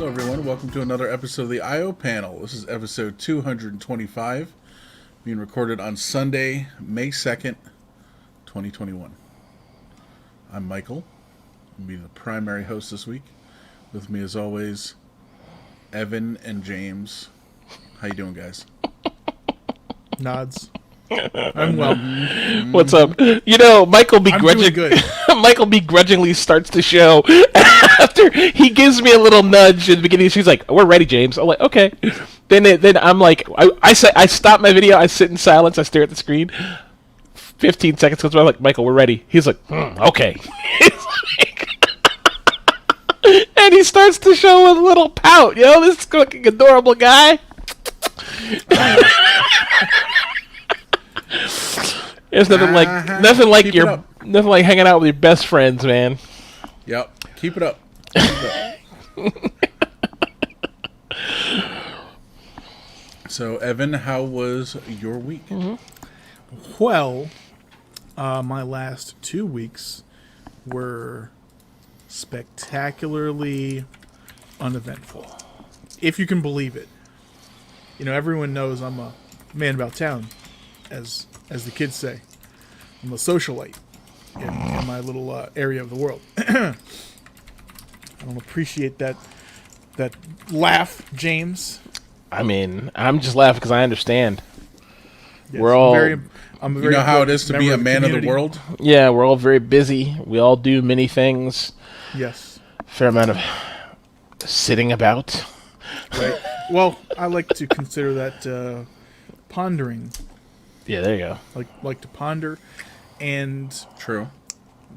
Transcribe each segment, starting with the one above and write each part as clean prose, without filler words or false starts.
Hello, everyone. Welcome to another episode of the I.O. Panel. This is episode 225, being recorded on Sunday, May 2nd, 2021. I'm Michael. I'll be the primary host this week. With me, as always, Evan and James. How you doing, guys? Nods. I'm well. What's up? You know, Michael Michael begrudgingly starts the show after he gives me a little nudge in the beginning. She's like, "We're ready, James." I'm like, "Okay." Then I'm like, I stop my video. I sit in silence. I stare at the screen. 15 seconds goes by. I'm like, "Michael, we're ready." He's like, "Okay." And he starts the show with a little pout. You know, this fucking adorable guy. There's nothing like hanging out with your best friends, man. Yep. Keep it up. So, Evan, how was your week? Mm-hmm. Well, my last 2 weeks were spectacularly uneventful, if you can believe it. You know, everyone knows I'm a man about town, as the kids say. I'm a socialite in my little area of the world. I don't appreciate that laugh, James. I mean, I'm just laughing because I understand. Yes, We're all... I'm a You very know how it is to be a man of the community. world? Yeah, we're all very busy. We all do many things. Yes. Fair amount of sitting about. Right. Well, I like to consider that pondering. Yeah, there you go. Like to ponder and True.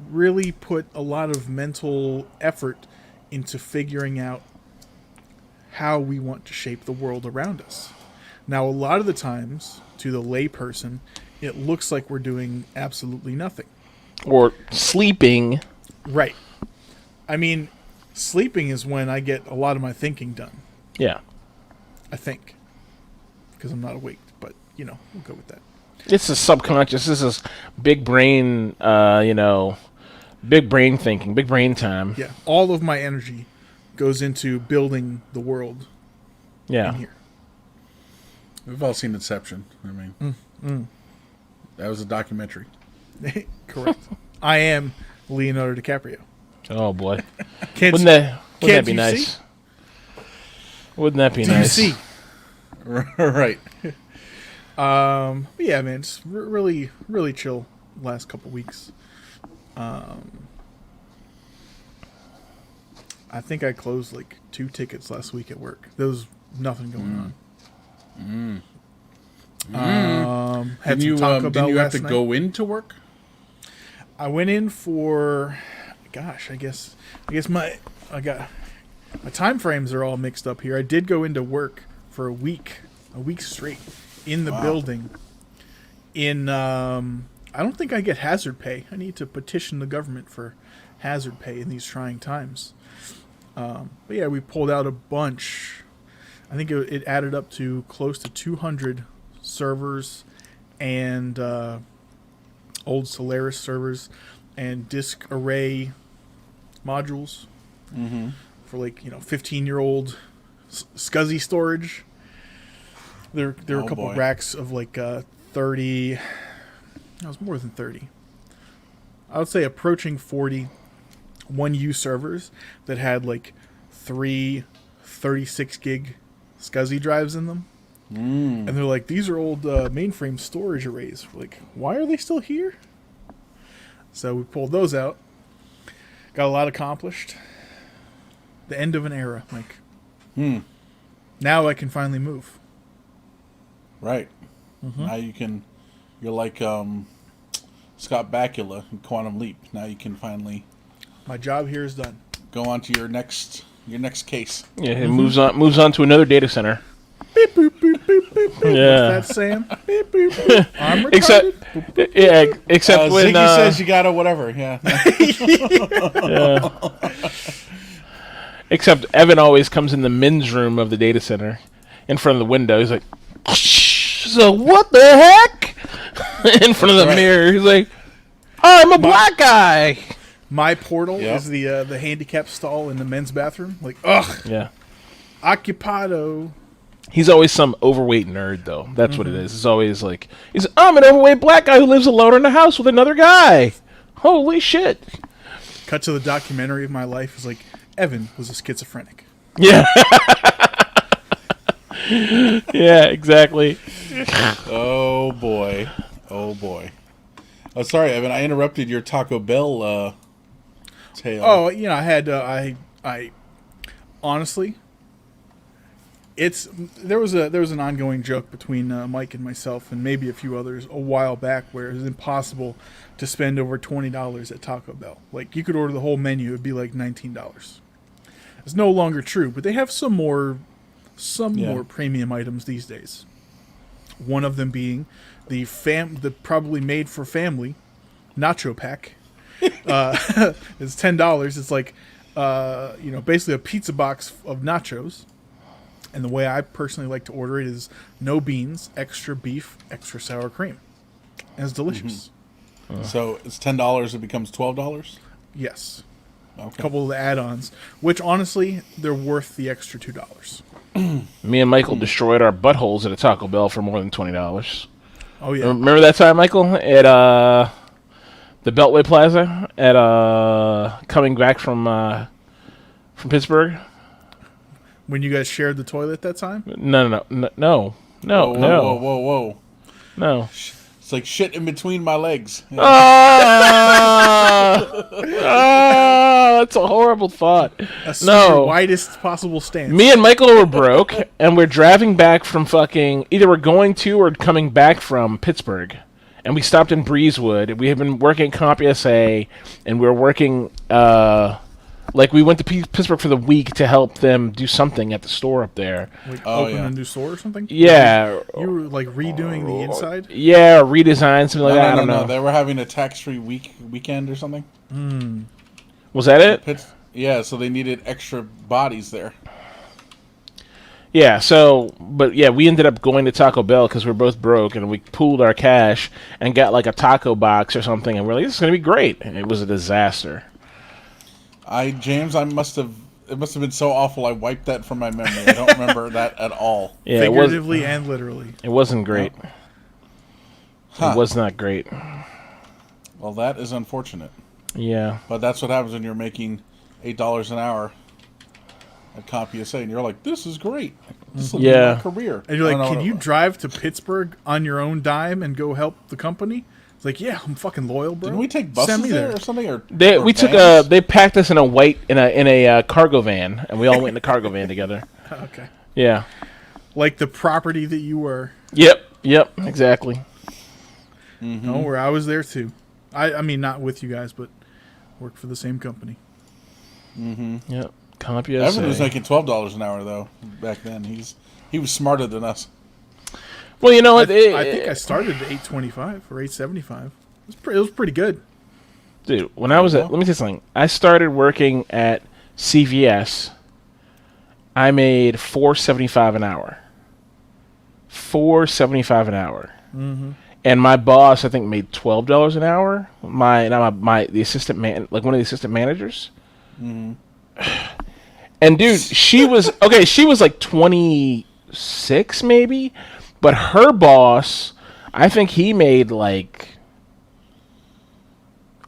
really put a lot of mental effort into figuring out how we want to shape the world around us. Now, a lot of the times, to the layperson, it looks like we're doing absolutely nothing. Or sleeping. Right. I mean, sleeping is when I get a lot of my thinking done, Yeah. I think. Because I'm not awake, but, you know, we'll go with that. This is subconscious. This is big brain, big brain thinking, big brain time. Yeah, all of my energy goes into building the world Yeah. in here. We've all seen Inception. I mean, that was a documentary. Correct. I am Leonardo DiCaprio. Oh, boy. Can't Wouldn't that be you nice? see? Wouldn't that be Do you nice? see? Right. But yeah, man, it's really, really chill last couple weeks. I think I closed like 2 tickets last week at work. There was nothing going on. Had some Taco Bell Didn't you have to last night. go into work? I went in for, I guess my time frames are all mixed up here. I did go into work for a week straight in the building. I don't think I get hazard pay. I need to petition the government for hazard pay in these trying times. But yeah, we pulled out a bunch. I think it added up to close to 200 servers and old Solaris servers and disk array modules for 15-year-old SCSI storage. There were a couple racks of 30. That was more than 30. I would say approaching 40 1U servers that had 3 36 gig SCSI drives in them. And they're like, these are old mainframe storage arrays. We're like, why are they still here? So we pulled those out. Got a lot accomplished. The end of an era, Mike. Now I can finally move. Right. Now you're like Scott Bakula in Quantum Leap. Now you can finally My job here is done. go on to your next case. Yeah, it moves on to another data center. Beep, boop, boop, boop, boop, boop. Yeah. What's that, Sam? Beep, boop, boop. I'm retarded. Except when Ziggy says you gotta whatever. Yeah. Except Evan always comes in the men's room of the data center, in front of the window. He's like, "So what the heck?" In front of the mirror, he's like, "I'm a black guy." My portal is the handicap stall in the men's bathroom. Like, ugh. Yeah. Occupado. He's always some overweight nerd, though. That's what it is. It's always like, I'm an overweight black guy who lives alone in a house with another guy. Holy shit. Cut to the documentary of my life. Is like, Evan was a schizophrenic. Yeah. Yeah, exactly. Oh, boy. Oh, boy. Oh, sorry, Evan. I interrupted your Taco Bell tale. Oh, I had, I honestly... there was an ongoing joke between Mike and myself and maybe a few others a while back where it was impossible to spend over $20 at Taco Bell. Like, you could order the whole menu, it'd be like $19. It's no longer true, but they have some more premium items these days. One of them being the probably made for family nacho pack. It's $10. It's like basically a pizza box of nachos. And the way I personally like to order it is no beans, extra beef, extra sour cream. And it's delicious. Mm-hmm. So it's $10, it becomes $12? Yes. Okay. A couple of the add-ons, which honestly, they're worth the extra $2. Me and Michael destroyed our buttholes at a Taco Bell for more than $20. Oh, yeah. Remember that time, Michael? At the Beltway Plaza? At coming back from Pittsburgh? When you guys shared the toilet that time? No. Whoa. No. It's like shit in between my legs. That's a horrible thought. The widest possible stance. Me and Michael were broke, and we're driving back from either we're going to or coming back from Pittsburgh. And we stopped in Breezewood. We had been working at CompUSA, and we were working... we went to Pittsburgh for the week to help them do something at the store up there. Like open a new store or something? Yeah. You were like redoing the inside? Yeah, redesign, something like that. I don't know. They were having a tax-free weekend or something. Was that it? Yeah, so they needed extra bodies there. Yeah, we ended up going to Taco Bell because we were both broke, and we pooled our cash and got like a taco box or something, and we're like, this is going to be great. And it was a disaster. It must have been so awful I wiped that from my memory. I don't remember that at all. Yeah, figuratively and literally. It wasn't great. Huh. It was not great. Well, that is unfortunate. Yeah. But that's what happens when you're making $8 an hour at CompUSA, and you're like, this is great. This will be my career. And you're like, can you drive to Pittsburgh on your own dime and go help the company? It's like, yeah, I'm fucking loyal, bro. Didn't we take buses there or something? They packed us in a cargo van, and we all went in the cargo van together. Okay. Yeah. Like the property that you were. Yep, exactly. Mm-hmm. No, where I was there too. I mean, not with you guys, but worked for the same company. Mm-hmm. Yep. CompUSA. Evan was making $12 an hour though back then. He was smarter than us. Well, you know what? I think I started at $8.25 or $8.75. It was pretty good. Dude, when I was let me tell you something. I started working at CVS. I made $4.75 an hour. $4.75 an hour. Mm-hmm. And my boss, I think, made $12 an hour. The assistant man, like one of the assistant managers. Mm-hmm. And dude, she was like 26 maybe, but her boss, I think he made like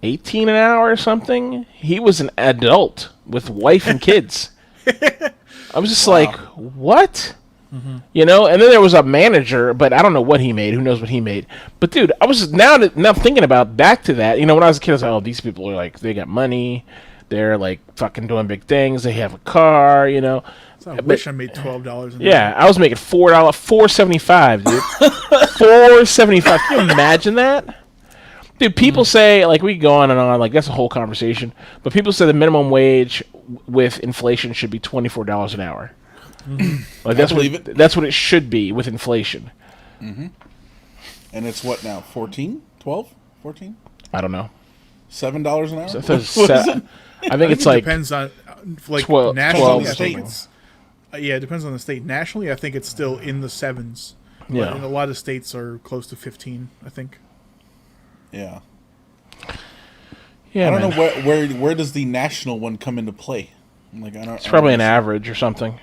18 an hour or something. He was an adult with wife and kids. I was just like, what? Mm-hmm. You know, and then there was a manager, but I don't know what he made. Who knows what he made? But dude, I was just now thinking about back to that. You know, when I was a kid, I was like, oh, these people are like, they got money. They're like fucking doing big things. They have a car, you know. So I wish I made $12 an hour. Yeah, I was making $4.75, dude. $4.75. Can you imagine that? Dude, people say, like, we go on and on, like, that's a whole conversation. But people say the minimum wage with inflation should be $24 an hour. Mm-hmm. Like, that's what it should be with inflation. Mm-hmm. And it's what now? 14? 12? 14? I don't know. $7 an hour? I think it's like... depends on, like, 12, nationally, 12 I think it's... yeah, it depends on the state. Nationally, I think it's still in the 7s. Yeah. But in a lot of states are close to 15, I think. Yeah. Yeah, I don't know where does the national one come into play? Like, it's probably an average or something.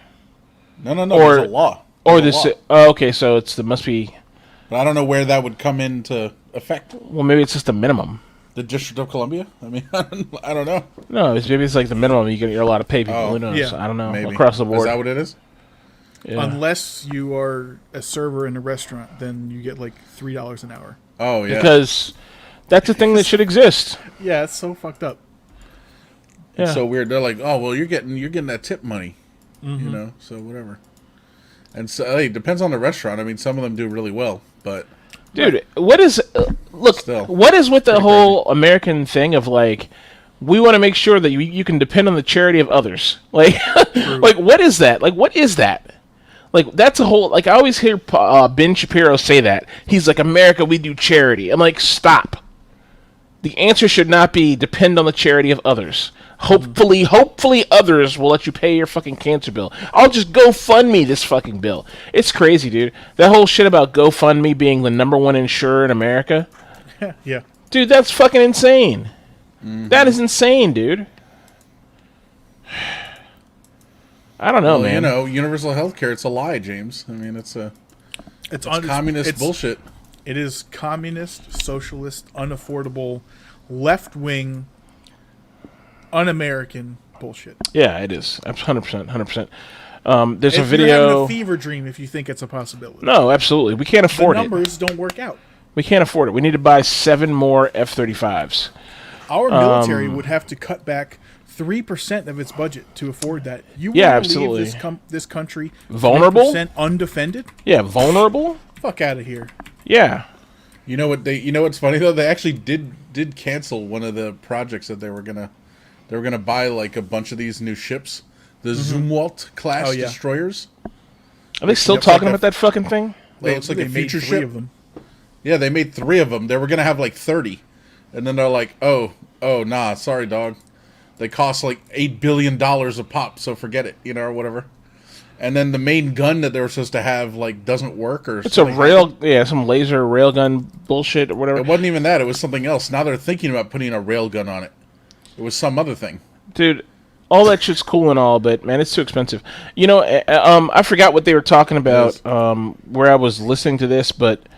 No. There's a law. Okay, so must be. But I don't know where that would come into effect. Well, maybe it's just the minimum. The District of Columbia? I mean, I don't know. No, maybe it's like the minimum you're allowed to pay people. Oh, Who knows? yeah. I don't know. Maybe. Across the board. Is that what it is? Yeah. Unless you are a server in a restaurant, then you get like $3 an hour. Oh, yeah. Because that's a thing that should exist. Yeah, it's so fucked up. Yeah. It's so weird. They're like, oh, well, you're getting that tip money. You know, so whatever. And so, hey, it depends on the restaurant. I mean, some of them do really well, but... Dude, what is... look, Still, what is with the whole American thing of, like, we want to make sure that you can depend on the charity of others? Like, like, what is that? Like, what is that? Like, that's a whole... Like, I always hear Ben Shapiro say that. He's like, America, we do charity. I'm like, stop. The answer should not be depend on the charity of others. Hopefully others will let you pay your fucking cancer bill. I'll just GoFundMe this fucking bill. It's crazy, dude. That whole shit about GoFundMe being the #1 insurer in America. Yeah. Dude, that's fucking insane. That is insane, dude. I don't know, man. You know, universal health care, it's a lie, James. I mean, it's communist bullshit. It is communist, socialist, unaffordable, left-wing, un-American bullshit. Yeah, it is. 100%. 100%. There's a You're video. having a fever dream if you think it's a possibility. No, absolutely. We can't afford The it. numbers don't work out. We can't afford it. We need to buy 7 more F-35s. Our military would have to cut back 3% of its budget to afford that. You Yeah, wanna absolutely. leave this country Vulnerable? 3% undefended? Yeah, vulnerable? Fuck out of here. Yeah. You know what's funny though? They actually did cancel one of the projects that they were gonna buy, like a bunch of these new ships, the Zumwalt class destroyers. Are they still talking about that fucking thing? It's like They a made future 3 ship. of them. Yeah, they made 3 of them. They were gonna have like 30, and then they're like, oh, nah, sorry, dog. They cost like $8 billion a pop, so forget it, or whatever. And then the main gun that they were supposed to have like doesn't work, or It's a some laser railgun bullshit or whatever. It wasn't even that. It was something else. Now they're thinking about putting a railgun on it. It was some other thing. Dude, all that shit's cool and all, but man, it's too expensive. I forgot what they were talking about where I was listening to this, but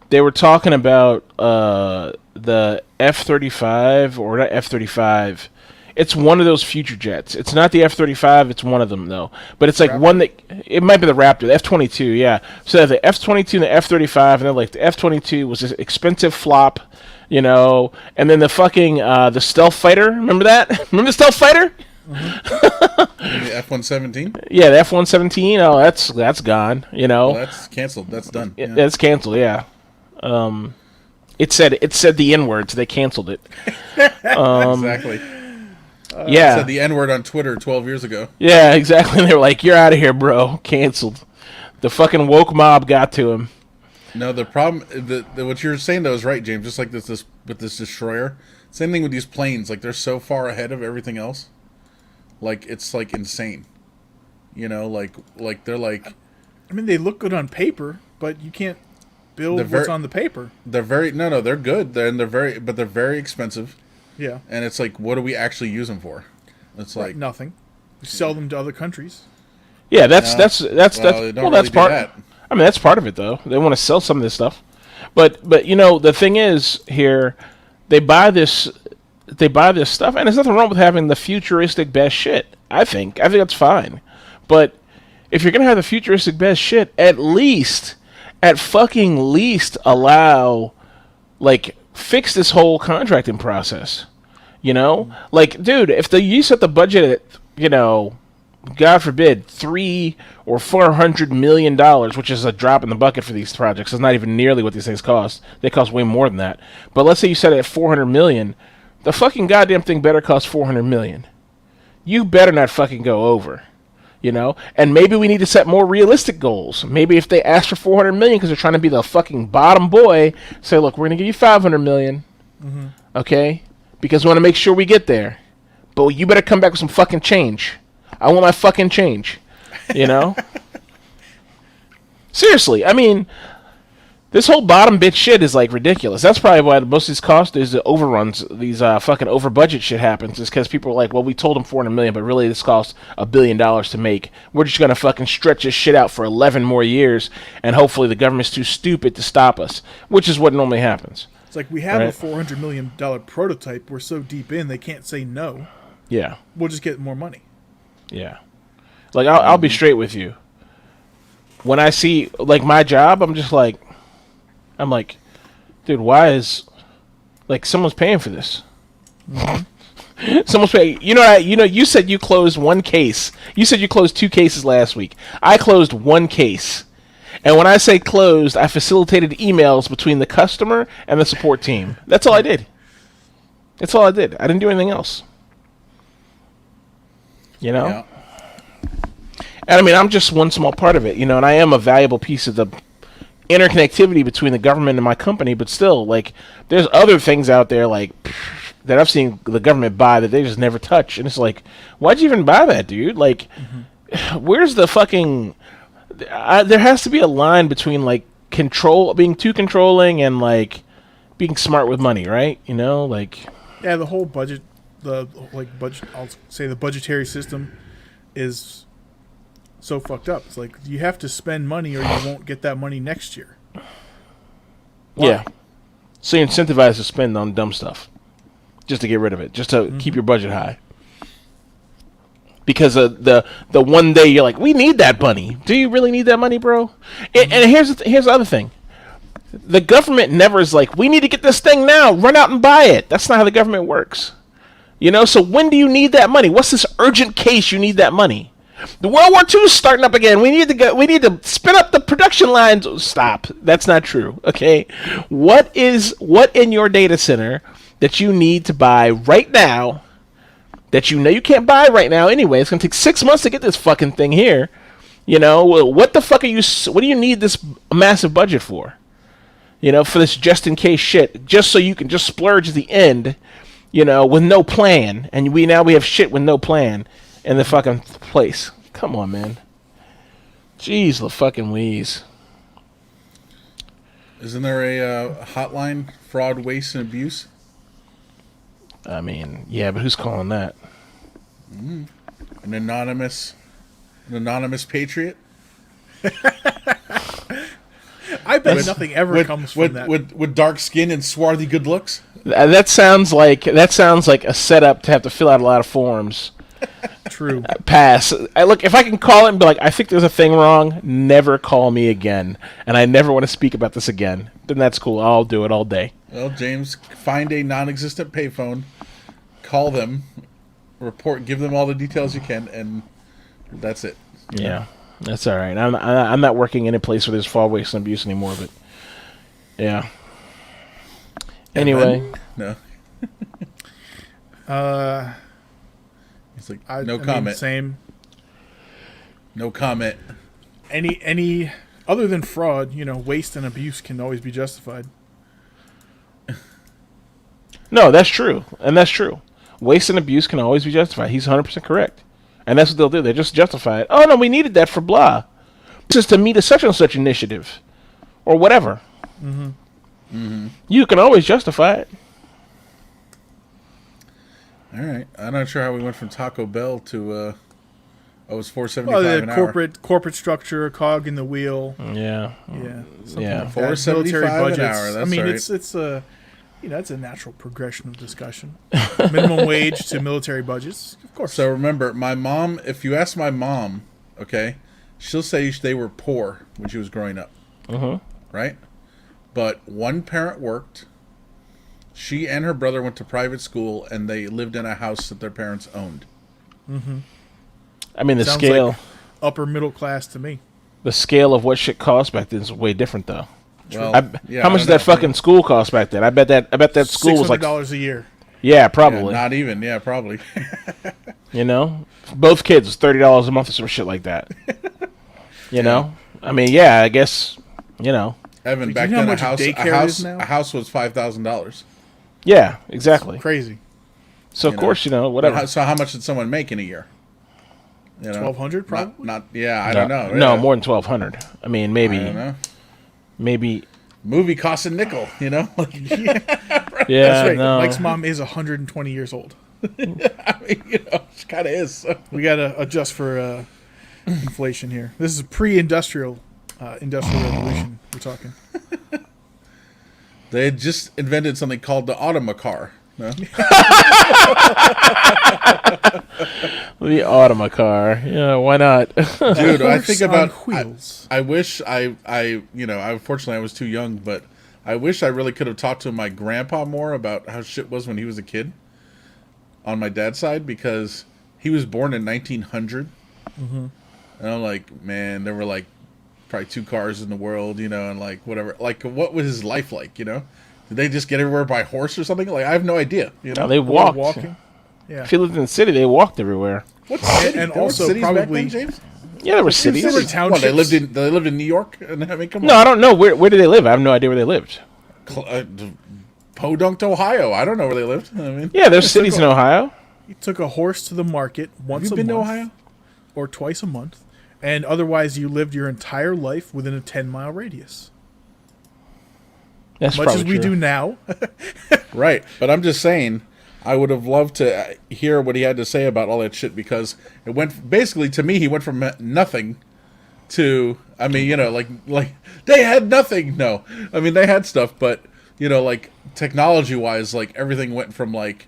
they were talking about the F-35 or not F-35. It's one of those future jets. It's not the F-35. It's one of them, though. But it's like Raptor? one that... It might be the Raptor. The F-22, yeah. So the F-22 and the F-35, and then like the F-22 was this expensive flop, and then the fucking... the stealth fighter. Remember that? Remember the stealth fighter? The F-117? Yeah, the F-117. Oh, that's gone, Well, that's canceled. That's done. Yeah. That's canceled, yeah. It said the N-word, so they canceled it. Exactly. Yeah. Said the N-word on Twitter 12 years ago. Yeah, exactly. They were like, "You're out of here, bro. Canceled." The fucking woke mob got to him. No, the problem, what you're saying though is right, James. Just like this with this destroyer. Same thing with these planes. Like they're so far ahead of everything else. Like it's like insane. Like they're like. I mean, they look good on paper, but you can't build what's on the paper. They're they're good. They're very expensive. Yeah. And it's like, what do we actually use them for? It's like nothing. You sell them to other countries. Yeah, that's they that's don't well, really that's do part. that. I mean, that's part of it, though. They want to sell some of this stuff, but the thing is here, they buy this stuff, and there's nothing wrong with having the futuristic best shit. I think that's fine, but if you're gonna have the futuristic best shit, at fucking least allow, like, fix this whole contracting process. Like, dude, if you set the budget at, God forbid, $300 or $400 million, which is a drop in the bucket for these projects. It's not even nearly what these things cost. They cost way more than that. But let's say you set it at $400 million. The fucking goddamn thing better cost $400 million. You better not fucking go over. And maybe we need to set more realistic goals. Maybe if they ask for $400 million because they're trying to be the fucking bottom boy, say, look, we're going to give you $500 million. Mm-hmm. Okay? Because we want to make sure we get there. But you better come back with some fucking change. I want my fucking change. Seriously. I mean, This whole bottom bit shit is like ridiculous. That's probably why most of these costs is the overruns. These fucking over budget shit happens is because people are like, well, we told them 400 million, but really this costs $1 billion to make. We're just gonna fucking stretch this shit out for 11 more years, and hopefully the government's too stupid to stop us, which is what normally happens. It's like we have right? a $400 million prototype. We're so deep in, they can't say no. Yeah. We'll just get more money. Yeah. Like I'll be straight with you. When I see like my job, I'm like, dude, why is like someone's paying for this? Mm-hmm. Someone's paying. You said you closed one case. You said you closed 2 cases last week. I closed 1 case. And when I say closed, I facilitated emails between the customer and the support team. That's all I did. That's all I did. I didn't do anything else. You know? Yeah. And I mean, I'm just one small part of it, and I am a valuable piece of the interconnectivity between the government and my company, but still, like, there's other things out there, like, that I've seen the government buy that they just never touch. And it's like, why'd you even buy that, dude? Like, where's the fucking... there has to be a line between, like, being too controlling and, like, being smart with money, right? Like... Yeah, the whole budget, I'll say the budgetary system is so fucked up. It's like you have to spend money or you won't get that money next year. Why? Yeah. So you're incentivized to spend on dumb stuff just to get rid of it, just to keep your budget high. Because the one day you're like, we need that money. Do you really need that money, bro? And here's the other thing. The government never is like, we need to get this thing now. Run out and buy it. That's not how the government works. So when do you need that money? What's this urgent case you need that money? The World War II is starting up again. We need to spin up the production lines. Stop. That's not true. Okay. What in your data center that you need to buy right now that you can't buy right now anyway? It's gonna take 6 months to get this fucking thing here. What the fuck what do you need this massive budget for? For this just in case shit, just so you can just splurge at the end, with no plan, and we have shit with no plan in the fucking place. Come on, man. Jeez, the fucking Louise. Isn't there a hotline, fraud, waste, and abuse? I mean, yeah, but who's calling that? An anonymous patriot? I bet nothing ever comes from that. With dark skin and swarthy good looks? That sounds like a setup to have to fill out a lot of forms. True. Pass. Look, if I can call it and be like, I think there's a thing wrong, never call me again. And I never want to speak about this again. Then that's cool. I'll do it all day. Well, James, find a non-existent payphone, call them, give them all the details you can, and that's it. Yeah, that's all right. I'm not working in a place where there's fraud, waste, and abuse anymore, but yeah. Anyway. No. He's like, no comment. Same. No comment. Any other than fraud, waste and abuse can always be justified. No, that's true. And that's true. Waste and abuse can always be justified. He's 100% correct. And that's what they'll do. They just justify it. Oh, no, we needed that for blah. Just to meet a such and such initiative. Or whatever. Mm-hmm. Mm-hmm. You can always justify it. All right. I'm not sure how we went from Taco Bell to it was $4.75 an hour. Corporate structure, a cog in the wheel. Yeah. Yeah. Yeah. $4.75 an hour. That's right. It's a it's a natural progression of discussion. Minimum wage to military budgets, of course. So remember, my mom. If you ask my mom, okay, she'll say they were poor when she was growing up. Right? But one parent worked. She and her brother went to private school, and they lived in a house that their parents owned. Mm-hmm. I mean, the Sounds scale... like upper middle class to me. The scale of what shit cost back then is way different, though. Well, how much did that fucking school cost back then? I bet that school was like $600 a year. Yeah, probably. Yeah, not even. Yeah, probably. Both kids was $30 a month or some shit like that. You know, I mean, yeah, I guess. Evan, back then a house was $5,000. Yeah, exactly. It's crazy. So of course, whatever. So how much did someone make in a year? $1,200 probably. I don't know. No, more than $1,200. I mean, maybe. I don't know. Maybe. movie costs a nickel, you know? Like, Yeah, That's right. no. Mike's mom is 120 years old. I mean, you know, she kind of is. So. We got to adjust for inflation here. This is pre-industrial industrial revolution we're talking. They had just invented something called the automacar. No? The Automacar. Yeah, why not? Dude, I think Horse on about wheels. I wish unfortunately I was too young, but I wish I really could have talked to my grandpa more about how shit was when he was a kid on my dad's side, because he was born in 1900. And I'm like, man, there were like probably 2 cars in the world, you know, and like whatever. Like, what was his life like, you know? Did they just get everywhere by horse or something? Like, I have no idea, you know? No, they walked. Walking. Yeah. If you lived in the city, they walked everywhere. What city? and There were also cities back probably- then, James? Yeah, there were cities. There were What, townships. they lived in New York? And I mean, come No, on. I don't know. Where did they live? I have no idea where they lived. Podunk, Ohio. I don't know where they lived. I mean, Yeah, there's cities in Ohio. You took a horse to the market once have you a been to month Ohio? or twice a month, and otherwise you lived your entire life within a 10-mile radius. That's Much probably as we true. do now. Right, but I'm just saying, I would have loved to hear what he had to say about all that shit, because it went basically, to me, he went from nothing to, I mean, you know, like they had nothing. No, I mean they had stuff, but you know, like technology wise, like everything went from like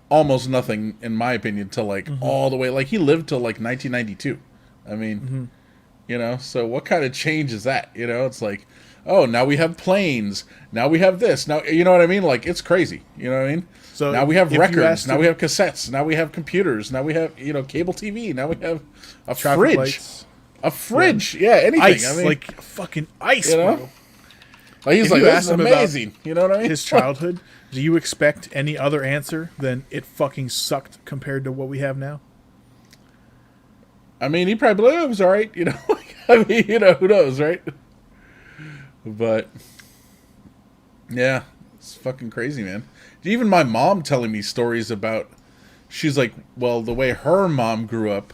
almost nothing, in my opinion, to like all the way. Like he lived till like 1992. I mean, you know, so what kind of change is that? You know, it's like, oh, now we have planes. Now we have this. Now, you know what I mean? Like, it's crazy. You know what I mean? So now we have if you records. asked Now him- we have cassettes. Now we have computers. Now we have, you know, cable TV. Now we have a Traffic fridge. lights. A fridge. Yeah, anything. Ice. I mean, Like fucking ice, you know? bro. like, he's if like, you this asked is him about amazing. You know what I mean? His childhood, do you expect any other answer than it fucking sucked compared to what we have now? I mean, he probably it was all right. You know, I mean, you know, who knows, right? But yeah, it's fucking crazy, man. Even my mom telling me stories about, she's like, well, the way her mom grew up,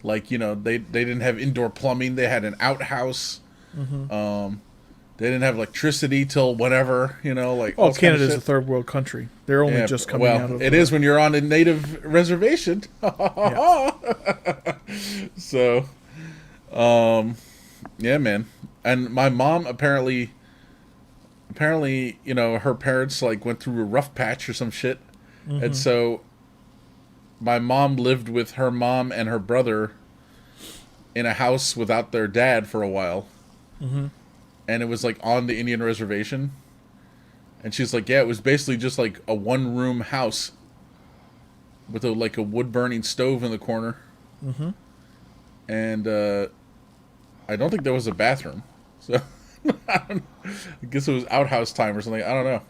like, you know, they didn't have indoor plumbing. They had an outhouse. They didn't have electricity till whatever, you know, like. Oh, all this kind of Canada's a shit. third world country. They're only Yeah, just coming well, out of it is when you're on a native reservation. So, yeah, man. And my mom apparently, you know, her parents like went through a rough patch or some shit, and so my mom lived with her mom and her brother in a house without their dad for a while, and it was like on the Indian reservation. And she's like, yeah, it was basically just like a 1-room house with like a wood burning stove in the corner. And I don't think there was a bathroom. So I guess it was outhouse time or something. I don't know.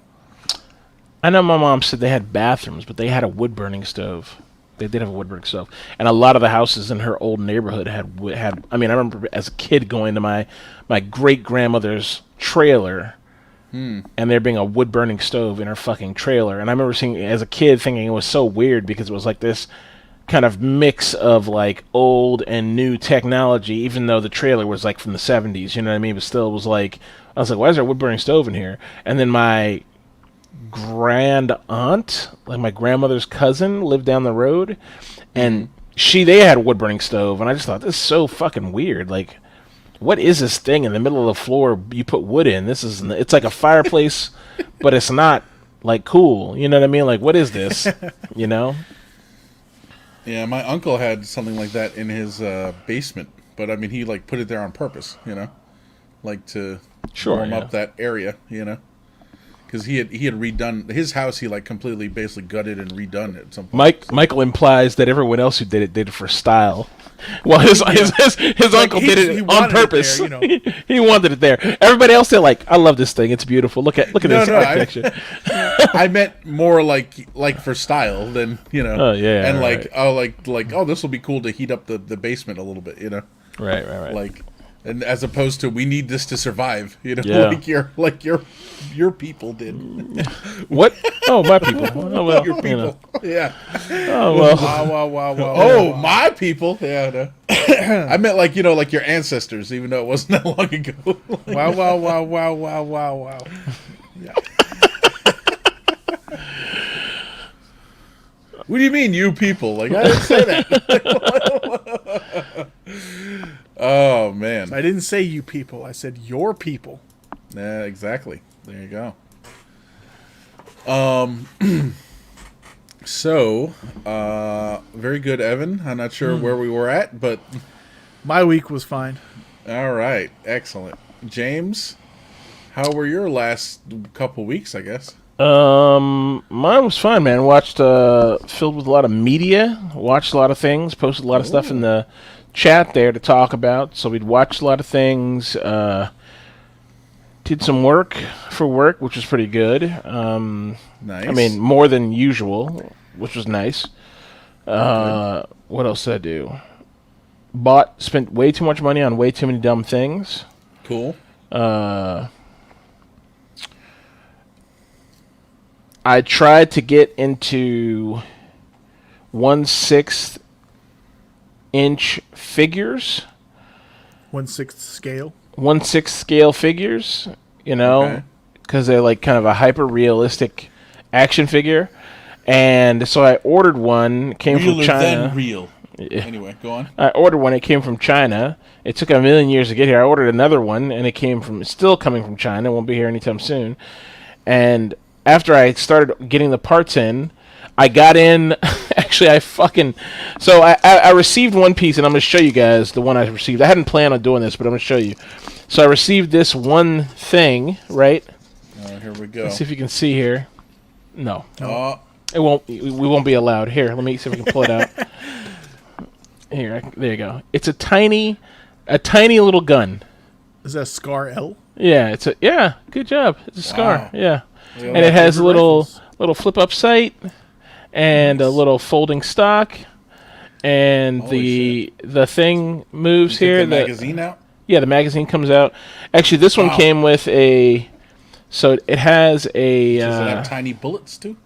I know my mom said they had bathrooms, but they had a wood burning stove. They did have a wood burning stove, and a lot of the houses in her old neighborhood had. I mean, I remember as a kid going to my great grandmother's trailer, and there being a wood burning stove in her fucking trailer. And I remember seeing as a kid thinking it was so weird because it was like this kind of mix of like old and new technology, even though the trailer was like from the 70s. You know what I mean? But still, it was like I was like, why is there a wood burning stove in here? And then my grand aunt, like my grandmother's cousin, lived down the road, and they had a wood burning stove, and I just thought, this is so fucking weird. Like, what is this thing in the middle of the floor you put wood in? It's like a fireplace, but it's not like cool. You know what I mean? Like, what is this? You know? Yeah, my uncle had something like that in his basement, but I mean, he like put it there on purpose, you know, like to warm up that area, you know, because he had redone his house. He like completely basically gutted and redone it at some point. Michael implies that everyone else who did it for style. Well, his uncle did he it on wanted it purpose. there, you know. He wanted it there. Everybody else, they're like, I love this thing. It's beautiful. Look at this architecture. I meant more like for style than, you know. Oh, yeah, and right. like this will be cool to heat up the basement a little bit, you know. Right. Like, and as opposed to we need this to survive, you know, Yeah. like your people did. What? Oh, my people. Oh, well, Your you people. know. Yeah. Oh well. Wow. Oh, my people. Yeah, no. I meant like like your ancestors, even though it wasn't that long ago. Wow. Yeah. What do you mean, you people? Like, I didn't say that. Oh man. I didn't say you people. I said your people. Yeah, exactly. There you go. So, very good, Evan. I'm not sure where we were at, but My week was fine. all right, excellent. James, how were your last couple weeks? I guess. Mine was fun, man. Watched filled with a lot of media. Watched a lot of things. Posted a lot of stuff in the chat there to talk about. So we'd watched a lot of things. Did some work for work, which was pretty good. Nice. I mean, more than usual, which was nice. What else did I do? Spent way too much money on way too many dumb things. Cool. I tried to get into 1/6 inch figures. 1/6 scale. 1/6 scale figures, Okay. because they're like kind of a hyper realistic action figure. And so I ordered one. It came from Realer China. than real. Yeah. Anyway, go on. I ordered one. It came from China. It took a million years to get here. I ordered another one, and it's still coming from China. It won't be here anytime soon. And after I started getting the parts in, I got in. Actually, So I received one piece, and I'm going to show you guys the one I received. I hadn't planned on doing this, but I'm going to show you. So I received this one thing, right? Oh, here we go. Let's see if you can see here. No. Oh, It won't. We won't be allowed. Here, let me see if we can pull it out. Here, there you go. It's a tiny little gun. Is that Scar L? Yeah, good job. It's a Scar. Wow. Yeah, Yeah, and it has a favorite little rifles. flip up sight and a little folding stock, and Holy the thing moves you take here. the magazine out? Yeah, the magazine comes out. Actually, this one Wow. came with a. So it has a. Does it have tiny bullets too?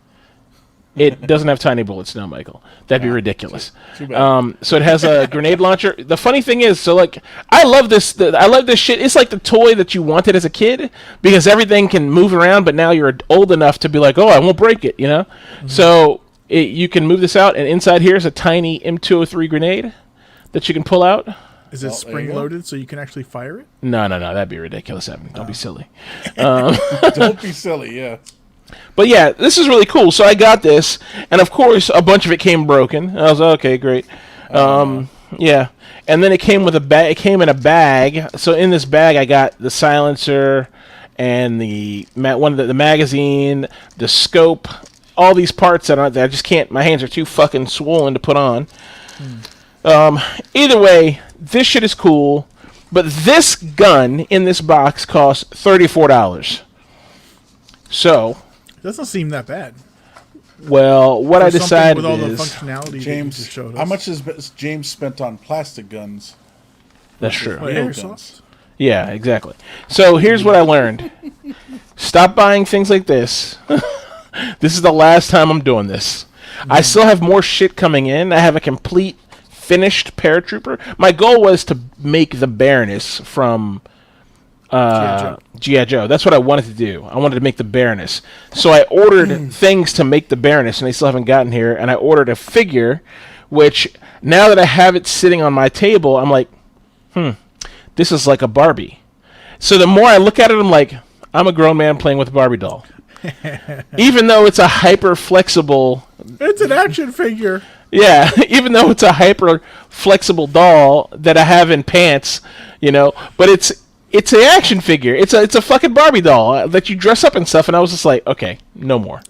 It doesn't have tiny bullets, no, Michael. That'd be ridiculous. Too bad. So it has a grenade launcher. The funny thing is, I love this. I love this shit. It's like the toy that you wanted as a kid because everything can move around. But now you're old enough to be like, oh, I won't break it. Mm-hmm. So you can move this out, and inside here is a tiny M203 grenade that you can pull out. Is it there you spring go. loaded so you can actually fire it? No, that'd be ridiculous, Evan. Don't be silly. Don't be silly. Yeah. But yeah, this is really cool. So I got this, and of course, a bunch of it came broken. And I was like, okay, great. Yeah, and then it came with a bag. It came in a bag. So in this bag, I got the silencer and the magazine, the scope, all these parts that I just can't. My hands are too fucking swollen to put on. Either way, this shit is cool. But this gun in this box costs $34. So. Doesn't seem that bad. Well, what For I something decided with all the is functionality that you James, just showed us. how much has James spent on plastic guns? that's true. What, Real airsoft? guns. Yeah, exactly. So here's what I learned: stop buying things like this. This is the last time I'm doing this. I still have more shit coming in. I have a complete finished paratrooper. My goal was to make the Baroness from G.I. Joe. That's what I wanted to do. I wanted to make the Baroness. So I ordered things to make the Baroness, and they still haven't gotten here. And I ordered a figure, which now that I have it sitting on my table, I'm like, this is like a Barbie. So the more I look at it, I'm like, I'm a grown man playing with a Barbie doll. Even though it's a hyper flexible... It's an action figure. Yeah, even though it's a hyper flexible doll that I have in pants, but it's an action figure. It's a fucking Barbie doll that you dress up and stuff. And I was just like, okay, no more,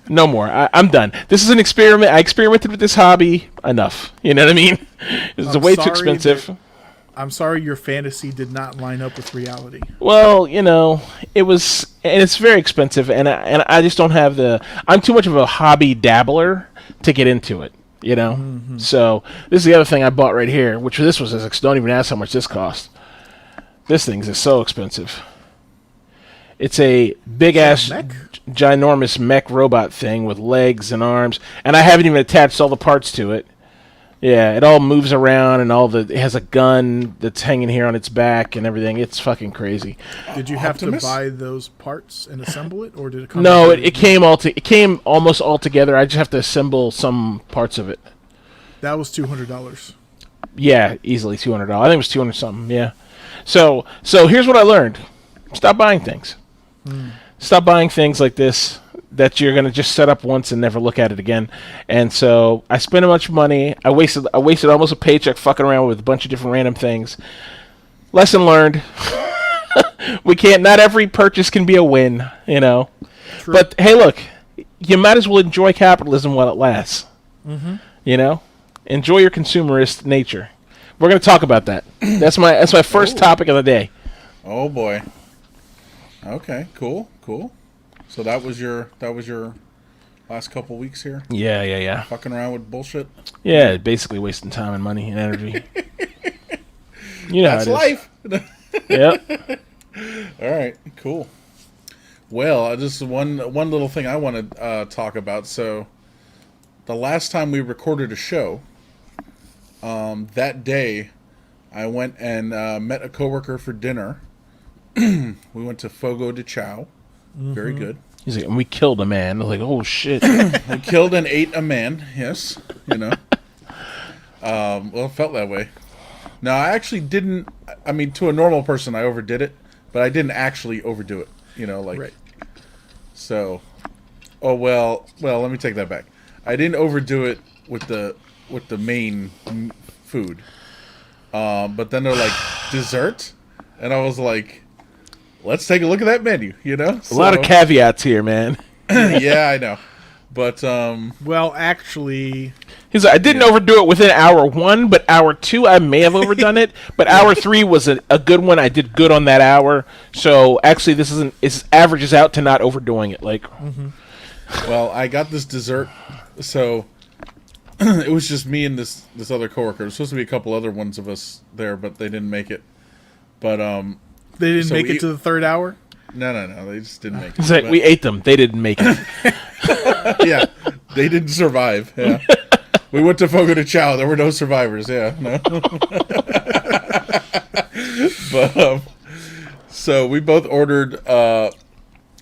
no more. I'm done. This is an experiment. I experimented with this hobby enough. You know what I mean? It's I'm way too sorry expensive. I'm sorry your fantasy did not line up with reality. Well, it was, and it's very expensive, and I just don't have I'm too much of a hobby dabbler to get into it. So this is the other thing I bought right here, which this was don't even ask how much this cost. This thing's is so expensive. It's a big ass. Mech? ginormous mech robot thing with legs and arms, and I haven't even attached all the parts to it. Yeah, it all moves around, and it has a gun that's hanging here on its back and everything. It's fucking crazy. Did you have to buy those parts and assemble it, or did it come? No, it came it came almost all together. I just have to assemble some parts of it. That was $200. Yeah, easily $200. I think it was 200 something. Yeah. So here's what I learned: stop buying things. Stop buying things like this that you're gonna just set up once and never look at it again. And so I spent a bunch of money. I wasted almost a paycheck fucking around with a bunch of different random things. Lesson learned. Not every purchase can be a win, you know. True. But hey, look, you might as well enjoy capitalism while it lasts. Mm-hmm. You know, enjoy your consumerist nature. We're gonna talk about that. That's my first topic of the day. Oh boy. Okay, cool. So that was your last couple weeks here? Yeah. Fucking around with bullshit? Yeah, basically wasting time and money and energy. You know that's how it life. Yep. All right, cool. Well, just one little thing I want to talk about. So the last time we recorded a show, that day I went and met a coworker for dinner. We went to Fogo de Chao. Very good. He's like, and we killed a man. I was like, oh shit. We killed and ate a man. Yes, you know. Well, it felt that way. No, I actually didn't. I mean, to a normal person, I overdid it, but I didn't actually overdo it. You know, like. Right. So, well. Let me take that back. I didn't overdo it with the main food. But then they're like dessert, and I was like, let's take a look at that menu, you know? A lot of caveats here, man. Yeah, I know. But, well, actually... He's like, I didn't overdo it within hour 1, but hour 2, I may have overdone it. But hour 3 was a good one. I did good on that hour. So, actually, it averages out to not overdoing it. Like, Well, I got this dessert, so... it was just me and this other coworker. There was supposed to be a couple other ones of us there, but they didn't make it. But, They didn't make it to the third hour? No, they just didn't make it. He's like, we ate them. They didn't make it. Yeah, they didn't survive. Yeah, we went to Fogo de Chao. There were no survivors. Yeah, no. But so we both ordered a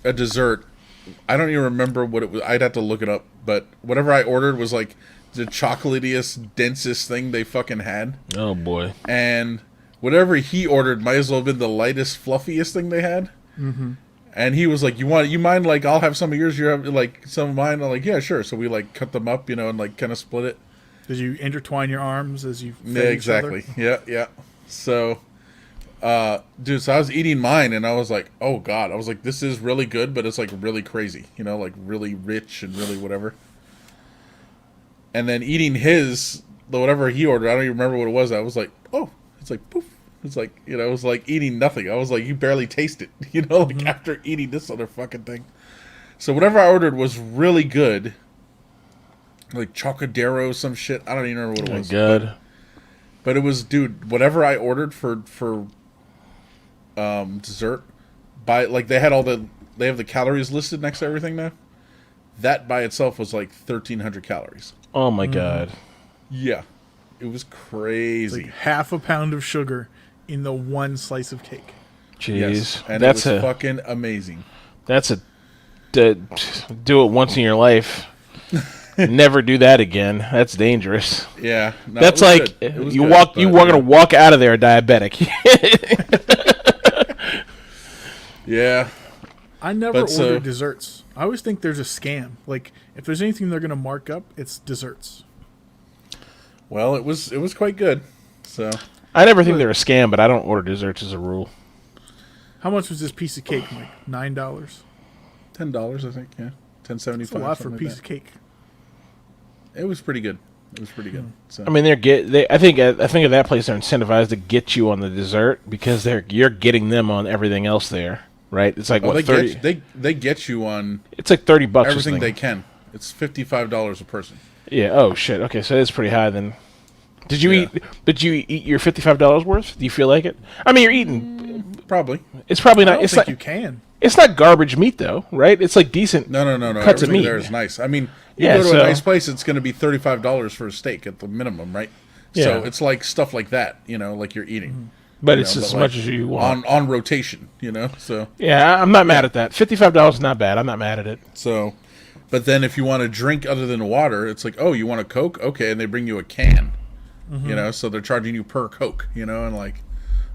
dessert. I don't even remember what it was. I'd have to look it up. But whatever I ordered was like the chocolatiest, densest thing they fucking had. Oh boy! And whatever he ordered might as well have been the lightest, fluffiest thing they had. Mm-hmm. And he was like, you mind, like, I'll have some of yours, you have, like, some of mine? I'm like, yeah, sure. So we, like, cut them up, you know, and, like, kind of split it. Did you intertwine your arms as you fed Yeah, exactly. Yeah. So, dude, so I was eating mine, and I was like, oh, God. I was like, this is really good, but it's, like, really crazy. You know, like, really rich and really whatever. And then eating whatever he ordered, I don't even remember what it was. I was like, oh, it's like, poof. It's like, you know, it was like eating nothing. I was like, you barely taste it, you know, like after eating this other fucking thing. So whatever I ordered was really good. Like Chocodero, some shit. I don't even remember what it was. Good. But it was, dude, whatever I ordered for dessert, like they have the calories listed next to everything now. That by itself was like 1,300 calories. Oh my God. Yeah. It was crazy. Like half a pound of sugar in the one slice of cake. Jeez. Yes. And that's it was fucking amazing. That's do it once in your life. Never do that again. That's dangerous. Yeah. No, that's like you gonna walk out of there diabetic. Yeah. I never order desserts. I always think there's a scam. Like if there's anything they're gonna mark up, it's desserts. Well, it was quite good. So I never think they're a scam, but I don't order desserts as a rule. How much was this piece of cake, Mike? $9? $10, I think. Yeah, $10.75. That's a lot for a piece of cake. It was pretty good. So. I mean, I think at that place they're incentivized to get you on the dessert because you're getting them on everything else there, right? It's like what 30. They get you on. It's like $30 everything they can. It's $55 a person. Yeah. Oh shit. Okay, so it's pretty high then. Did you eat your $55 worth? Do you feel like it? I mean, you're eating. Probably. It's probably not. I don't think you can. It's not garbage meat though, right? It's like decent. No. Cuts of Everything meat. there is nice. I mean, you Yeah, go to so- a nice place, it's going to be $35 for a steak at the minimum, right? So Yeah. it's like stuff like that, like you're eating. But you it's know, as but much like as you want. on rotation, So Yeah, I'm not mad at that. $55 is not bad. I'm not mad at it. But then if you want a drink other than water, it's like, oh, you want a Coke? Okay, and they bring you a can, so they're charging you per Coke, and like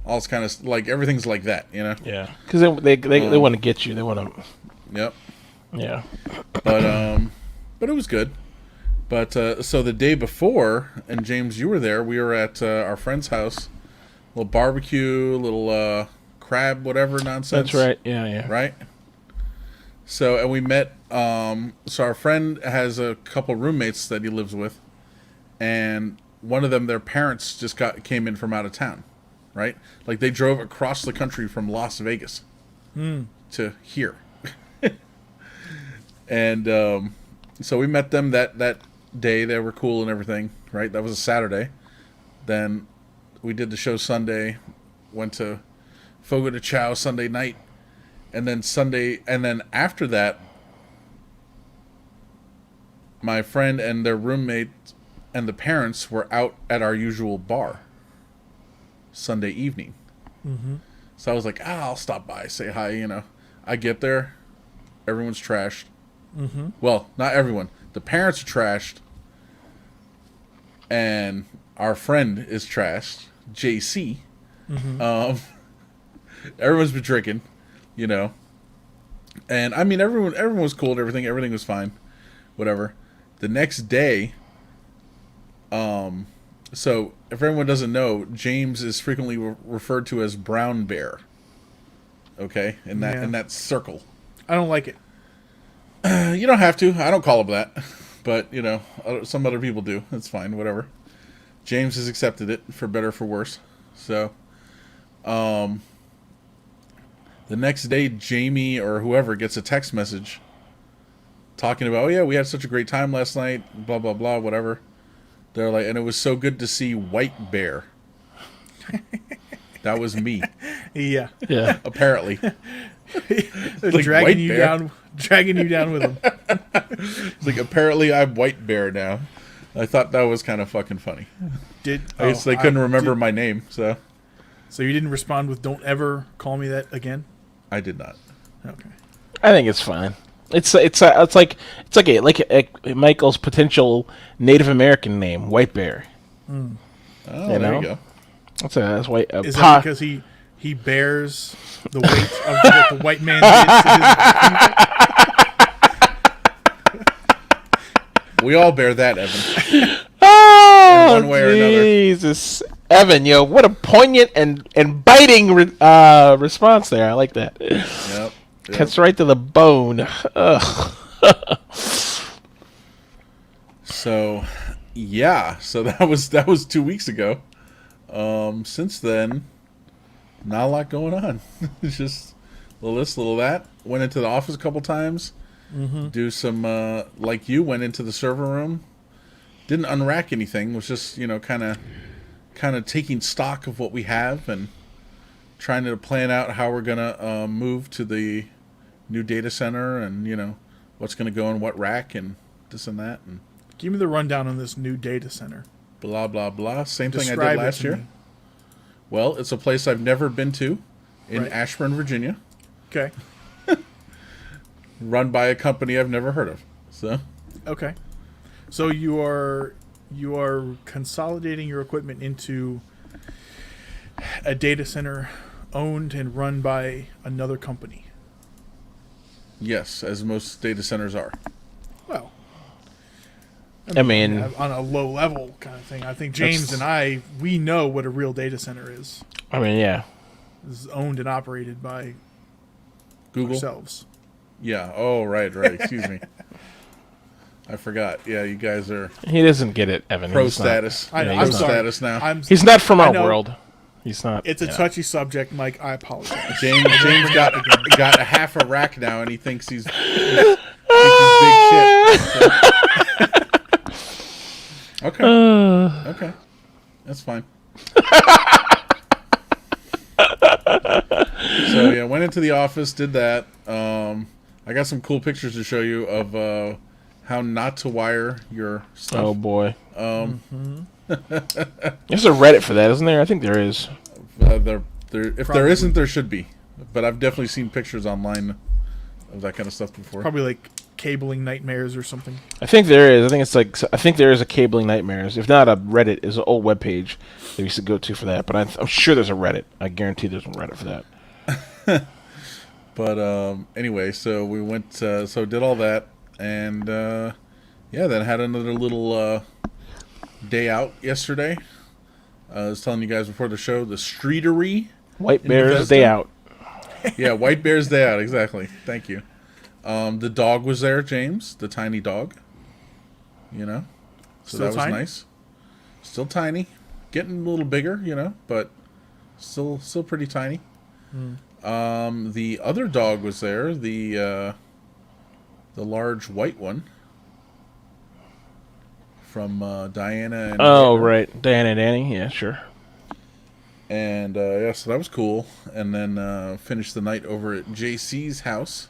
all this kind of like everything's like that, Yeah, because they want to get you. They want to. Yep. Yeah. But it was good. But so the day before, and James, you were there. We were at our friend's house, little barbecue, little crab, whatever nonsense. That's right. Yeah. Right. So and we met. So our friend has a couple roommates that he lives with, and one of them, their parents just came in from out of town, right? Like they drove across the country from Las Vegas to here, and so we met them that day. They were cool and everything, right? That was a Saturday. Then we did the show Sunday, went to Fogo de Chao Sunday night, and then after that, my friend and their roommate and the parents were out at our usual bar Sunday evening. Mm-hmm. So I was like, I'll stop by, say hi, I get there, everyone's trashed. Mm-hmm. Well, not everyone. The parents are trashed, and our friend is trashed, JC. Mm-hmm. Everyone's been drinking, and I mean everyone was cool and everything was fine, whatever. The next day, so if everyone doesn't know, James is frequently referred to as Brown Bear. Okay, in that circle. I don't like it. You don't have to. I don't call him that, but some other people do. It's fine, whatever. James has accepted it for better or for worse. So, the next day, Jamie or whoever gets a text message talking about, oh yeah, we had such a great time last night, blah blah blah, whatever. They're like, and it was so good to see White Bear. That was me. Yeah. Apparently. Like dragging you down with them. It's like, apparently I'm White Bear now. I thought that was kind of fucking funny. I guess they couldn't remember my name, so. So you didn't respond with "Don't ever call me that again"? I did not. Okay. I think it's fine. It's like Michael's potential Native American name, White Bear. Oh, there you go. That's white. Is that because he bears the weight of what the white man did to his We all bear that, Evan. Oh, in one way or another. Jesus. Evan, what a poignant and biting response there. I like that. Yep. Cuts right to the bone. Ugh. So that was 2 weeks ago. Since then, not a lot going on. It's just little this, little that. Went into the office a couple times. Mm-hmm. Do some like you went into the server room. Didn't unrack anything. Was just kind of taking stock of what we have and trying to plan out how we're gonna move to the new data center and what's gonna go in what rack and this and that and Give me the rundown on this new data center. blah blah blah. Same thing I Describe did it last to year. me. Well, it's a place I've never been to in Right. Ashburn, Virginia, Okay. run by a company I've never heard of. So Okay. So you are consolidating your equipment into a data center owned and run by another company. yes, as most data centers are. Well, I mean, on a low level kind of thing. I think James and we know what a real data center is. yeah. This is owned and operated by Google. ourselves. Yeah. Oh, right. Excuse me. I forgot. Yeah, you guys are He doesn't get it, Evan. pro He's not- status. I know. Yeah, Pro I'm sorry. status now. He's not from I our know. world. He's not. It's a touchy subject, Mike. I apologize. James got a half a rack now, and he thinks he's big shit. So. Okay. Okay. That's fine. So yeah, went went into the office, did that. I got some cool pictures to show you of how not to wire your stuff. Oh boy. There's a Reddit for that, isn't there? I think there is. If there isn't, there should be. But I've definitely seen pictures online of that kind of stuff before. Probably like cabling nightmares or something. I think there is. I think there is a cabling nightmares. If not, a Reddit is an old webpage that we used to go to for that. But I'm sure there's a Reddit. I guarantee there's a Reddit for that. But anyway, so we went. So did all that, and then had another little day out yesterday. I was telling you guys before the show, the Streetery. White Bears Day Out. Yeah, White Bears Day Out, exactly. Thank you. The dog was there, James, the tiny dog. You know? So Still that was tiny? nice. Still tiny. Getting a little bigger, you know, but still pretty tiny. The other dog was there, the large white one. From Diana and Right. Diana and Danny, yeah, sure. And so that was cool. And then finished the night over at JC's house.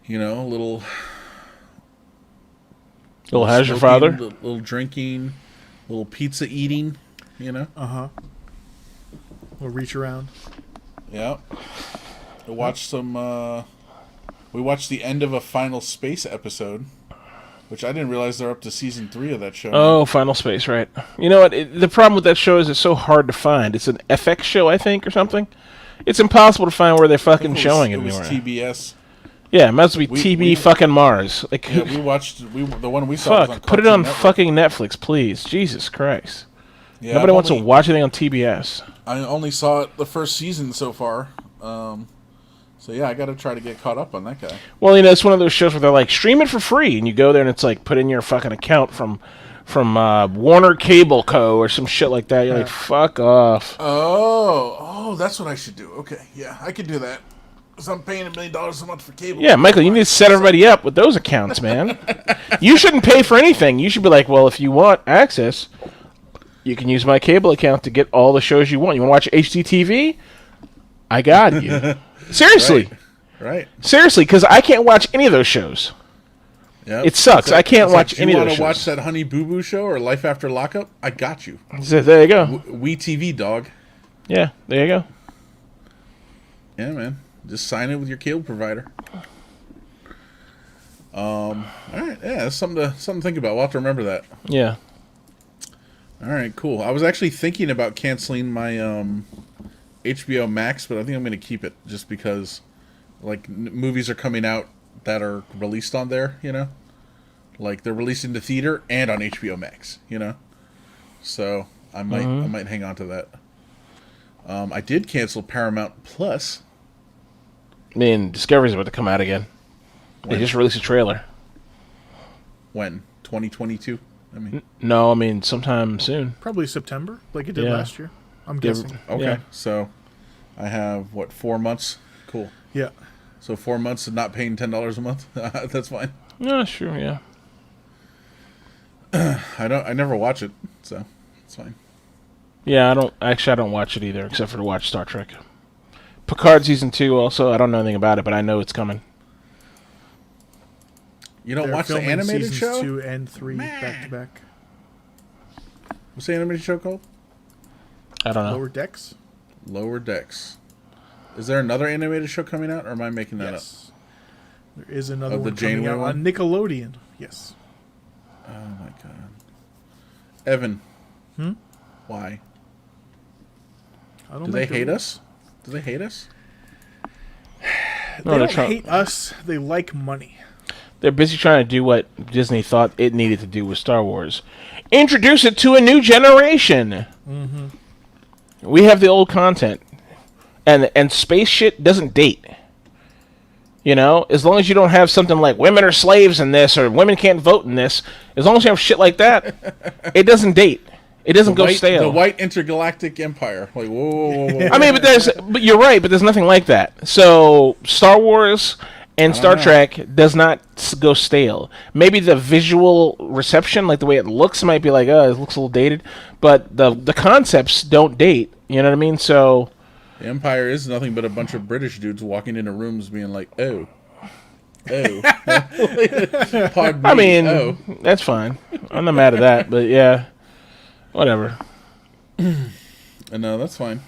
You know, a little How's your smoking, father? Little drinking, little pizza eating, you know? We'll reach around. Yeah. We watched we watched the end of a Final Space episode. Which I didn't realize they're up to season 3 of that show. Oh, Final Space, right. You know what? The problem with that show is it's so hard to find. It's an FX show, I think, or something. It's impossible to find where they're fucking showing it anywhere. It was TBS. Yeah, it must be TB fucking Mars. Like, yeah, we watched the one we saw. Was on put it on Network. fucking Netflix, please. Jesus Christ. Yeah, Nobody wants to watch anything on TBS. I only saw it the first season so far. So yeah, I got to try to get caught up on that guy. Well, you know, it's one of those shows where they're like, stream it for free, and you go there and it's like, put in your fucking account from Warner Cable Co. or some shit like that. You're like, fuck off. Oh, that's what I should do. Okay, yeah, I could do that. Because I'm paying $1 million a month for cable. Yeah, Michael, you need to set everybody up with those accounts, man. You shouldn't pay for anything. You should be like, well, if you want access, you can use my cable account to get all the shows you want. You want to watch HDTV? I got you. Seriously. Right. Seriously, because I can't watch any of those shows. Yep. It sucks. I can't watch any of those shows. You want shows. to watch that Honey Boo Boo show or Life After Lockup? I got you. So there you go. We TV, dog. Yeah, there you go. Yeah, man. Just sign in with your cable provider. All right. Yeah, that's something to think about. We'll have to remember that. Yeah. All right, cool. I was actually thinking about canceling my HBO Max, but I think I'm going to keep it just because, like, movies are coming out that are released on there, you know? Like, they're released into theater and on HBO Max, you know? So, I might hang on to that. I did cancel Paramount Plus. I mean, Discovery's about to come out again. They just released a trailer. When? 2022? I mean, No, I mean, sometime soon. Probably September, like it did Yeah. last year. I'm guessing. okay. Yeah. So, I have, 4 months? Cool. Yeah. So 4 months of not paying $10 a month? That's fine. Yeah, sure, yeah. I never watch it, so it's fine. Yeah, I don't watch it either, except for to watch Star Trek. Picard Season 2 also, I don't know anything about it, but I know it's coming. You don't They're watch the filming animated seasons show? 2 and 3 back to back. What's the animated show called? I don't know. Lower Decks. Lower Decks. Is there another animated show coming out, or am I making that Yes. There is another Of the one coming Janeway out one? on Nickelodeon. Yes. up? Oh my god. Evan. Why? I don't Do they think hate will. us? Do they hate us? No, They they're don't hate us. They like money. They're busy trying to do what Disney thought it needed to do with Star Wars. Introduce it to a new generation. Mm-hmm. We have the old content. And space shit doesn't date. You know? As long as you don't have something like women are slaves in this or women can't vote in this, as long as you have shit like that, it doesn't date. It doesn't go stale. The white intergalactic empire. Like, whoa. I mean, but you're right, but there's nothing like that. So Star Wars and Star Trek does not go stale. Maybe the visual reception, like the way it looks, might be like, oh, it looks a little dated, but the concepts don't date. You know what I mean? So The Empire is nothing but a bunch of British dudes walking into rooms being like, oh. Pardon me. I mean, that's fine. I'm not mad at that, but yeah, whatever. No, that's fine.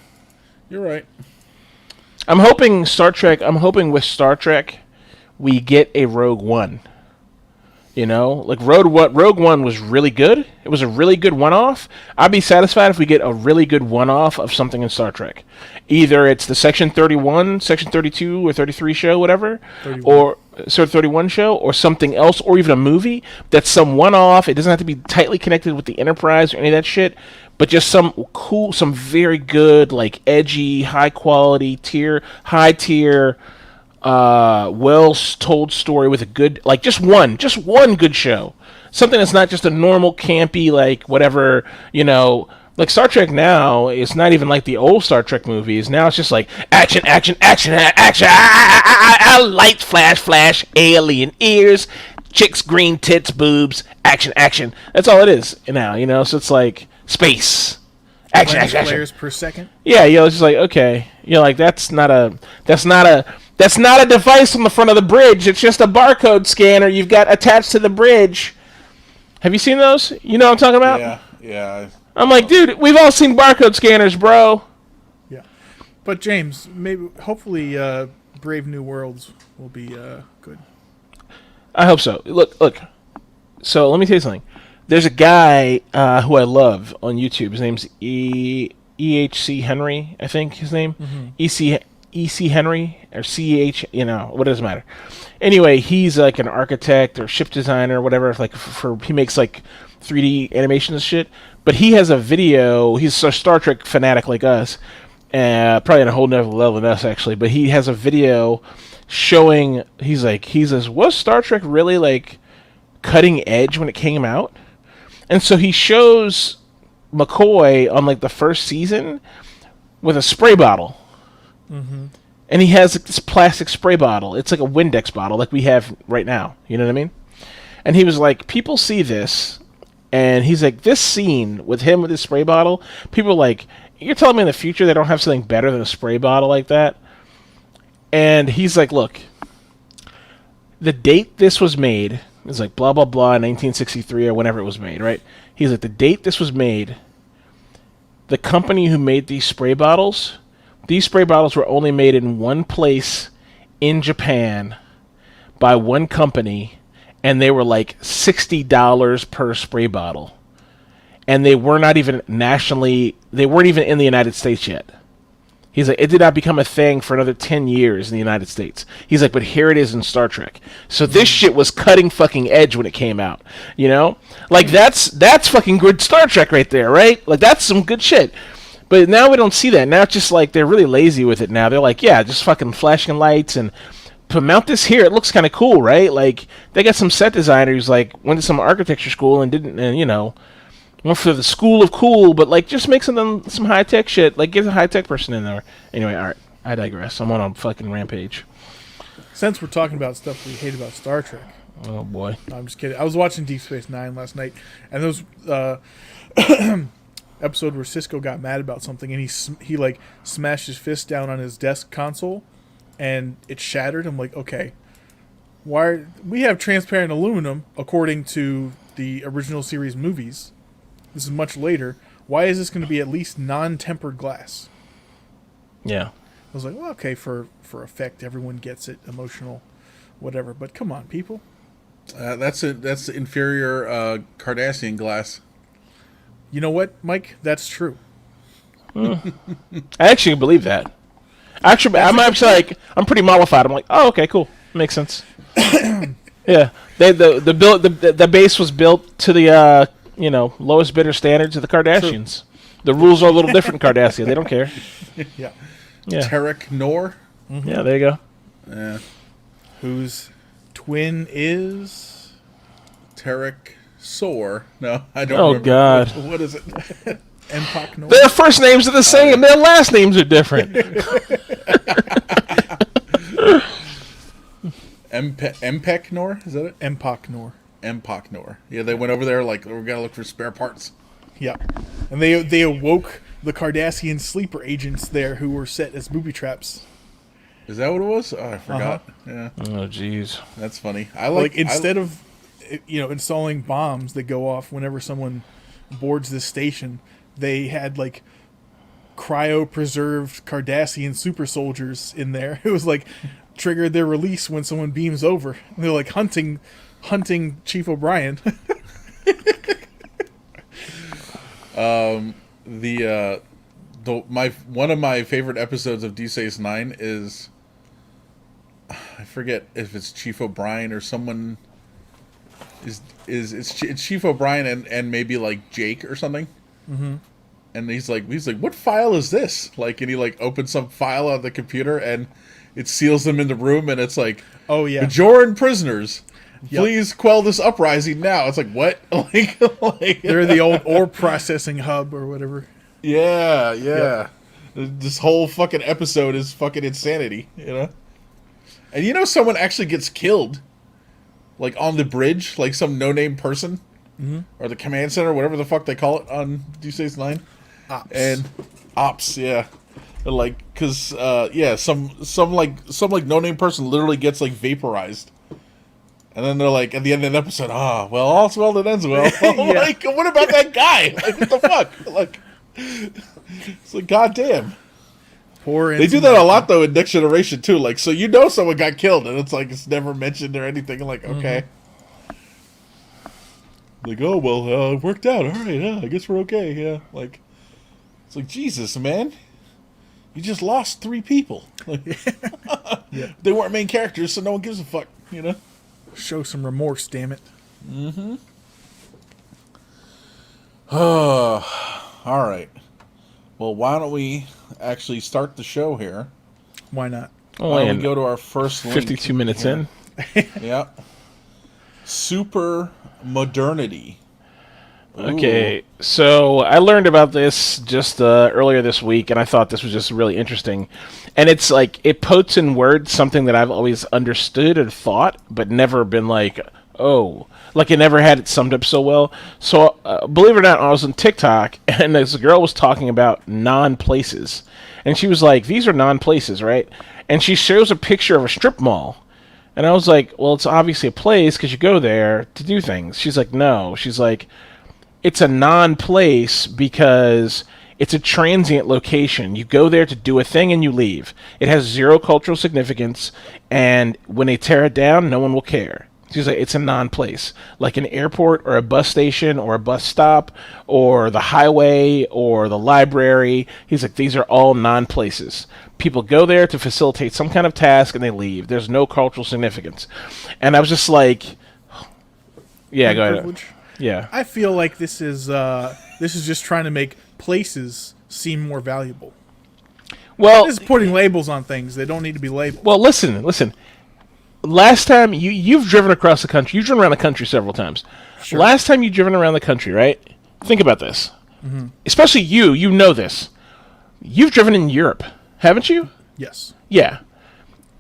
You're right. I'm hoping with Star Trek, we get a Rogue One. You know, like Rogue One was really good. It was a really good one-off. I'd be satisfied if we get a really good one-off of something in Star Trek. Either it's the Section 31, Section 32, or 33 show, whatever, 31. Or 31 show, or something else, or even a movie that's some one-off. It doesn't have to be tightly connected with the Enterprise or any of that shit, but just some cool, some very good, like edgy, high-quality, high-tier. Well told story with a good, like just one good show, something that's not just a normal campy like whatever, you know, like Star Trek now is not even like the old Star Trek movies. Now it's just like action, lights flash, alien ears, chicks, green tits, boobs, action. That's all it is now, you know. So it's like space. Action. Players per second. Yeah, you know, it's just like okay, you know, like that's not a device on the front of the bridge. It's just a barcode scanner you've got attached to the bridge. Have you seen those? You know what I'm talking about? Yeah. I'm like, dude, we've all seen barcode scanners, bro. Yeah, but James, hopefully, Brave New Worlds will be good. I hope so. Look. So let me tell you something. There's a guy who I love on YouTube. His name's EHC Henry, I think his name. Mm-hmm. EC Henry or CH, you know, what does it matter? Anyway, he's like an architect or ship designer or whatever. Like he makes like 3D animation and shit. But he has a video. He's a Star Trek fanatic like us, probably on a whole nother level than us actually. But he has a video showing. He says, was Star Trek really like cutting edge when it came out? And so he shows McCoy on like the first season with a spray bottle. Mm-hmm. And he has like, this plastic spray bottle. It's like a Windex bottle like we have right now. You know what I mean? And he was like, people see this, and he's like, this scene with him with his spray bottle, people are like, you're telling me in the future they don't have something better than a spray bottle like that? And he's like, look, the date this was made is like blah, blah, blah, 1963 or whenever it was made, right? He's like, the date this was made, the company who made these spray bottles were only made in one place in Japan by one company, and they were like $60 per spray bottle. And they were not even they weren't even in the United States yet. He's like, it did not become a thing for another 10 years in the United States. He's like, but here it is in Star Trek. So this shit was cutting fucking edge when it came out. You know? Like, that's fucking good Star Trek right there, right? Like, that's some good shit. But now we don't see that. Now it's just like they're really lazy with it now. They're like, yeah, just fucking flashing lights and mount this here. It looks kind of cool, right? Like, they got some set designers, like, went to some architecture school and went for the school of cool, but, like, just make some high-tech shit. Like, get a high-tech person in there. Anyway, all right. I digress. I'm on a fucking rampage. Since we're talking about stuff we hate about Star Trek. Oh, boy. No, I'm just kidding. I was watching Deep Space Nine last night, and those episode where Cisco got mad about something, and he like smashed his fist down on his desk console, and it shattered. I'm like, okay, we have transparent aluminum according to the original series movies. This is much later. Why is this going to be at least non-tempered glass? Yeah. I was like, well, okay, for effect, everyone gets it, emotional, whatever. But come on, people. That's the inferior Cardassian glass. You know what, Mike? That's true. I actually believe that. Actually, I'm pretty mollified. I'm like, oh, okay, cool, makes sense. Yeah, the base was built to the lowest bidder standards of the Kardashians. True. The rules are a little different in Cardassia. They don't care. Yeah. Tarek Noor. Mm-hmm. Yeah, there you go. Yeah. Whose twin is Tarek Soar. No, I don't remember. Oh, God. What is it? Empok Noor. Their first names are the same. Their last names are different. Empek Noor? Is that it? Empok Noor. Empok Noor. Yeah, they went over there like, we're going to look for spare parts. Yeah. And they awoke the Cardassian sleeper agents there who were set as booby traps. Is that what it was? Oh, I forgot. Yeah. Oh, jeez. That's funny. Instead of installing bombs that go off whenever someone boards this station, they had like cryo-preserved Cardassian super soldiers in there. It was like triggered their release when someone beams over. And they're like hunting Chief O'Brien. One of my favorite episodes of Deep Space Nine is, I forget if it's Chief O'Brien or someone. It's Chief O'Brien and maybe like Jake or something. Mm-hmm. And he's like, what file is this? Like, and he like opens some file on the computer and it seals them in the room, and it's like, oh yeah, Bajoran prisoners, please quell this uprising now. It's like, what? like they're the old ore processing hub or whatever. Yeah. Yep. This whole fucking episode is fucking insanity, you know? And someone actually gets killed, like on the bridge, like some no-name person, or the command center, whatever the fuck they call it on Deep Space Nine. Ops. And ops, yeah. Like, cause some no-name person literally gets like vaporized. And then they're like, at the end of the episode, well, all's well that ends well. Like, what about that guy? Like, what the fuck? Like, it's like, goddamn. Poor. They do that a lot though in Next Generation too. Like, so someone got killed, and it's like it's never mentioned or anything. Like, okay. Like, oh well, it worked out. All right, I guess we're okay. Yeah, like, it's like, Jesus, man, you just lost 3 people. Like, they weren't main characters, so no one gives a fuck. Show some remorse, damn it. Mm-hmm. All right. Well, why don't we actually start the show here? Why not? Why don't we go to our first link? 52 minutes in. Yeah. Super modernity. Okay, so I learned about this just earlier this week, and I thought this was just really interesting. And it's like, it puts in words something that I've always understood and thought, but never been like, oh, like it never had it summed up so well. So, believe it or not, I was on TikTok, and this girl was talking about non-places. And she was like, these are non-places, right? And she shows a picture of a strip mall. And I was like, well, it's obviously a place because you go there to do things. She's like, no. She's like, it's a non-place because it's a transient location. You go there to do a thing and you leave. It has 0 cultural significance, and when they tear it down, no one will care. She's like, it's a non-place. Like an airport or a bus station or a bus stop or the highway or the library. He's like, these are all non-places. People go there to facilitate some kind of task and they leave. There's no cultural significance. And I was just like, yeah, go ahead. Yeah. I feel like this is just trying to make places seem more valuable. Well, this is putting labels on things. They don't need to be labeled. Well, listen. Last time you've driven across the country. You've driven around the country several times. Sure. Last time you've driven around the country, right? Think about this. Mm-hmm. Especially you know this. You've driven in Europe, haven't you? Yes. Yeah.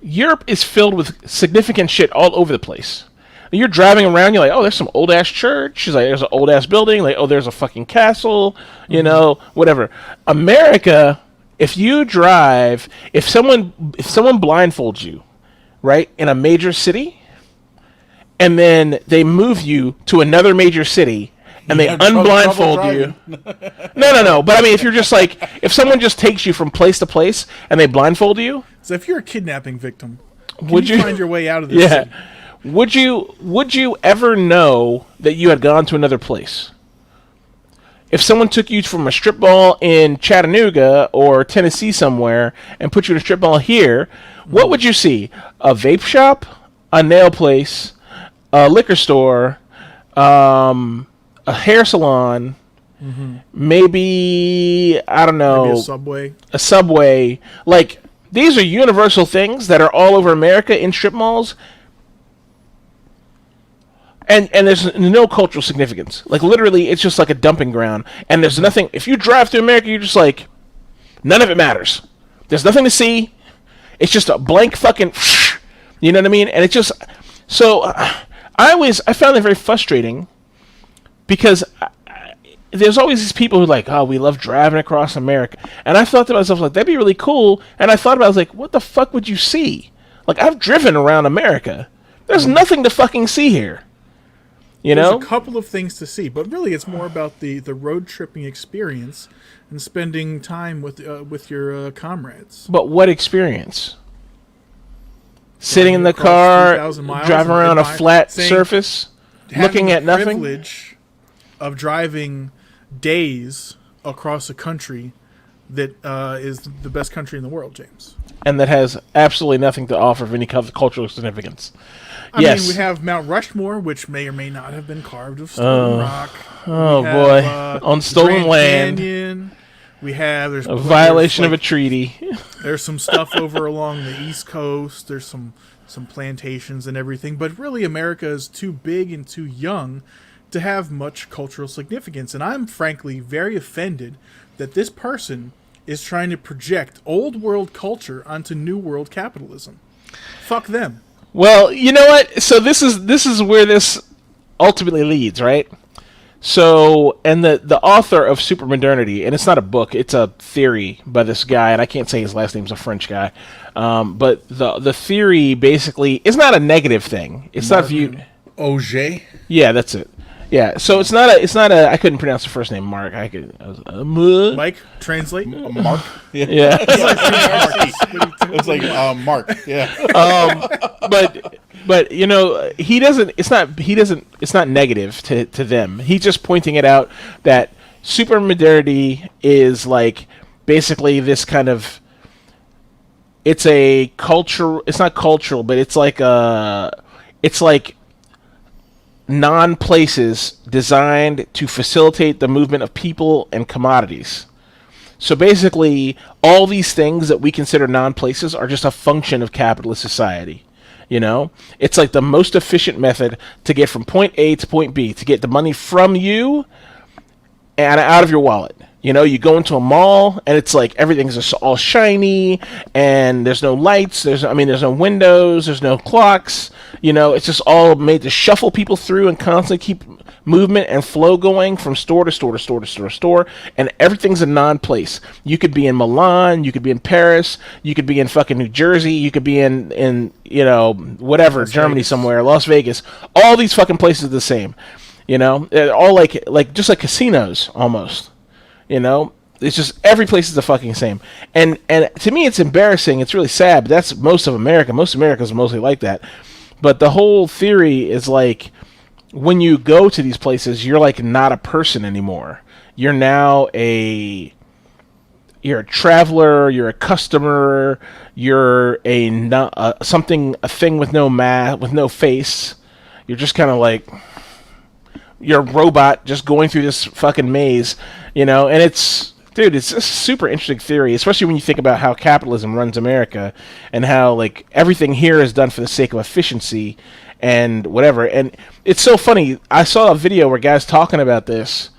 Europe is filled with significant shit all over the place. You're driving around, you're like, oh, there's some old-ass church. She's like, there's an old-ass building. Like, oh, there's a fucking castle. You know, whatever. America, if you drive, if someone blindfolds you, right, in a major city, and then they move you to another major city, and they unblindfold you. No. But I mean, if you're just like, if someone just takes you from place to place, and they blindfold you. So if you're a kidnapping victim, would you find your way out of this city? Would you ever know that you had gone to another place? If someone took you from a strip mall in Chattanooga or Tennessee somewhere and put you in a strip mall here, what would you see? A vape shop, a nail place, a liquor store, a hair salon, maybe, I don't know. Maybe a Subway. A Subway. Like, these are universal things that are all over America in strip malls. And there's no cultural significance. Like, literally, it's just like a dumping ground. And there's nothing... If you drive through America, you're just like... None of it matters. There's nothing to see. It's just a blank fucking... You know what I mean? And it's just... So, I found it very frustrating. Because there's always these people who are like, oh, we love driving across America. And I thought to myself, like, that'd be really cool. And I thought about it, I was like, what the fuck would you see? Like, I've driven around America. There's nothing to fucking see here. There's a couple of things to see, but really it's more about the road tripping experience and spending time with your comrades. But what experience? Sitting in the car, driving around a flat surface, looking at nothing? The privilege of driving days across a country that is the best country in the world, James. And that has absolutely nothing to offer of any cultural significance. I mean, we have Mount Rushmore, which may or may not have been carved of stone rock. Oh, boy. On stolen land. Canyon. There's a violation of a treaty. There's some stuff over along the East Coast. There's some plantations and everything. But really, America is too big and too young to have much cultural significance. And I'm frankly very offended that this person is trying to project old world culture onto new world capitalism. Fuck them. Well, you know what? So this is where this ultimately leads, right? So, and the author of Supermodernity, and it's not a book, it's a theory by this guy, and I can't say his last name's a French guy, but the theory basically is not a negative thing. It's not viewed. Auger? Yeah, that's it. Yeah, so it's not a. I couldn't pronounce the first name. Mark. Mike, translate. Mark. Yeah. It's like Mark. Yeah. But he doesn't. It's not. He doesn't. It's not negative to them. He's just pointing it out that supermodernity is like basically this kind of. It's a culture. It's not cultural, but it's like non-places designed to facilitate the movement of people and commodities. So basically, all these things that we consider non-places are just a function of capitalist society. It's like the most efficient method to get from point A to point B, to get the money from you and out of your wallet. You go into a mall and it's like everything's just all shiny and there's no lights, there's no windows, there's no clocks. It's just all made to shuffle people through and constantly keep movement and flow going from store to store to store to store to store, and everything's a non-place. You could be in Milan, you could be in Paris, you could be in fucking New Jersey, you could be in whatever, Germany somewhere, Las Vegas. All these fucking places are the same. They're all like just like casinos almost. It's just every place is the fucking same. And to me, it's embarrassing. It's really sad. But that's most of America. Most of America is mostly like that. But the whole theory is like, when you go to these places, you're like not a person anymore. You're now you're a traveler. You're a customer. You're a thing with no face. You're just kind of like. You're a robot just going through this fucking maze, and it's a super interesting theory, especially when you think about how capitalism runs America and how like everything here is done for the sake of efficiency and whatever. And it's so funny. I saw a video where guys talking about this,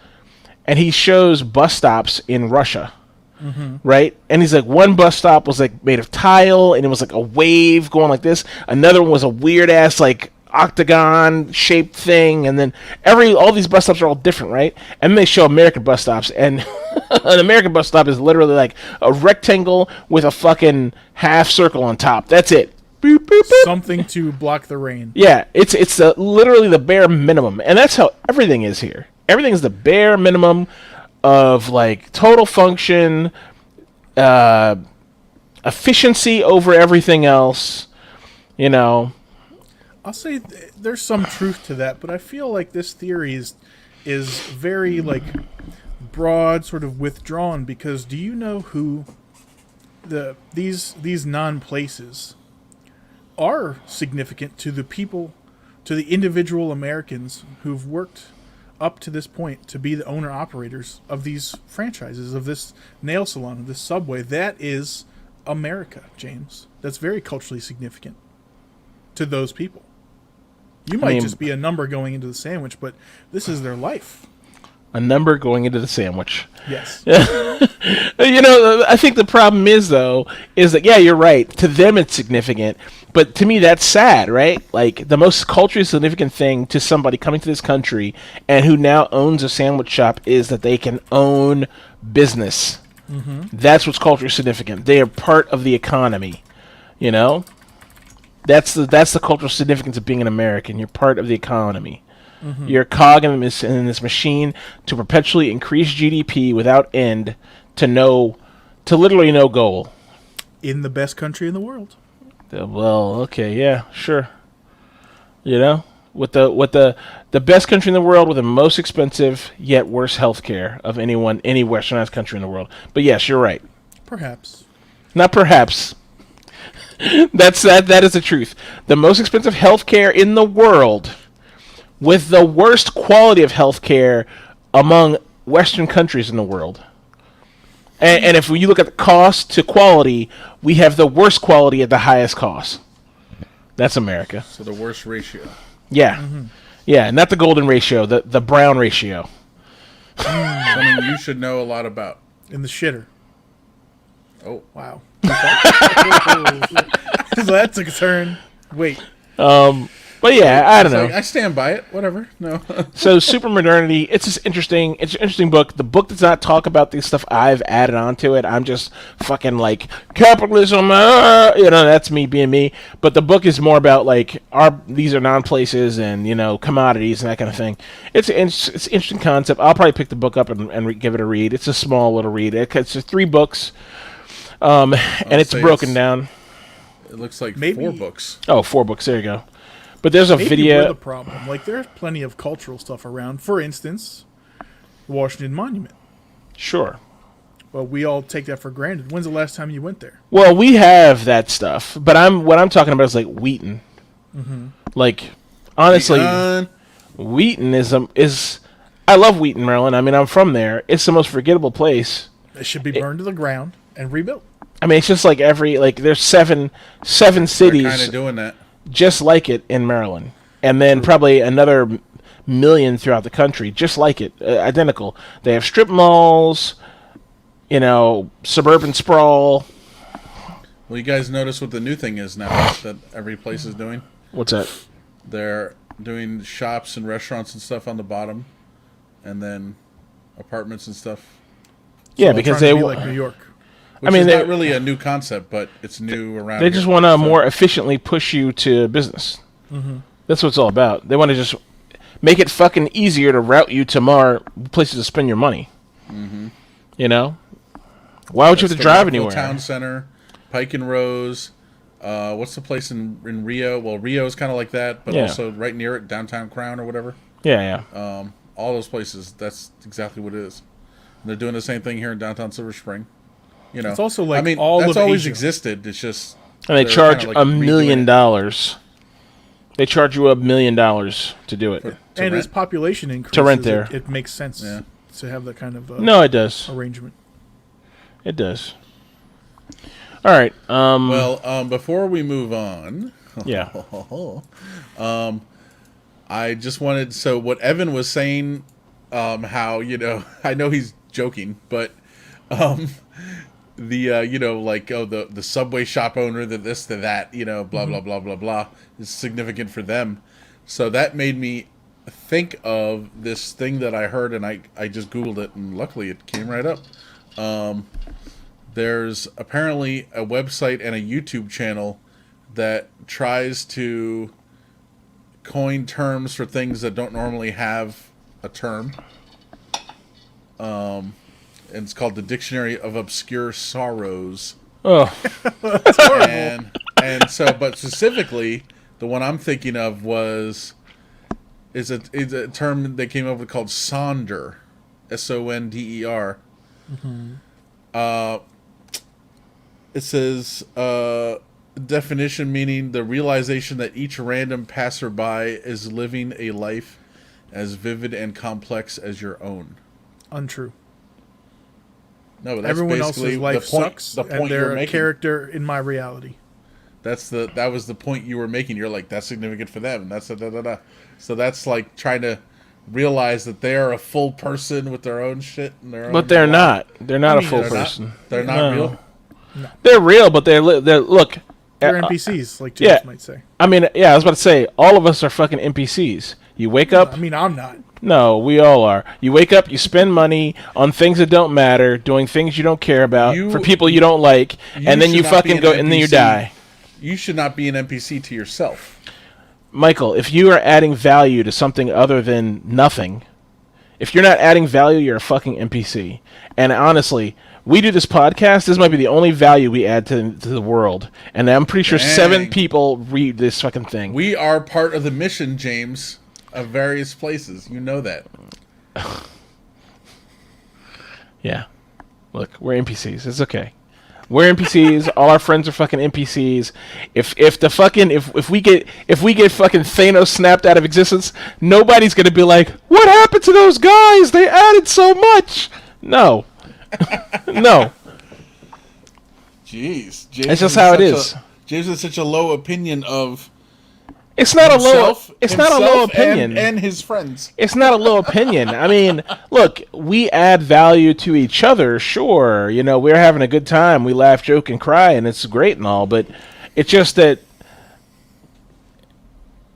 and he shows bus stops in Russia. Mm-hmm. Right? And he's like, one bus stop was like made of tile and it was like a wave going like this. Another one was a weird ass like octagon shaped thing, and then all these bus stops are all different, right? And they show American bus stops, and an American bus stop is literally like a rectangle with a fucking half circle on top. That's it. Boop, boop, boop. Something to block the rain. Yeah, it's literally the bare minimum, and that's how everything is here. Everything is the bare minimum of like total function, efficiency over everything else. I'll say there's some truth to that, but I feel like this theory is very like broad, sort of withdrawn. Because do you know who these non-places are significant to the people, to the individual Americans who've worked up to this point to be the owner-operators of these franchises, of this nail salon, of this Subway? That is America, James. That's very culturally significant to those people. You might just be a number going into the sandwich, but this is their life. A number going into the sandwich. Yes. I think the problem is, though, is that, yeah, you're right. To them, it's significant. But to me, that's sad, right? Like, the most culturally significant thing to somebody coming to this country and who now owns a sandwich shop is that they can own business. Mm-hmm. That's what's culturally significant. They are part of the economy, you know? That's the cultural significance of being an American. You're part of the economy. Mm-hmm. You're a cog in this machine to perpetually increase GDP without end to literally no goal. In the best country in the world. Well, okay, yeah, sure. With the best country in the world with the most expensive yet worse healthcare of any westernized country in the world. But yes, you're right. Perhaps. Not perhaps. That is the truth. The most expensive healthcare in the world, with the worst quality of healthcare among Western countries in the world. And if you look at the cost to quality, we have the worst quality at the highest cost. That's America. So the worst ratio. Yeah. Mm-hmm. Yeah, not the golden ratio, the brown ratio. Something you should know a lot about. In the shitter. Oh. Wow. So that took a turn. Wait. But yeah, I don't know. Like, I stand by it. Whatever. No. So Supermodernity, it's an interesting book. The book does not talk about the stuff I've added onto it. I'm just fucking like capitalism. That's me being me. But the book is more about like these are non-places and commodities and that kind of thing. It's an interesting concept. I'll probably pick the book up and give it a read. It's a small little read. It's 3 books, and it's broken down. It looks like Maybe 4 books. Oh, 4 books. There you go. But there's a video. We're the problem. Like, there's plenty of cultural stuff around. For instance, the Washington Monument. Sure. But we all take that for granted. When's the last time you went there? Well, we have that stuff, but what I'm talking about is like Wheaton. Mm-hmm. Like, honestly, Wheaton is. I love Wheaton, Maryland. I mean, I'm from there. It's the most forgettable place. It should be burned to the ground and rebuilt. I mean, it's just like there's seven cities. They're kind of doing that. Just like it in Maryland, and then probably another million throughout the country, just like it, identical. They have strip malls, suburban sprawl. Well, you guys notice what the new thing is now that every place is doing? What's that? They're doing shops and restaurants and stuff on the bottom, and then apartments and stuff. Yeah, because they like New York. Which is not really a new concept, but it's new around They just want to more efficiently push you to business. Mm-hmm. That's what it's all about. They want to just make it fucking easier to route you to more places to spend your money. Mm-hmm. Why would you have to drive anywhere? Town Center, Pike and Rose. What's the place in Rio? Well, Rio is kind of like that, but also right near it, Downtown Crown or whatever. Yeah. All those places, that's exactly what it is. And they're doing the same thing here in downtown Silver Spring. It's also like that's always existed. It's just and they charge $1 million. They charge you $1 million to do it. And as population increases, to rent there, it makes sense to have that kind of it does arrangement. It does. All right. Before we move on, I just wanted what Evan was saying. How I know he's joking, but the Subway shop owner, the this, the that, blah, blah, blah, blah, blah, is significant for them. So that made me think of this thing that I heard, and I just Googled it, and luckily it came right up. There's apparently a website and a YouTube channel that tries to coin terms for things that don't normally have a term. And it's called the Dictionary of Obscure Sorrows. Oh, that's horrible. And so, but specifically, the one I'm thinking of is a term they came up with called Sonder, Sonder. Mm-hmm. It says definition meaning the realization that each random passerby is living a life as vivid and complex as your own. Untrue. No, but that's everyone else's life sucks, the point and they're you're making. A character in my reality. That was the point you were making. You're like, that's significant for them, and that's da. So that's like trying to realize that they are a full person with their own shit and their own. But they're not. They're not a full they're person. They're not real. No. They're real, but they're look. They're NPCs, like James might say. I mean, yeah, I was about to say, all of us are fucking NPCs. You wake up. I mean, I'm not. No, we all are. You wake up, you spend money on things that don't matter, doing things you don't care about, for people you don't like, and then you fucking go, and then you die. You should not be an NPC to yourself. Michael, if you are adding value to something other than nothing, if you're not adding value, you're a fucking NPC. And honestly, we do this podcast. This might be the only value we add to the world. And I'm pretty sure 7 people read this fucking thing. We are part of the mission, James, of various places. You know that. Yeah. Look, we're NPCs. It's okay. We're NPCs. All our friends are fucking NPCs. If we get fucking Thanos snapped out of existence, nobody's gonna be like, "What happened to those guys? They added so much." No, no. Jeez, James, it's just how it is. James has such a low opinion of. It's not himself, it's not a low opinion. And his friends. It's not a low opinion. I mean, look, we add value to each other, sure. You know, we're having a good time. We laugh, joke, and cry, and it's great and all, but it's just that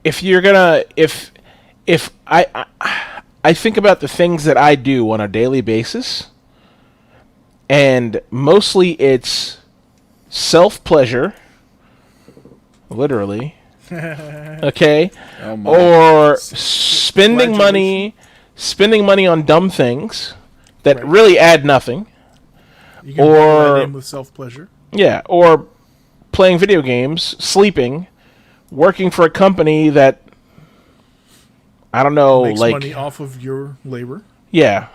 if you're gonna if I think about the things that I do on a daily basis, and mostly it's self-pleasure, literally. Okay, or spending money on dumb things that really add nothing, you can or that in with self-pleasure. Yeah, or playing video games, sleeping, working for a company that I don't know, makes like money off of your labor. Yeah,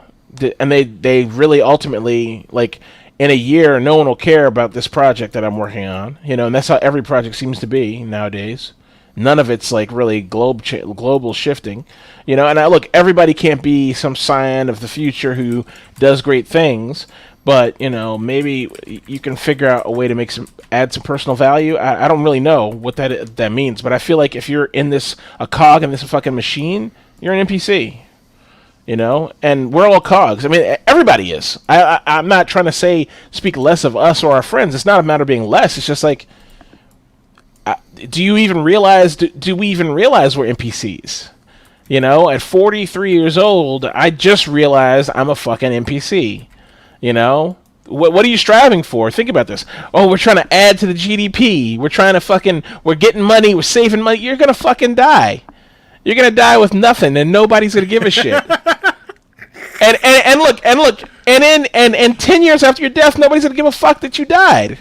and they really ultimately, like, in a year, no one will care about this project that I'm working on. You know, and that's how every project seems to be nowadays. None of it's like really global shifting, you know. And look, everybody can't be some scion of the future who does great things, but you know, maybe you can figure out a way to add some personal value. I don't really know what that means, but I feel like if you're in a cog in this fucking machine, you're an NPC, you know. And we're all cogs. I mean, everybody is. I'm not trying to speak less of us or our friends. It's not a matter of being less. It's just like, do you even realize? Do we even realize we're NPCs? You know, at 43 years old, I just realized I'm a fucking NPC. You know, what are you striving for? Think about this. Oh, we're trying to add to the GDP. We're getting money. We're saving money. You're gonna fucking die. You're gonna die with nothing, and nobody's gonna give a shit. and look, and 10 years after your death, nobody's gonna give a fuck that you died.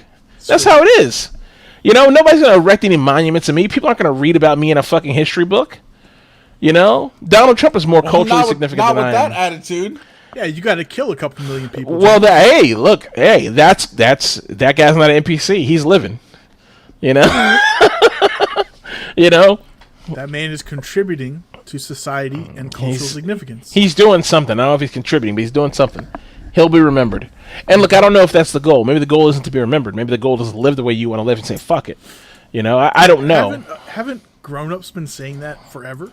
That's how it is. You know, nobody's going to erect any monuments to me. People aren't going to read about me in a fucking history book. You know? Donald Trump is more culturally significant than I am. Not with that attitude. Yeah, you got to kill a couple million people. Well, that guy's not an NPC. He's living. You know? You know? That man is contributing to society and cultural significance. He's doing something. I don't know if he's contributing, but he's doing something. He'll be remembered. And look, I don't know if that's the goal. Maybe the goal isn't to be remembered. Maybe the goal is to live the way you want to live and say, fuck it. You know, I don't know. Haven't grown-ups been saying that forever?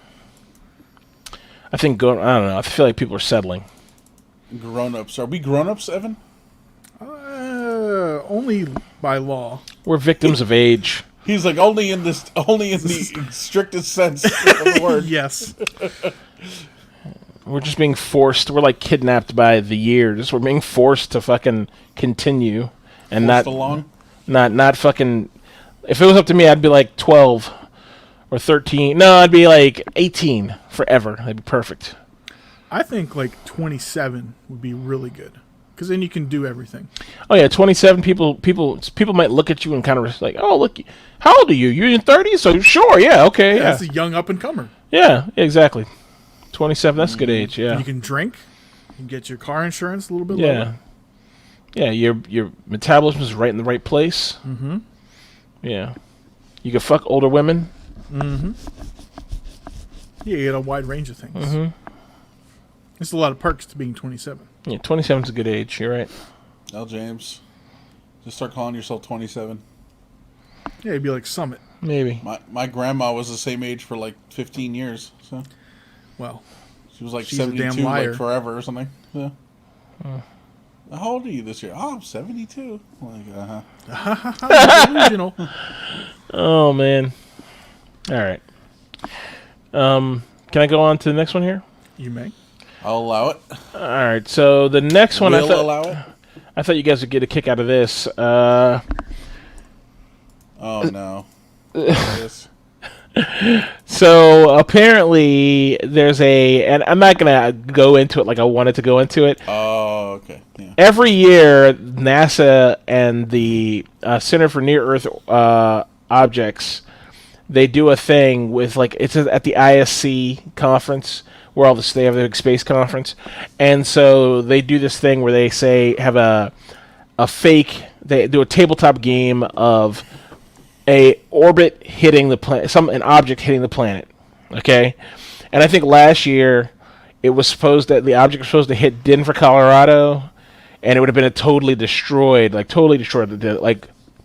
I don't know. I feel like people are settling. Grown-ups. Are we grown-ups, Evan? Only by law. We're victims of age. He's like, only in the strictest sense of the word. Yes. We're just being forced. We're like kidnapped by the years. We're being forced to fucking continue and not fucking. If it was up to me, I'd be like 12 or 13. No, I'd be like 18 forever. That'd be perfect. I think like 27 would be really good because then you can do everything. Oh yeah, 27 people might look at you and kind of like, oh look, how old are you? You're in 30s, so sure, yeah, okay, yeah. That's a young up and comer. Yeah, exactly. 27, that's a good age, yeah. You can drink. You can get your car insurance a little bit lower. Yeah, your metabolism is right in the right place. Mm-hmm. Yeah. You can fuck older women. Mm-hmm. Yeah, you get a wide range of things. Mm-hmm. There's a lot of perks to being 27. Yeah, 27's a good age. You're right. Well, James, just start calling yourself 27. Yeah, you'd be like Summit. Maybe. My grandma was the same age for like 15 years, so... Well, She was like She's a 72, damn liar. like forever or something. Yeah. How old are you this year? Oh, I'm 72. Like, Delusional. Oh man. All right. Can I go on to the next one here? You may. I'll allow it. All right. So the next one, Will allow it. I thought you guys would get a kick out of this. Oh no. Yes. So apparently there's and I'm not gonna go into it like I wanted to go into it. Oh, okay. Yeah. Every year, NASA and the Center for Near Earth Objects, they do a thing with it's at the ISC conference where they have the big space conference, and so they do this thing where they have a fake. They do a tabletop game of a orbit hitting the planet, an object hitting the planet. Okay, and I think last year it was supposed that the object was supposed to hit Denver, Colorado, and it would have been totally destroyed,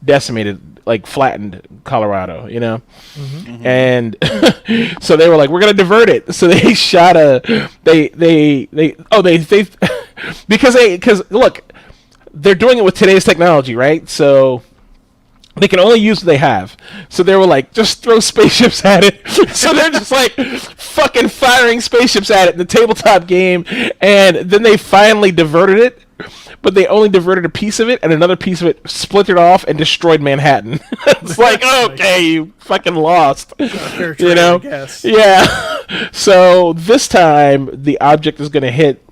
decimated, flattened Colorado, Mm-hmm. And so they were like, we're gonna divert it. So they shot because look, they're doing it with today's technology, right? So they can only use what they have. So they were like, just throw spaceships at it. So they're just like fucking firing spaceships at it in the tabletop game. And then they finally diverted it. But they only diverted a piece of it, and another piece of it splintered off and destroyed Manhattan. It's like, okay, you fucking lost. Fair trade, I guess. Yeah. So this time, the object is going to hit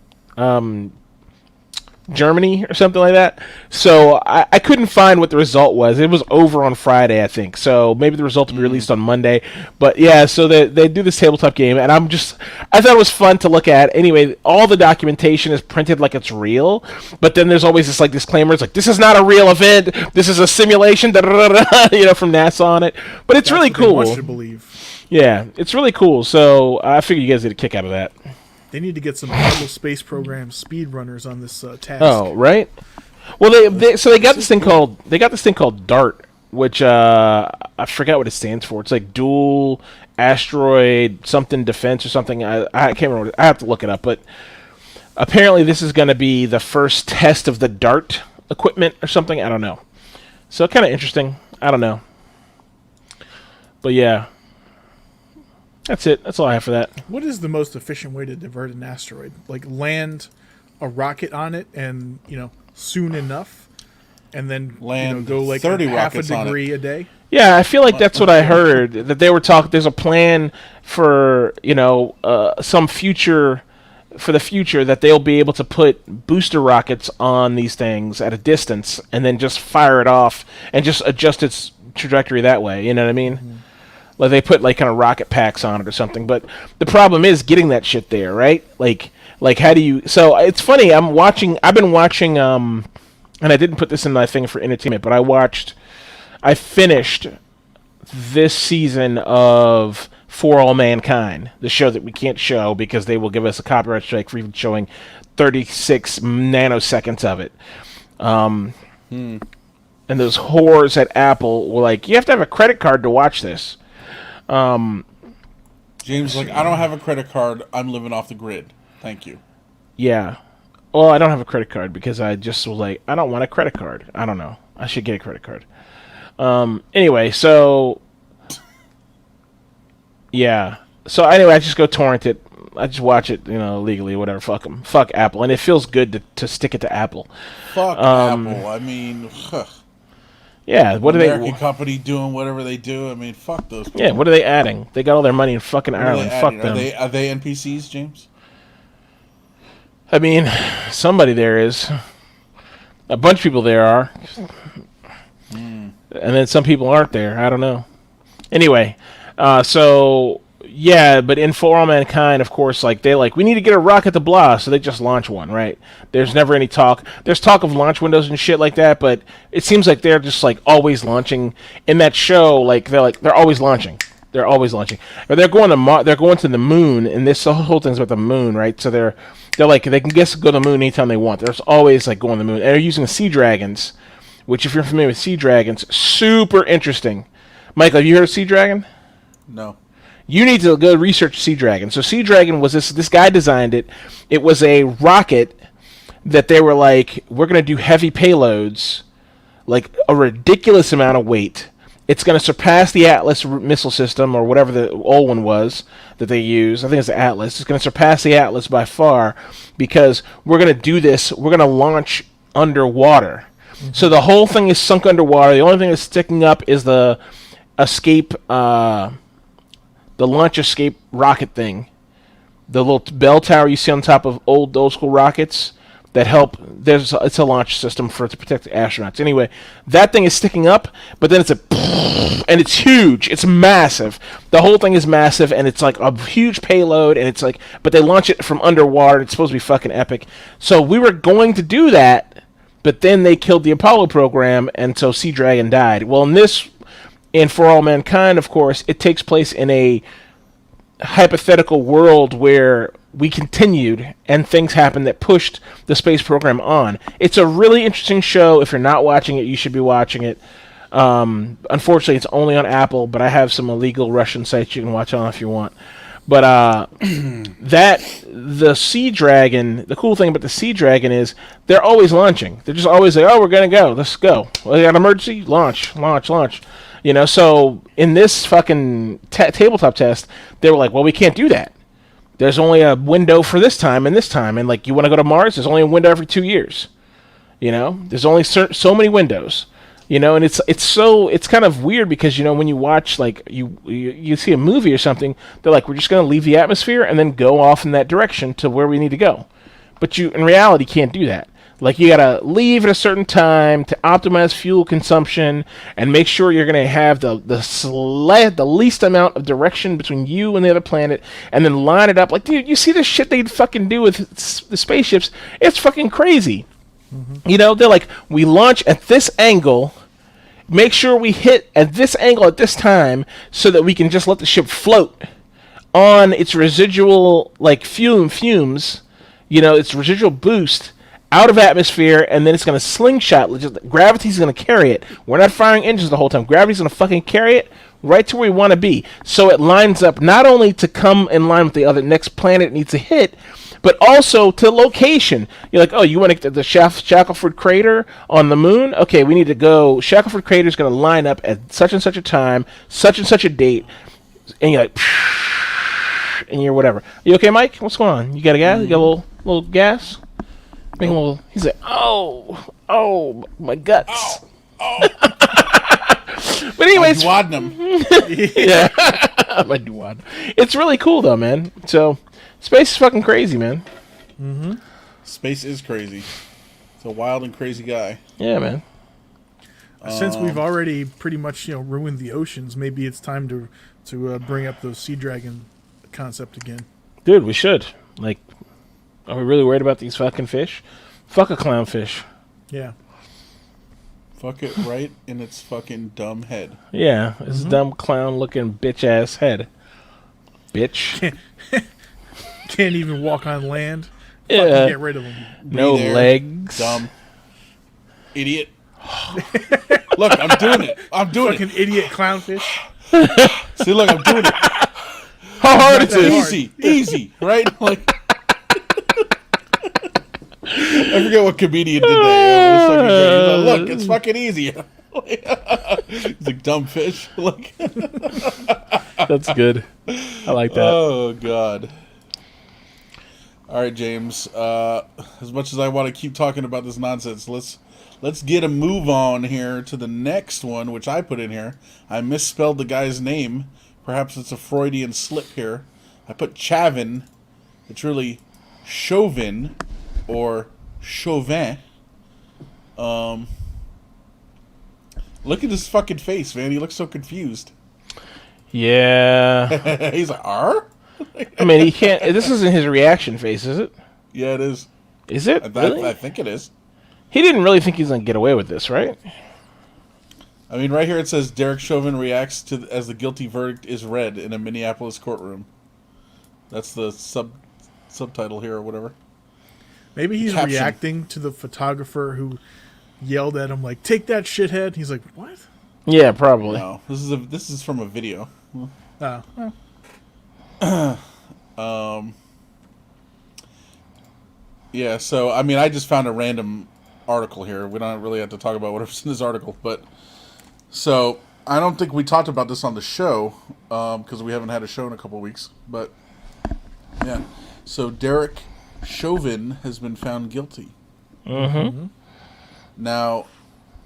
Germany or something like that. So I couldn't find what the result was. It was over on Friday, I think. So maybe the result will be released on Monday. But yeah, so they do this tabletop game, and I thought it was fun to look at. Anyway, all the documentation is printed like it's real, but then there's always this disclaimer. It's like, this is not a real event. This is a simulation. From NASA on it. But it's really cool. They want you to believe. Yeah, it's really cool. So I figured you guys get a kick out of that. They need to get some Kerbal Space Program speedrunners on this task. Oh, right. Well, they got this thing called DART, which I forgot what it stands for. It's like Dual Asteroid something Defense or something. I can't remember. I have to look it up. But apparently, this is going to be the first test of the DART equipment or something. I don't know. So kind of interesting. I don't know. But yeah. That's it. That's all I have for that. What is the most efficient way to divert an asteroid? Like land a rocket on it, and soon enough, and then land go like 30 half a rockets on degree it. a day. Yeah, I feel like that's what I heard. That they were talking. There's a plan for some future. For the future, that they'll be able to put booster rockets on these things at a distance, and then just fire it off and just adjust its trajectory that way. You know what I mean? Mm-hmm. Like they put kind of rocket packs on it or something. But the problem is getting that shit there, right? Like how do you? So it's funny. I've been watching. And I didn't put this in my thing for entertainment, but I finished this season of For All Mankind, the show that we can't show because they will give us a copyright strike for even showing 36 nanoseconds of it. And those whores at Apple were like, you have to have a credit card to watch this. James I don't have a credit card. I'm living off the grid. Thank you. Yeah. Well, I don't have a credit card because I just was like, I don't want a credit card. I don't know. I should get a credit card. Anyway, so... Yeah. So anyway, I just go torrent it. I just watch it, legally, whatever. Fuck them. Fuck Apple. And it feels good to stick it to Apple. Fuck Apple. I mean... Yeah, what are they? American company doing whatever they do. I mean, fuck those people. Yeah, what are they adding? They got all their money in fucking Ireland. Fuck them. Are they NPCs, James? I mean, somebody there is. A bunch of people there are. And then some people aren't there. I don't know. Anyway, so yeah, but in For All Mankind, of course, we need to get a rocket to blah, so they just launch one, right? There's never any talk. There's talk of launch windows and shit like that, but it seems like they're just always launching. In that show, they're always launching. They're always launching. Or they're going to they're going to the moon, and this whole thing's about the moon, right? So they're they can go to the moon anytime they want. There's always going to the moon. And they're using the Sea Dragons, which if you're familiar with Sea Dragons, super interesting. Michael, have you heard of Sea Dragon? No. You need to go research Sea Dragon. So Sea Dragon was this guy designed it. It was a rocket that they were like, we're going to do heavy payloads, like a ridiculous amount of weight. It's going to surpass the Atlas missile system or whatever the old one was that they use. I think it's the Atlas. It's going to surpass the Atlas by far because we're going to do this. We're going to launch underwater. Mm-hmm. So the whole thing is sunk underwater. The only thing that's sticking up is the escape, the launch escape rocket thing. The little bell tower you see on top of old school rockets that help. It's a launch system to protect the astronauts. Anyway, that thing is sticking up, but then and it's huge. It's massive. The whole thing is massive, and it's like a huge payload, and it's like, but they launch it from underwater. It's supposed to be fucking epic. So we were going to do that, but then they killed the Apollo program, and so Sea Dragon died. Well, in For All Mankind, of course, it takes place in a hypothetical world where we continued and things happened that pushed the space program on. It's a really interesting show. If you're not watching it, you should be watching it. Unfortunately, it's only on Apple, but I have some illegal Russian sites you can watch on if you want. But the Sea Dragon, the cool thing about the Sea Dragon is they're always launching. They're just always like, oh, we're going to go. Let's go. Well, you got an emergency? Launch. You know, so in this fucking tabletop test, they were like, well, we can't do that. There's only a window for this time and this time. And, like, you want to go to Mars? There's only a window every 2 years. You know? There's only so many windows. You know, and it's kind of weird because, you know, when you watch, like, you see a movie or something, they're like, we're just going to leave the atmosphere and then go off in that direction to where we need to go. But you, in reality, can't do that. Like, you gotta leave at a certain time to optimize fuel consumption and make sure you're gonna have the least amount of direction between you and the other planet, and then line it up. Like, dude, you see the shit they fucking do with the spaceships? It's fucking crazy. Mm-hmm. You know, they're like, we launch at this angle, make sure we hit at this angle at this time, so that we can just let the ship float on its residual, like, fumes, you know, its residual boost, out of atmosphere, and then it's going to slingshot. Gravity's going to carry it. We're not firing engines the whole time. Gravity's going to fucking carry it right to where we want to be. So it lines up not only to come in line with the other next planet it needs to hit, but also to location. You're like, oh, you want to get to the Shackleford crater on the moon? Okay, we need to go. Shackleford crater is going to line up at such and such a time, such and such a date, and you're like, and you're whatever. You okay, Mike? What's going on? You got a gas? You got a little gas? He's like, oh, my guts. Oh. But anyways, I'm him. Yeah, my duwad. It's really cool though, man. So space is fucking crazy, man. Mm-hmm. Space is crazy. It's a wild and crazy guy. Yeah, man. Since we've already pretty much ruined the oceans, maybe it's time to bring up the Sea Dragon concept again. Dude, we should. Like, are we really worried about these fucking fish? Fuck a clownfish. Yeah. Fuck it right in its fucking dumb head. Yeah, its dumb clown-looking bitch-ass head. Bitch. Can't even walk on land. Yeah. Fucking get rid of them. No legs. Dumb. Idiot. Look, I'm doing it. Fucking idiot clownfish. See, look, I'm doing it. How hard is it? Easy, right? Like, I forget what comedian did that. It was fucking great. He's like, look, it's fucking easy. He's like, dumb fish. Like, that's good. I like that. Oh God. All right, James. As much as I want to keep talking about this nonsense, let's get a move on here to the next one, which I put in here. I misspelled the guy's name. Perhaps it's a Freudian slip here. I put Chavin. It's really Chauvin or Chauvin. Look at his fucking face, man. He looks so confused. Yeah. He's like, "R?" I mean, he can't. This isn't his reaction face, is it? Yeah, it is. Is it? Really? I think it is. He didn't really think he's gonna get away with this, right? I mean, right here it says Derek Chauvin reacts to as the guilty verdict is read in a Minneapolis courtroom. That's the subtitle here or whatever. Maybe he's reacting to the photographer who yelled at him like, "Take that, shithead." He's like, "What?" Yeah, probably. No, this is from a video. Oh. Yeah, so I mean, I just found a random article here. We don't really have to talk about whatever's in this article, but so I don't think we talked about this on the show because we haven't had a show in a couple weeks. But yeah, so Derek Chauvin has been found guilty. Mm-hmm. Now,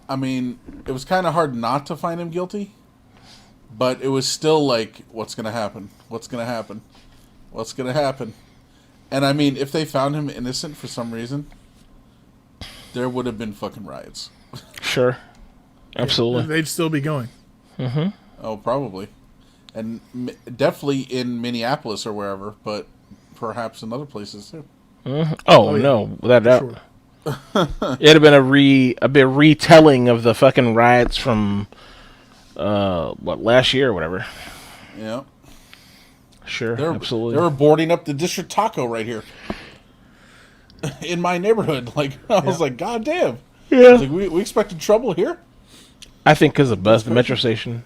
I mean, it was kind of hard not to find him guilty, but it was still like, what's going to happen? What's going to happen? What's going to happen? And I mean, if they found him innocent for some reason, there would have been fucking riots. Sure. Absolutely. They'd still be going. Mm-hmm. Oh, probably. And definitely in Minneapolis or wherever, but perhaps in other places too. Mm-hmm. Oh, yeah. no, without doubt. Sure. It'd have been a bit retelling of the fucking riots from last year or whatever. Yeah. Sure, absolutely. They were boarding up the District Taco right here in my neighborhood. Like I was like, God damn. Yeah. Like, we expected trouble here. I think because of the metro station.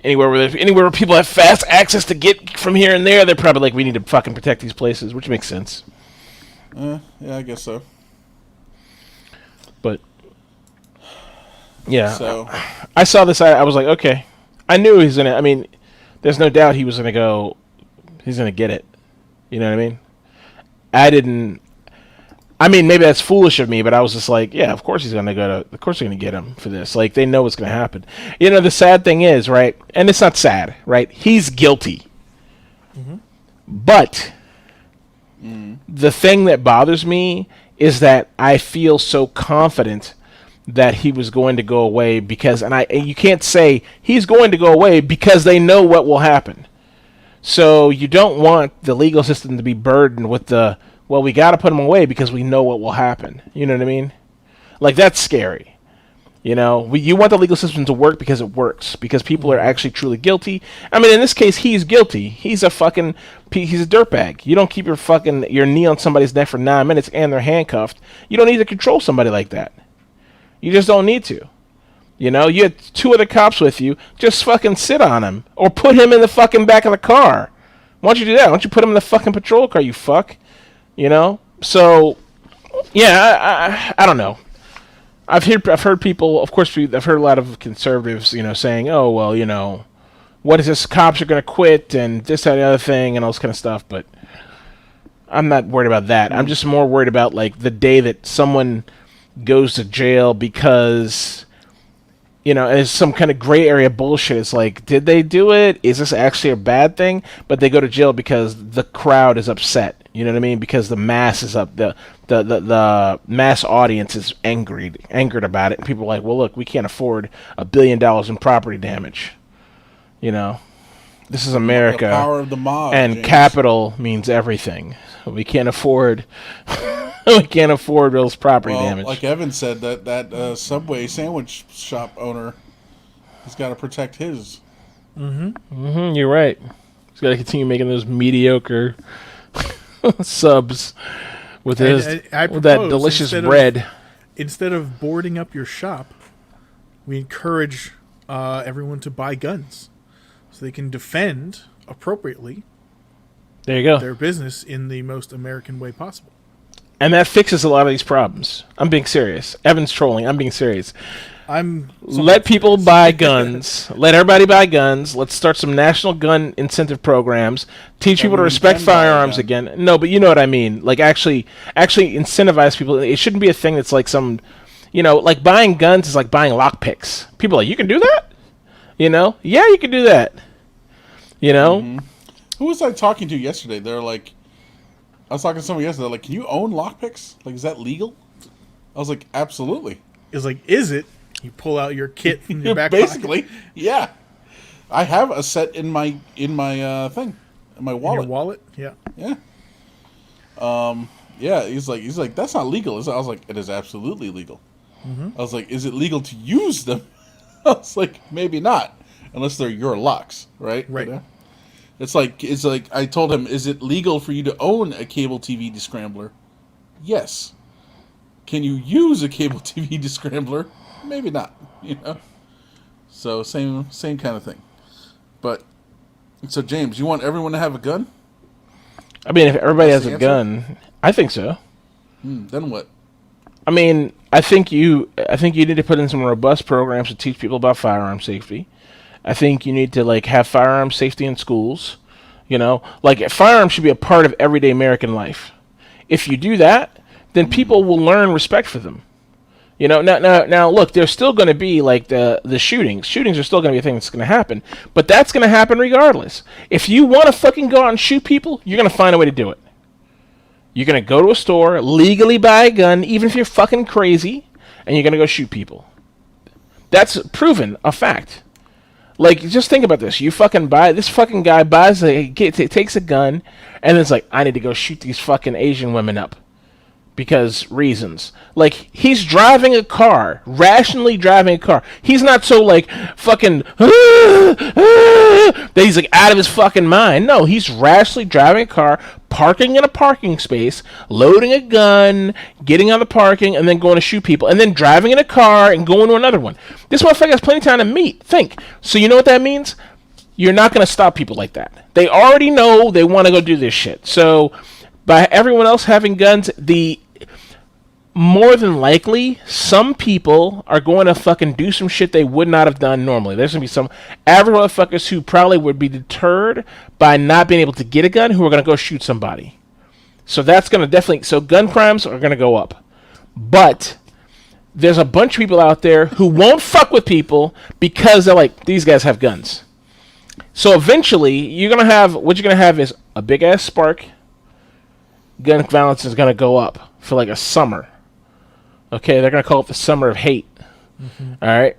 Anywhere where people have fast access to get from here and there, they're probably like, we need to fucking protect these places, which makes sense. Yeah, I guess so. But yeah, so I saw this. I was like, okay, I knew he's gonna. I mean, there's no doubt he was gonna go. He's gonna get it. You know what I mean? I didn't. I mean, maybe that's foolish of me, but I was just like, yeah, of course he's gonna go to. Of course they're gonna get him for this. Like they know what's gonna happen. You know, the sad thing is, right? And it's not sad, right? He's guilty. Mm-hmm. But the thing that bothers me is that I feel so confident that he was going to go away because, and you can't say he's going to go away because they know what will happen. So you don't want the legal system to be burdened with well, we got to put him away because we know what will happen. You know what I mean? Like, that's scary. You know, you want the legal system to work because it works, because people are actually truly guilty. I mean, in this case, he's guilty. He's a dirtbag. You don't keep your knee on somebody's neck for 9 minutes and they're handcuffed. You don't need to control somebody like that. You just don't need to. You know, you had 2 other cops with you. Just fucking sit on him. Or put him in the fucking back of the car. Why don't you do that? Why don't you put him in the fucking patrol car, you fuck? You know? So, yeah, I don't know. I've heard people, of course, I've heard a lot of conservatives, you know, saying, oh, well, you know, what is this? Cops are going to quit and this, that, and the other thing and all this kind of stuff. But I'm not worried about that. I'm just more worried about, like, the day that someone goes to jail because, you know, it's some kind of gray area bullshit. It's like, did they do it? Is this actually a bad thing? But they go to jail because the crowd is upset. You know what I mean? Because the mass is up. The mass audience is angered about it. And people are like, well, look, we can't afford $1 billion in property damage. You know, this is America. The power of the mob, and James. Capital means everything. We can't afford. We can't afford those property damage. Like Evan said, that Subway sandwich shop owner, he's got to protect his. You're right. He's got to continue making those mediocre subs with that delicious bread. Instead of boarding up your shop, we encourage everyone to buy guns so they can defend appropriately. There you go. Their business in the most American way possible. And that fixes a lot of these problems. I'm being serious. Evan's trolling. I'm being serious. Let people buy guns. Let everybody buy guns. Let's start some national gun incentive programs. Teach people to respect firearms again. No, but you know what I mean. Like, actually incentivize people. It shouldn't be a thing that's like some, you know, like buying guns is like buying lockpicks. People are like, you can do that? You know? Yeah, you can do that. You know? Mm-hmm. Who was I talking to yesterday? They're like, I was talking to someone yesterday. They're like, can you own lockpicks? Like, is that legal? I was like, absolutely. It's like, is it? You pull out your kit from your back Basically, pocket. yeah. I have a set in my thing, in my wallet. In your wallet? Yeah. Yeah. Yeah. He's like, that's not legal. I was like, it is absolutely legal. Mm-hmm. I was like, is it legal to use them? I was like, maybe not, unless they're your locks, right? Right. You know? It's like I told him, is it legal for you to own a cable TV descrambler? Yes. Can you use a cable TV descrambler? Maybe not. You know. So same kind of thing. But So, James, you want everyone to have a gun? I mean, if everybody That's has the a answer? gun, I think so. Then what? I mean, I think you need to put in some robust programs to teach people about firearm safety. I think you need to like have firearm safety in schools. Like firearms should be a part of everyday American life. If you do that, then people will learn respect for them. Now, look, there's still going to be like the shootings. Shootings are still going to be a thing that's going to happen, but that's going to happen regardless. If you want to fucking go out and shoot people, you're going to find a way to do it. You're going to go to a store, legally buy a gun, even if you're fucking crazy, and you're going to go shoot people. That's proven a fact. Like, just think about this. This fucking guy takes a gun, and it's like, I need to go shoot these fucking Asian women up. Because reasons. Like, he's driving a car, rationally driving a car. He's not so, like, fucking, that he's, like, out of his fucking mind. No, he's rationally driving a car, parking in a parking space, loading a gun, getting on the parking, and then going to shoot people, and then driving in a car and going to another one. This motherfucker has plenty of time to think. So you know what that means? You're not going to stop people like that. They already know they want to go do this shit. So, by everyone else having guns, more than likely, some people are going to fucking do some shit they would not have done normally. There's going to be some average motherfuckers who probably would be deterred by not being able to get a gun who are going to go shoot somebody. So that's going to definitely... So gun crimes are going to go up. But there's a bunch of people out there who won't fuck with people because they're like, these guys have guns. So eventually, what you're going to have is a big-ass spark. Gun violence is going to go up for like a summer. Okay, they're going to call it the summer of hate. Mm-hmm. All right?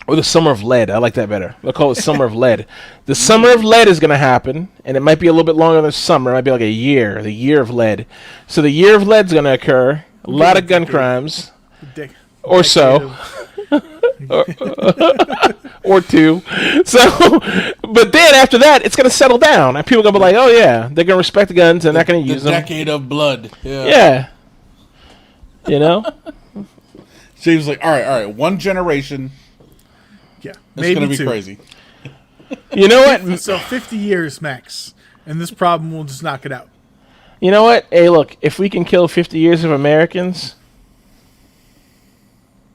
Or the summer of lead. I like that better. They'll call it summer of lead. The summer of lead is going to happen, and it might be a little bit longer than summer. It might be like a year, the year of lead. So the year of lead is going to occur. A lot of gun crimes. Or so. Or two. So, but then after that, it's going to settle down. And people are going to be like, oh, yeah, they're going to respect the guns. They're not going to use them. Decade of blood. Yeah. You know? James like, all right. One generation. Yeah. It's going to be crazy. You know what? So 50 years max. And this problem will just knock it out. You know what? Hey, look, if we can kill 50 years of Americans,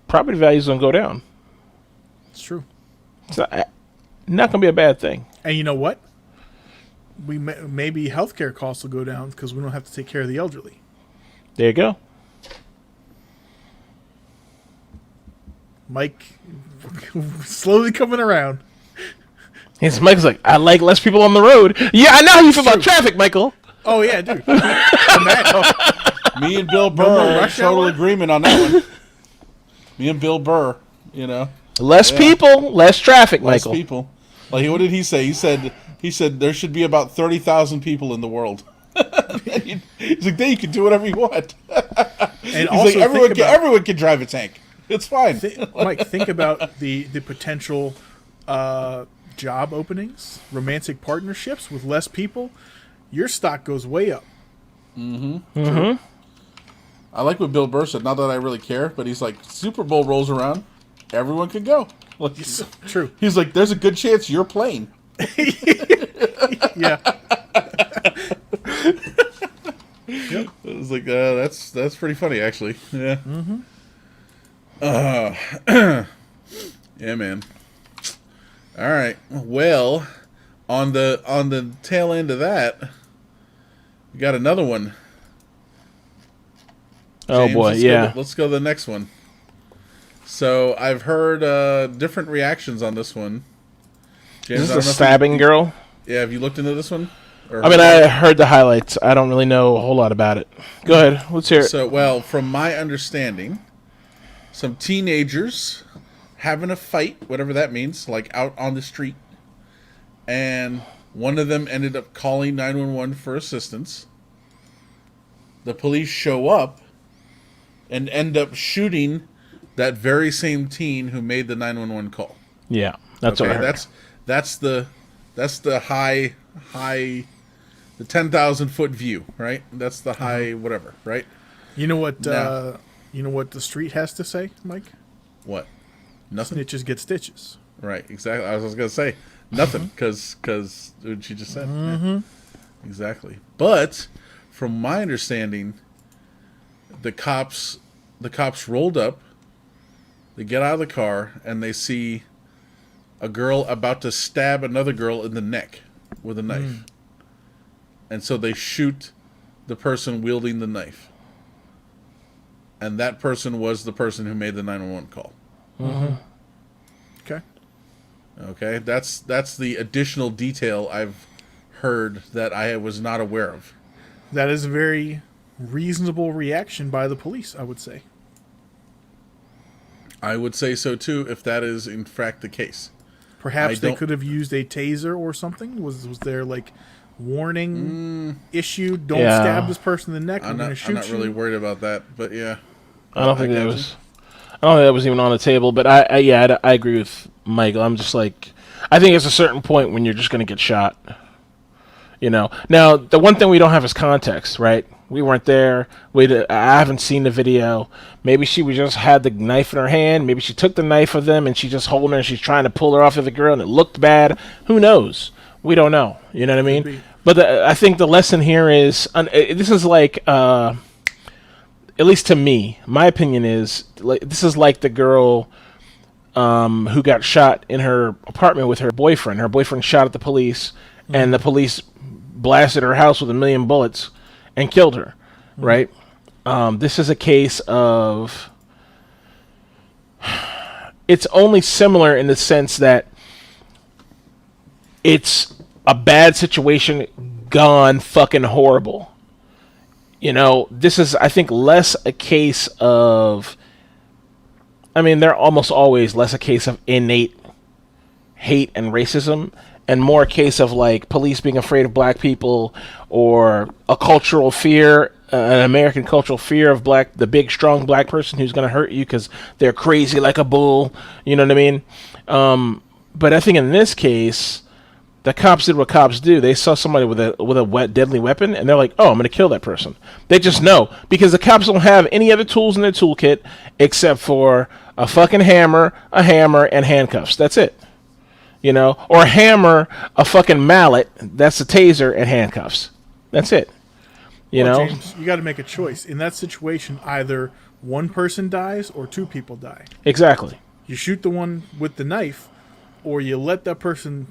property values going to go down. It's true. It's not going to be a bad thing. And you know what? Maybe healthcare costs will go down because we don't have to take care of the elderly. There you go. Mike, slowly coming around. Mike's like, I like less people on the road. Yeah, I know how you feel about traffic, Michael. Oh, yeah, dude. Me and Bill Burr are in total agreement on that one. Me and Bill Burr, Less people, less traffic, Michael. Less people. Like, what did he say? He said there should be about 30,000 people in the world. He's like, then you can do whatever you want. And he's like, everyone can drive a tank. It's fine. Mike, think about the potential job openings, romantic partnerships with less people. Your stock goes way up. Mm-hmm. I like what Bill Burr said. Not that I really care, but he's like, Super Bowl rolls around, everyone can go. Like, true. He's like, there's a good chance you're playing. Yeah. Yep. It was like, that's pretty funny, actually. Yeah. Mm-hmm. Yeah, man. All right. Well, on the tail end of that, we got another one. Oh, James, boy, yeah. Let's go to the next one. So I've heard different reactions on this one. James, Is this the stabbing girl? Yeah, have you looked into this one? I mean, I heard the highlights. I don't really know a whole lot about it. Go ahead. Let's hear it. So, well, from my understanding, some teenagers having a fight, whatever that means, like out on the street, and one of them ended up calling 911 for assistance. The police show up and end up shooting that very same teen who made the 911 call. Yeah, that's what I heard. That's the high the 10,000 foot view, right? That's the high whatever, right? You know what the street has to say, Mike? What? Nothing. Snitches get stitches. Right, exactly. I was going to say Nothing, because what she just said. Yeah, exactly. But from my understanding, the cops rolled up. They get out of the car and they see a girl about to stab another girl in the neck with a knife. And so they shoot the person wielding the knife. And that person was the person who made the 911 call. Okay. Okay, that's the additional detail I've heard that I was not aware of. That is a very reasonable reaction by the police, I would say. I would say so too, if that is in fact the case. Perhaps they could have used a taser or something. Was there like warning issued? Don't stab this person in the neck. We're going to shoot you. I'm not really worried about that, but yeah. I don't think that was even on the table. But I agree with Michael. I'm just like, I think it's a certain point when you're just going to get shot. You know. Now the one thing we don't have is context, right? We weren't there. I haven't seen the video. Maybe she just had the knife in her hand. Maybe she took the knife of them and she's just holding her and she's trying to pull her off of the girl and it looked bad. Who knows? We don't know. You know what I mean? But I think the lesson here is, this is like, at least to me, my opinion is, like, this is like the girl who got shot in her apartment with her boyfriend. Her boyfriend shot at the police and the police blasted her house with 1,000,000 bullets and killed her, right? This is a case of... It's only similar in the sense that it's a bad situation gone fucking horrible. You know, this is, I think, less a case of... I mean, they're almost always less a case of innate hate and racism, and more a case of like police being afraid of black people, or a cultural fear, an American cultural fear of the big strong black person who's going to hurt you because they're crazy like a bull. You know what I mean? But I think in this case, the cops did what cops do. They saw somebody with a deadly weapon, and they're like, "Oh, I'm going to kill that person." They just know, because the cops don't have any other tools in their toolkit except for a fucking hammer, and handcuffs. That's it. You know, or a hammer, a fucking mallet, that's a taser, and handcuffs. That's it. You know? James, you got to make a choice. In that situation, either one person dies or two people die. Exactly. You shoot the one with the knife, or you let that person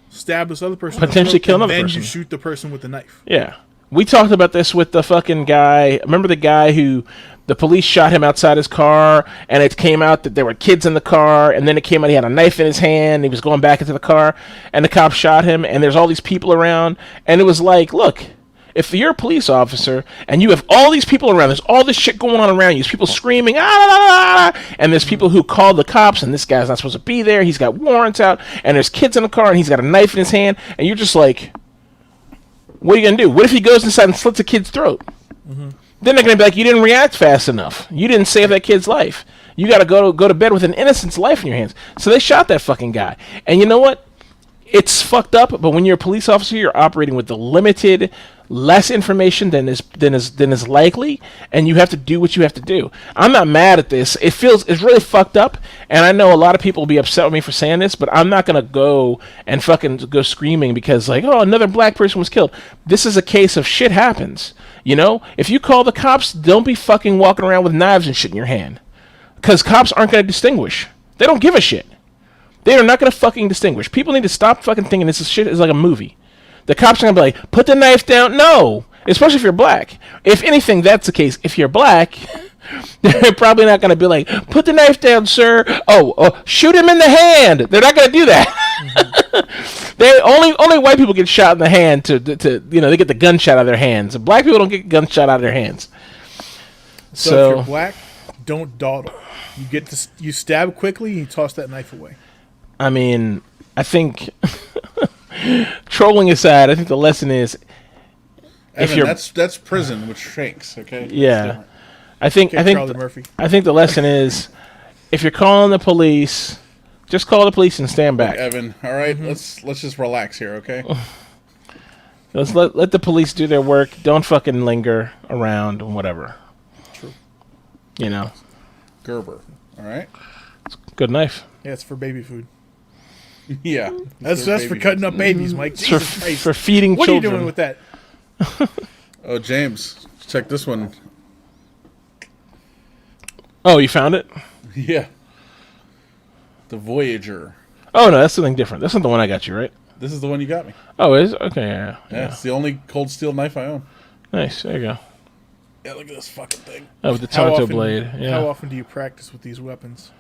stab this other person. Potentially kill another person. Then you shoot the person with the knife. Yeah. We talked about this with the fucking guy. Remember the guy who the police shot him outside his car, and it came out that there were kids in the car, and then it came out he had a knife in his hand, and he was going back into the car, and the cop shot him, and there's all these people around, and it was like, look, if you're a police officer, and you have all these people around, there's all this shit going on around you, there's people screaming, and there's people who call the cops, and this guy's not supposed to be there, he's got warrants out, and there's kids in the car, and he's got a knife in his hand, and you're just like, what are you going to do? What if he goes inside and slits a kid's throat? Then they're going to be like, you didn't react fast enough. You didn't save that kid's life. You got to go to bed with an innocent's life in your hands. So they shot that fucking guy. And you know what? It's fucked up, but when you're a police officer, you're operating with the limited, less information than is likely, and you have to do what you have to do. I'm not mad at this. It's really fucked up, and I know a lot of people will be upset with me for saying this, but I'm not gonna go and fucking go screaming because like, oh, another black person was killed. This is a case of shit happens. You know, if you call the cops, don't be fucking walking around with knives and shit in your hand, because cops aren't gonna distinguish. They don't give a shit. They are not gonna fucking distinguish. People need to stop fucking thinking this shit is like a movie. The cops are going to be like, put the knife down. No. Especially if you're black. If anything, that's the case. If you're black, they're probably not going to be like, put the knife down, sir. Oh, shoot him in the hand. They're not going to do that. They only white people get shot in the hand to they get the gunshot out of their hands. Black people don't get gunshot out of their hands. So if you're black, don't dawdle. You stab quickly and you toss that knife away. I mean, I think... Trolling aside, I think the lesson is, Evan, that's prison with shakes. Okay. Yeah, I think Charlie Murphy. I think the lesson is, if you're calling the police, just call the police and stand back. Evan, all right, let's just relax here, okay? Let's let the police do their work. Don't fucking linger around and whatever. True. You know. Gerber. All right. It's a good knife. Yeah, it's for baby food. Yeah. That's for cutting up babies, Mike. Jesus Christ. For feeding what children. What are you doing with that? Oh, James, check this one. Oh, you found it? Yeah. The Voyager. Oh, no, that's something different. That's not the one I got you, right? This is the one you got me. Oh, it is? Okay, yeah. Yeah, it's the only cold steel knife I own. Nice, there you go. Yeah, look at this fucking thing. Oh, with the How Tonto often- blade. Yeah. How often do you practice with these weapons?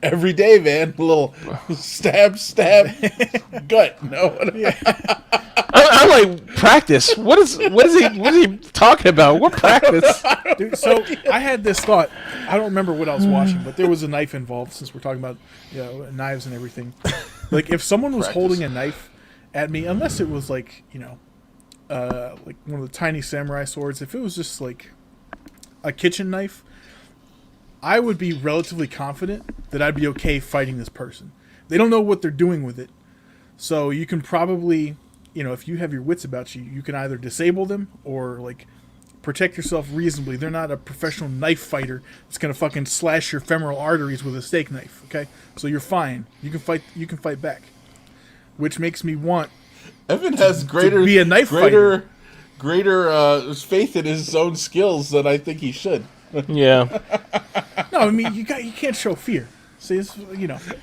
Every day, man. A little stab, gut. No. I'm like, practice? What is he talking about? What practice? Dude, so I had this thought. I don't remember what I was watching, but there was a knife involved since we're talking about knives and everything. Like if someone was holding a knife at me, unless it was like like one of the tiny samurai swords, if it was just like a kitchen knife, I would be relatively confident that I'd be okay fighting this person. They don't know what they're doing with it. So you can probably, if you have your wits about you, you can either disable them or like protect yourself reasonably. They're not a professional knife fighter that's going to fucking slash your femoral arteries with a steak knife, okay? So you're fine. You can fight back. Which makes me want Evan has greater be a knife fighter. greater faith in his own skills than I think he should. Yeah. No, I mean you can't show fear. See, it's,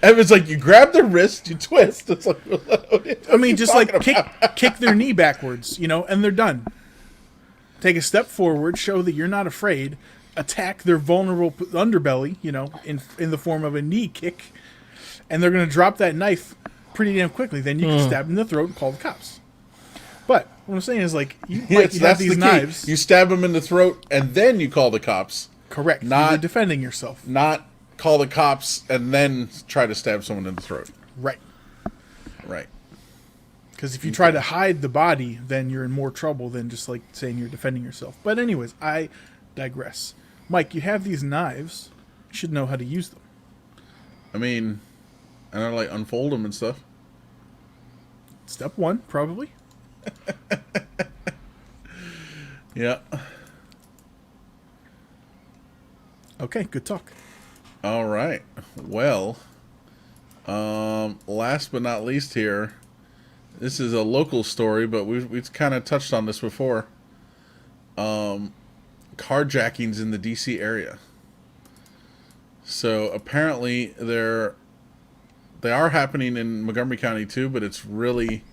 Evan's like, you grab their wrist, you twist. It's like, I mean, just like kick their knee backwards, and they're done. Take a step forward, show that you're not afraid. Attack their vulnerable underbelly, in the form of a knee kick, and they're going to drop that knife pretty damn quickly. Then you can stab them in the throat and call the cops. But what I'm saying is, like, you have these knives. You stab them in the throat, and then you call the cops. Correct. You're defending yourself. Not call the cops and then try to stab someone in the throat. Right. Right. Because if you try to hide the body, then you're in more trouble than just like saying you're defending yourself. But anyways, I digress. Mike, you have these knives. You should know how to use them. I mean, I don't like unfold them and stuff. Step one, probably. Yeah. Okay, good talk. All right. Well, last but not least here, this is a local story, but we've kind of touched on this before. Carjackings in the D.C. area. So apparently they are happening in Montgomery County too, but it's really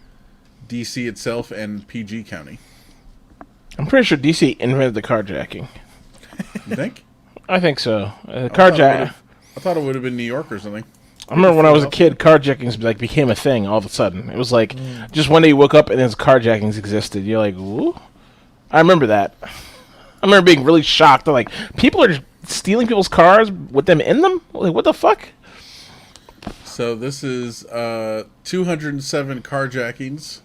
D.C. itself and PG County. I'm pretty sure DC invented the carjacking. You think? I think so. I thought it would have been New York or something. I remember when I was a kid, carjackings became a thing all of a sudden. It was like just one day you woke up and then carjackings existed. You're like, ooh. I remember that. I remember being really shocked. They're like, people are stealing people's cars with them in them? Like, what the fuck? So this is 207 carjackings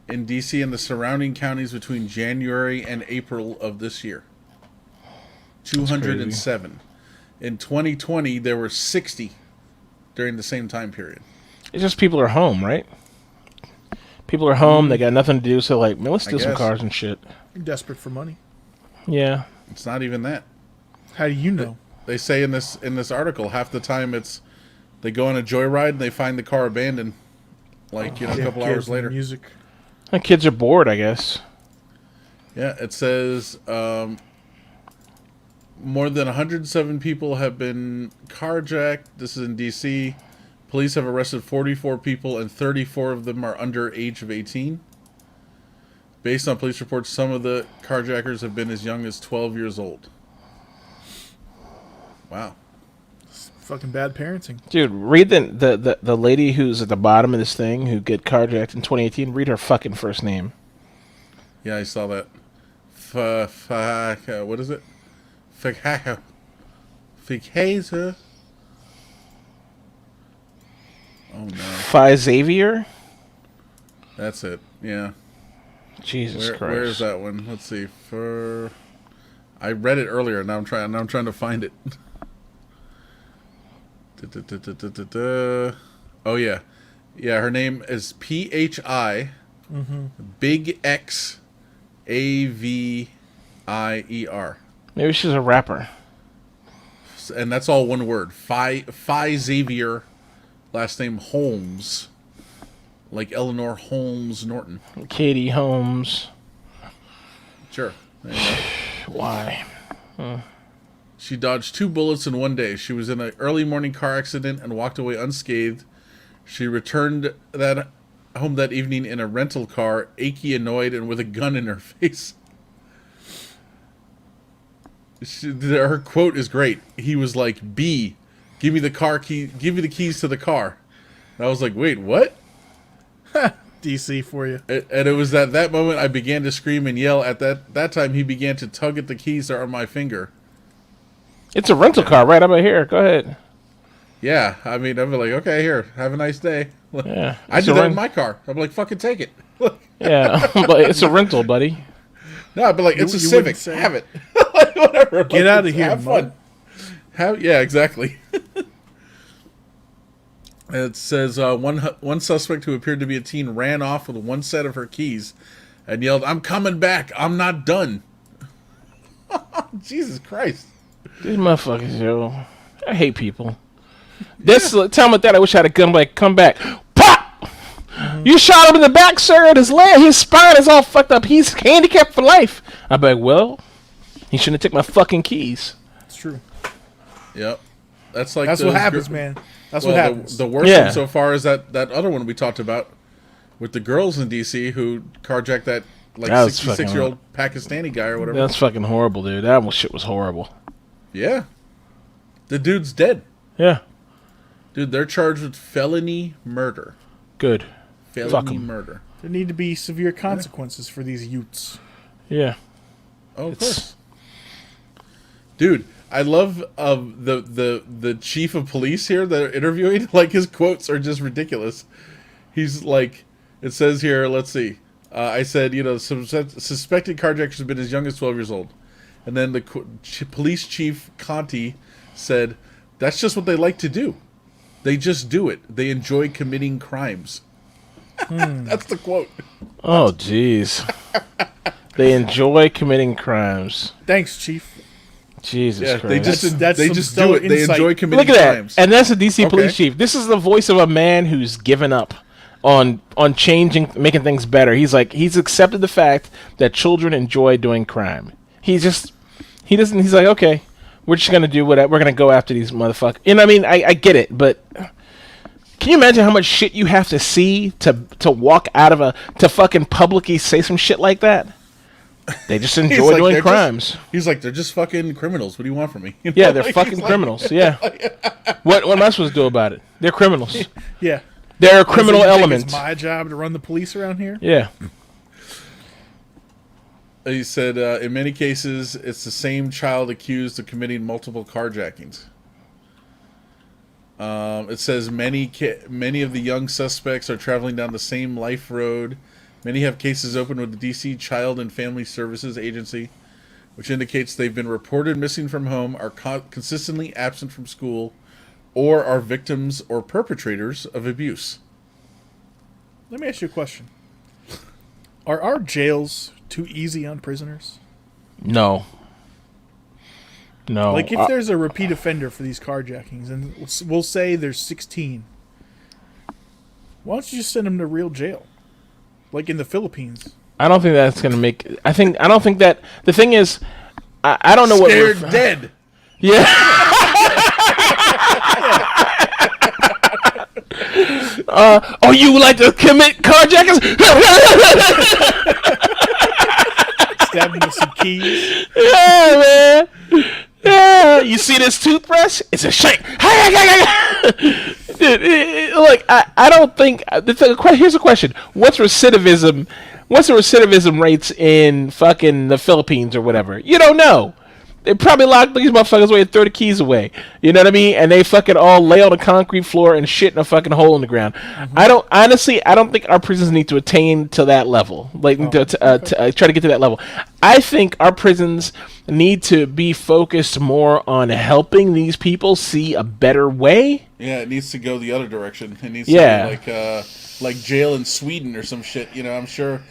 in D.C. and the surrounding counties between January and April of this year. 207. In 2020, there were 60 during the same time period. It's just people are home, right? People are home. They got nothing to do, so like, man, let's steal some cars and shit. You're desperate for money. Yeah. It's not even that. How do you know? They say in this article, half the time they go on a joyride and they find the car abandoned, a couple hours later. Music. The kids are bored, I guess. Yeah, it says more than 107 people have been carjacked. This is in D.C. Police have arrested 44 people, and 34 of them are under age of 18. Based on police reports, some of the carjackers have been as young as 12 years old. Wow. It's fucking bad parenting. Dude, read the lady who's at the bottom of this thing who get carjacked in 2018. Read her fucking first name. Yeah, I saw that. What is it? Fighazer. Oh no. Phi Xavier? That's it. Yeah. Jesus Christ. Where is that one? Let's see. I read it earlier. Now I'm trying to find it. Oh yeah, yeah. Her name is PHI Big X AVIER, Maybe she's a rapper. and that's all one word. Phi Xavier last name Holmes, like Eleanor Holmes Norton. Katie Holmes. Sure. There you go. Why? She dodged 2 bullets in one day. She was in an early morning car accident and walked away unscathed. She returned home that evening in a rental car, achy, annoyed, and with a gun in her face. Her quote is great. He was like, "B, give me the car key. Give me the keys to the car." And I was like, "Wait, what?" DC for you. And it was at that moment I began to scream and yell. At that time, he began to tug at the keys that are on my finger. It's a rental car right over here. Go ahead. Yeah, I mean, I'm like, okay, here, have a nice day. Yeah, I do that in my car. I'm like, fucking take it. Yeah, but it's a rental, buddy. No, I'd be like, it's a you Civic. say- Have it. Like, whatever. Get Like, out of here, have fun. Yeah, exactly. It says one suspect who appeared to be a teen ran off with one set of her keys and yelled, "I'm coming back. I'm not done." Jesus Christ. These motherfuckers, yo. I hate people. This time with that, I wish I had a gun. Like, come back. Pop! You shot him in the back, sir, and his leg, his spine is all fucked up. He's handicapped for life. I'm like, well, he shouldn't have took my fucking keys. It's true. Yep. That's like That's what happens, man. That's what happens. The worst one so far is that other one we talked about with the girls in DC who carjacked that like 66-year-old Pakistani guy or whatever. That's fucking horrible, dude. That shit was horrible. Yeah. The dude's dead. Yeah. Dude, they're charged with felony murder. Good. Felony murder. There need to be severe consequences for these youths. Yeah. Oh, of course. Dude, I love the chief of police here that are interviewing. Like, his quotes are just ridiculous. He's like, it says here, let's see. I said, suspected carjacker has been as young as 12 years old. And then the police chief, Conti, said, that's just what they like to do. They just do it. They enjoy committing crimes. That's the quote. Oh, jeez. They enjoy committing crimes. Thanks, Chief. Jesus Christ. They just That's they some just stellar do it. They insight. enjoy committing Look at crimes. that. And that's the DC police Okay. chief. This is the voice of a man who's given up on changing, making things better. He's accepted the fact that children enjoy doing crime. He's like, okay, we're just going to do whatever. We're going to go after these motherfuckers. And I mean, I get it, but can you imagine how much shit you have to see to walk out of to fucking publicly say some shit like that? They just enjoy like, doing crimes. He's like, they're just fucking criminals. What do you want from me? You know? Yeah, they're Like, fucking he's like- criminals. Yeah. What am I supposed to do about it? They're criminals. Yeah. They're a criminal Does it think element. It's my job to run the police around here. Yeah. He said, in many cases, it's the same child accused of committing multiple carjackings. It says many of the young suspects are traveling down the same life road. Many have cases open with the DC Child and Family Services Agency, which indicates they've been reported missing from home, are consistently absent from school, or are victims or perpetrators of abuse. Let me ask you a question. Are our jails too easy on prisoners? No. Like, if there's a repeat offender for these carjackings, and we'll say there's 16, why don't you just send them to real jail? Like in the Philippines. I don't think that's gonna make. I don't think that. The thing is, I don't know Scared what. dead. Yeah. Oh, you like to commit carjackings? Stab them with some keys. Yeah, man. Yeah. You see this toothbrush? It's a shank. Dude, like I don't think. Here's a question: What's recidivism? What's the recidivism rates in fucking the Philippines or whatever? You don't know. They probably lock these motherfuckers away and throw the keys away. You know what I mean? And they fucking all lay on the concrete floor and shit in a fucking hole in the ground. Mm-hmm. I don't think our prisons need to attain to that level. Like try to get to that level. I think our prisons need to be focused more on helping these people see a better way. Yeah, it needs to go the other direction. It needs Yeah. to be like jail in Sweden or some shit. You know, I'm sure.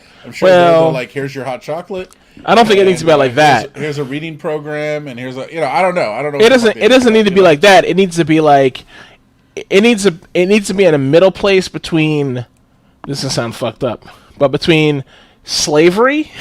Well, they're like, here's your hot chocolate. I don't think it needs to be like that. Here's a reading program, and here's a, I don't know. It doesn't need to be like that. It needs to be like, it needs to be in a middle place between. This is sound fucked up, but between slavery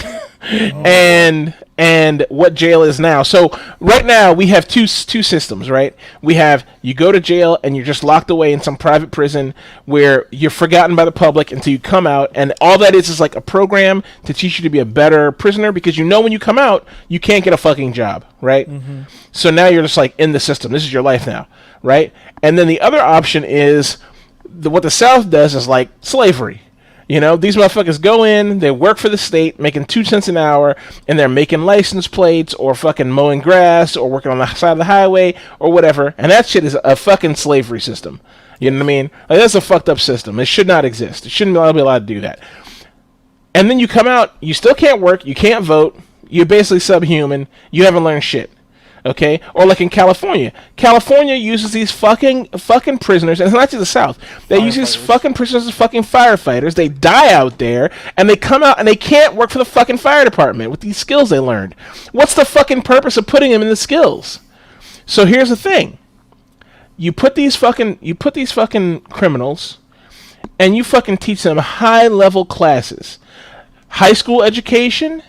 and what jail is now. So right now we have two systems, right? We have you go to jail and you're just locked away in some private prison where you're forgotten by the public until you come out, and all that is like a program to teach you to be a better prisoner, because you know when you come out you can't get a fucking job, right? Mm-hmm. So now you're just like in the system. This is your life now, right? And then the other option is what the South does is like slavery. You know, these motherfuckers go in, they work for the state, making 2 cents an hour, and they're making license plates or fucking mowing grass or working on the side of the highway or whatever. And that shit is a fucking slavery system. You know what I mean? Like, that's a fucked up system. It should not exist. It shouldn't be allowed to do that. And then you come out, you still can't work, you can't vote, you're basically subhuman, you haven't learned shit. Okay? Or like in California. California uses these fucking prisoners, and it's not just the South. They use these fucking prisoners as fucking firefighters. They die out there, and they come out and they can't work for the fucking fire department with these skills they learned. What's the fucking purpose of putting them in the skills? So here's the thing. You put these fucking criminals, and you fucking teach them high level classes. High school education,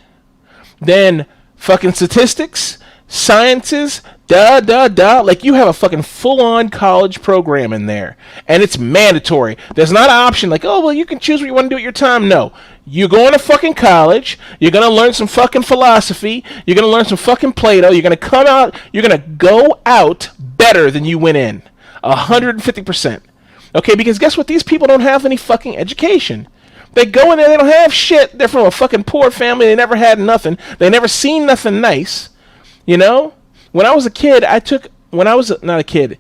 then fucking statistics, sciences, like you have a fucking full-on college program in there, and it's mandatory. There's not an option like, oh well, you can choose what you want to do at your time. No, you're going to fucking college, you're gonna learn some fucking philosophy, you're gonna learn some fucking Plato, you're gonna come out, you're gonna go out better than you went in, 150%. Okay, because guess what, these people don't have any fucking education. They go in there, they don't have shit, they're from a fucking poor family, they never had nothing, they never seen nothing nice. You know, when I was a kid, not a kid,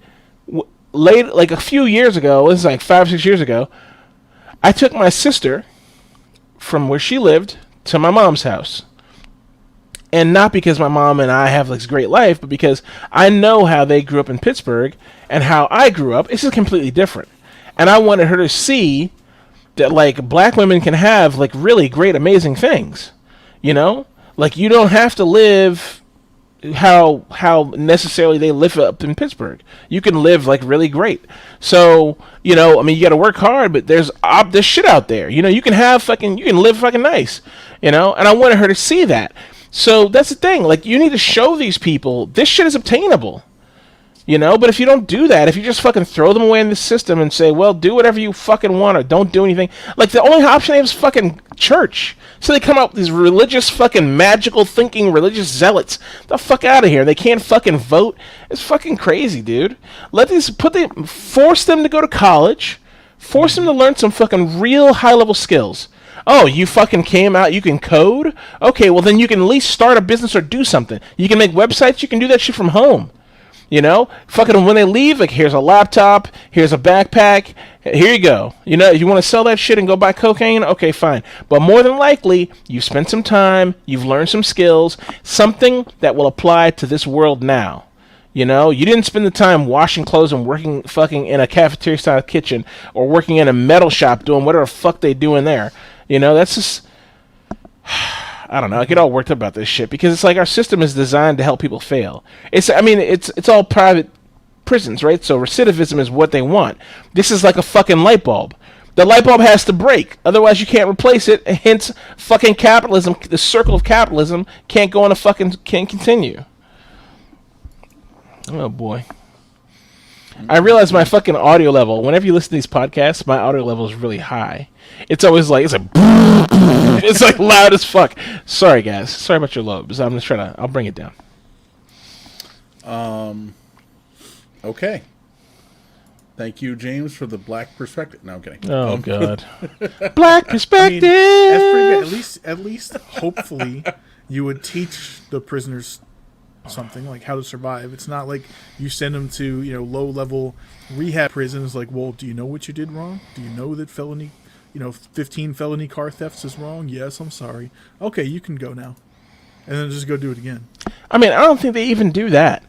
late, like a few years ago, this is like 5 or 6 years ago, I took my sister from where she lived to my mom's house. And not because my mom and I have this great life, but because I know how they grew up in Pittsburgh and how I grew up. It's just completely different. And I wanted her to see that, like, black women can have, like, really great, amazing things. You know? Like, you don't have to live how necessarily they live up in Pittsburgh. You can live like really great. So, you know, I mean, you got to work hard, but there's shit out there. You know, you can live fucking nice, you know? And I wanted her to see that. So that's the thing. Like, you need to show these people this shit is obtainable. You know, but if you don't do that, if you just fucking throw them away in the system and say, well, do whatever you fucking want or don't do anything, like, the only option they have is fucking church. So they come out with these religious fucking magical thinking religious zealots. The fuck out of here. They can't fucking vote. It's fucking crazy, dude. Force them to go to college. Force them to learn some fucking real high level skills. Oh, you fucking came out, you can code? Okay, well then you can at least start a business or do something. You can make websites, you can do that shit from home. You know, fucking when they leave, like, here's a laptop, here's a backpack, here you go. You know, if you want to sell that shit and go buy cocaine, okay, fine. But more than likely, you've spent some time, you've learned some skills, something that will apply to this world now. You know, you didn't spend the time washing clothes and working fucking in a cafeteria-style kitchen or working in a metal shop doing whatever the fuck they do in there. You know, that's just... I don't know. I get all worked up about this shit because it's like our system is designed to help people fail. It's all private prisons, right? So recidivism is what they want. This is like a fucking light bulb. The light bulb has to break, otherwise you can't replace it. Hence, fucking capitalism, the circle of capitalism can't continue. Oh boy. I realize my fucking audio level, whenever you listen to these podcasts, my audio level is really high. It's always like, it's like loud as fuck. Sorry, guys. Sorry about your lobes. I'm just I'll bring it down. Okay. Thank you, James, for the black perspective. No, I'm kidding. Oh, God. Black perspective! I mean, that's pretty good. At least, hopefully, you would teach the prisoners something, like how to survive. It's not like you send them to, you know, low-level rehab prisons, like, well, do you know what you did wrong? Do you know that 15 felony car thefts is wrong? Yes, I'm sorry. Okay, you can go now. And then just go do it again. I mean, I don't think they even do that.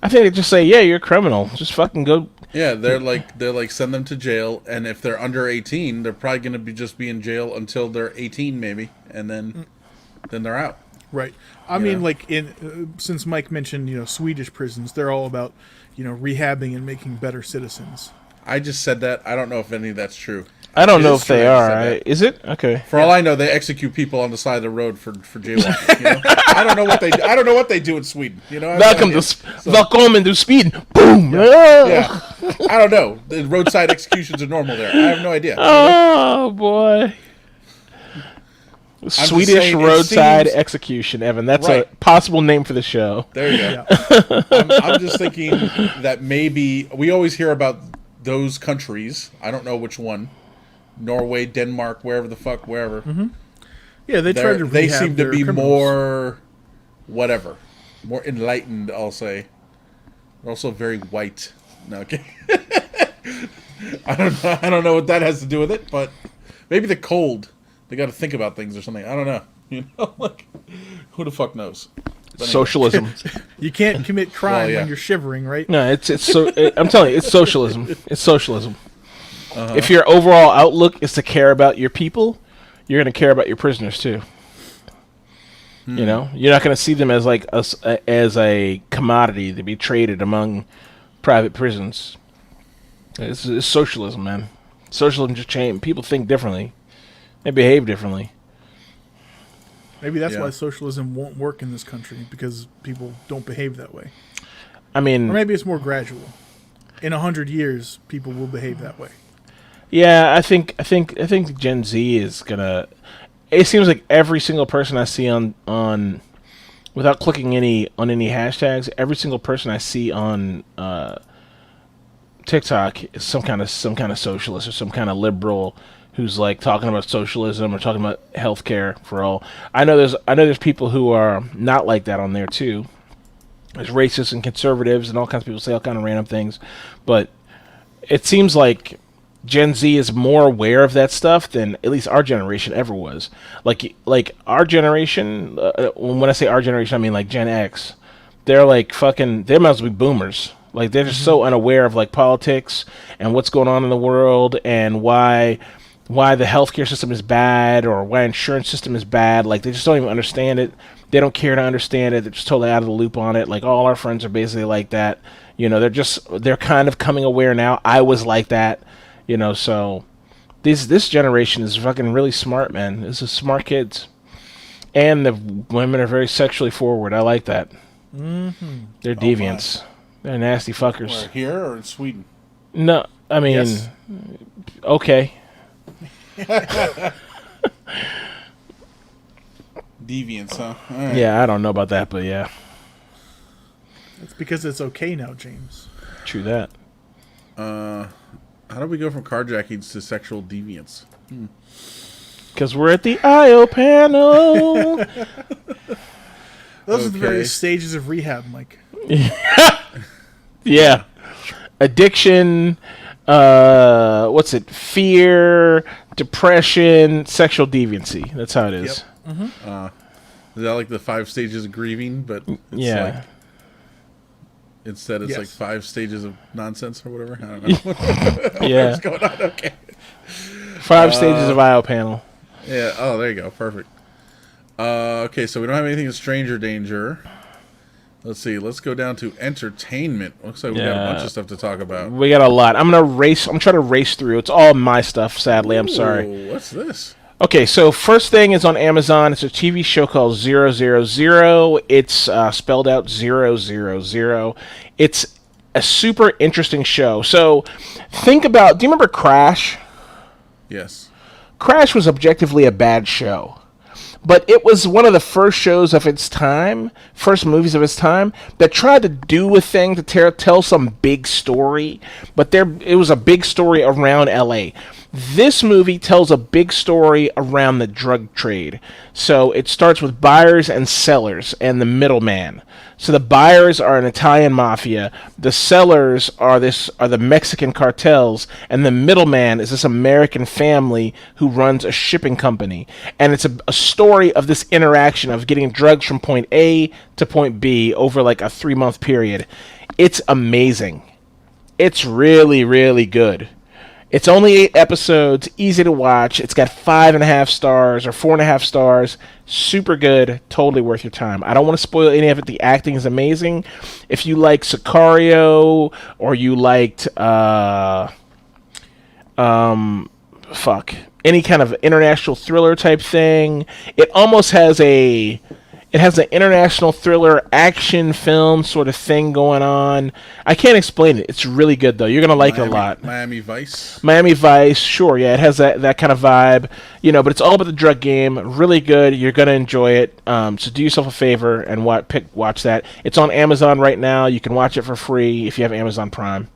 I think they just say, yeah, you're a criminal. Just fucking go. Yeah, they're like send them to jail, and if they're under 18, they're probably going to be in jail until they're 18 maybe, and then they're out. Right. I mean, like since Mike mentioned, Swedish prisons, they're all about, rehabbing and making better citizens. I just said that. I don't know if any of that's true. I don't know if they are. Is it? Okay. For all I know, they execute people on the side of the road for jaywalking. I don't know what they do. I don't know what they do in Sweden. Welcome to Sweden. Boom. Yeah. I don't know. The roadside executions are normal there. I have no idea. Oh boy. Swedish roadside execution, Evan. That's a possible name for the show. There you go. I'm just thinking that maybe we always hear about those countries. I don't know which one. Norway, Denmark, wherever. Mm-hmm. Yeah, they try to. They seem to be criminals. more enlightened. I'll say. They're also very white. No, okay. I don't know what that has to do with it, but maybe the cold. They got to think about things or something. I don't know. Like who the fuck knows? Anyway. Socialism. You can't commit crime when you're shivering, right? No, I'm telling you, it's socialism. It's socialism. Uh-huh. If your overall outlook is to care about your people, you're going to care about your prisoners too. You're not going to see them as like as a commodity to be traded among private prisons. It's socialism, man. Socialism just changed. People think differently. They behave differently. Maybe that's why socialism won't work in this country, because people don't behave that way. I mean, or maybe it's more gradual. In 100 years, people will behave that way. Yeah, I think Gen Z is gonna. It seems like every single person I see on without clicking on any hashtags, every single person I see on TikTok is some kind of socialist or some kind of liberal who's like talking about socialism or talking about healthcare for all. I know there's people who are not like that on there too. There's racists and conservatives and all kinds of people say all kind of random things, but it seems like Gen Z is more aware of that stuff than at least our generation ever was. Like our generation, when I say our generation, I mean like Gen X. They're like fucking. They might as well be boomers. Like they're just so unaware of like politics and what's going on in the world and why the healthcare system is bad or why insurance system is bad. Like they just don't even understand it. They don't care to understand it. They're just totally out of the loop on it. Like all our friends are basically like that. They're kind of coming aware now. I was like that. So this generation is fucking really smart, man. This is smart kids. And the women are very sexually forward. I like that. Mm-hmm. They're deviants. They're nasty fuckers. Where, here or in Sweden? No, I mean, yes. Okay. Deviants, huh? Right. Yeah, I don't know about that, but yeah. It's because it's okay now, James. True that. How do we go from carjackings to sexual deviance? Because we're at the IO panel. Those are the various stages of rehab, Mike. Yeah. Addiction, what's it? Fear, depression, sexual deviancy. That's how it is. Yep. Mm-hmm. Is that like the 5 stages of grieving? But it's like, instead it's like 5 stages of nonsense or whatever. I don't know. Yeah. What's going on? Okay. 5 stages of IO panel. Yeah. Oh, there you go. Perfect. Okay, so we don't have anything in stranger danger. Let's see. Let's go down to entertainment. Looks like we got a bunch of stuff to talk about. We got a lot. I'm trying to race through. It's all my stuff, sadly. I'm sorry. What's this? Okay, so first thing is on Amazon. It's a TV show called 000. It's spelled out 000. It's a super interesting show. So think about, do you remember Crash? Yes. Crash was objectively a bad show. But it was one of the first shows of its time, first movies of its time, that tried to do a thing to tell some big story. But it was a big story around L.A. This movie tells a big story around the drug trade. So it starts with buyers and sellers and the middleman. So the buyers are an Italian mafia, the sellers are the Mexican cartels, and the middleman is this American family who runs a shipping company. And it's a story of this interaction of getting drugs from point A to point B over like a 3-month period. It's amazing. It's really, really good. It's only 8 episodes, easy to watch. It's got 5.5 stars or 4.5 stars. Super good, totally worth your time. I don't want to spoil any of it. The acting is amazing. If you like Sicario or you liked any kind of international thriller type thing, it almost has an international thriller action film sort of thing going on. I can't explain it. It's really good though. You're gonna like it a lot. Miami Vice. Miami Vice, sure, yeah, it has that kind of vibe, but it's all about the drug game. Really good. You're gonna enjoy it. So do yourself a favor and watch that. It's on Amazon right now. You can watch it for free if you have Amazon Prime.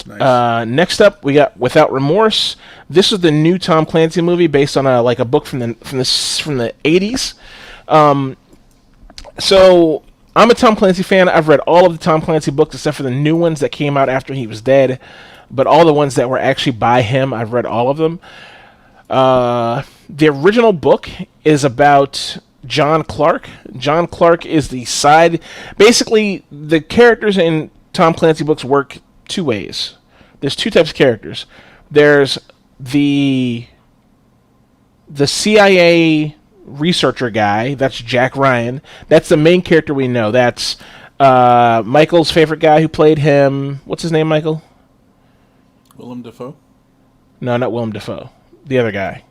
Nice. Next up, we got Without Remorse. This is the new Tom Clancy movie based on a book from the 80s. So I'm a Tom Clancy fan. I've read all of the Tom Clancy books except for the new ones that came out after he was dead. But all the ones that were actually by him, I've read all of them. The original book is about John Clark. John Clark is the side. Basically, the characters in Tom Clancy books work 2 ways. There's 2 types of characters. There's the CIA researcher guy. That's Jack Ryan. That's the main character we know. That's Michael's favorite guy who played him. What's his name, Michael? Willem Dafoe. No, not Willem Dafoe. The other guy.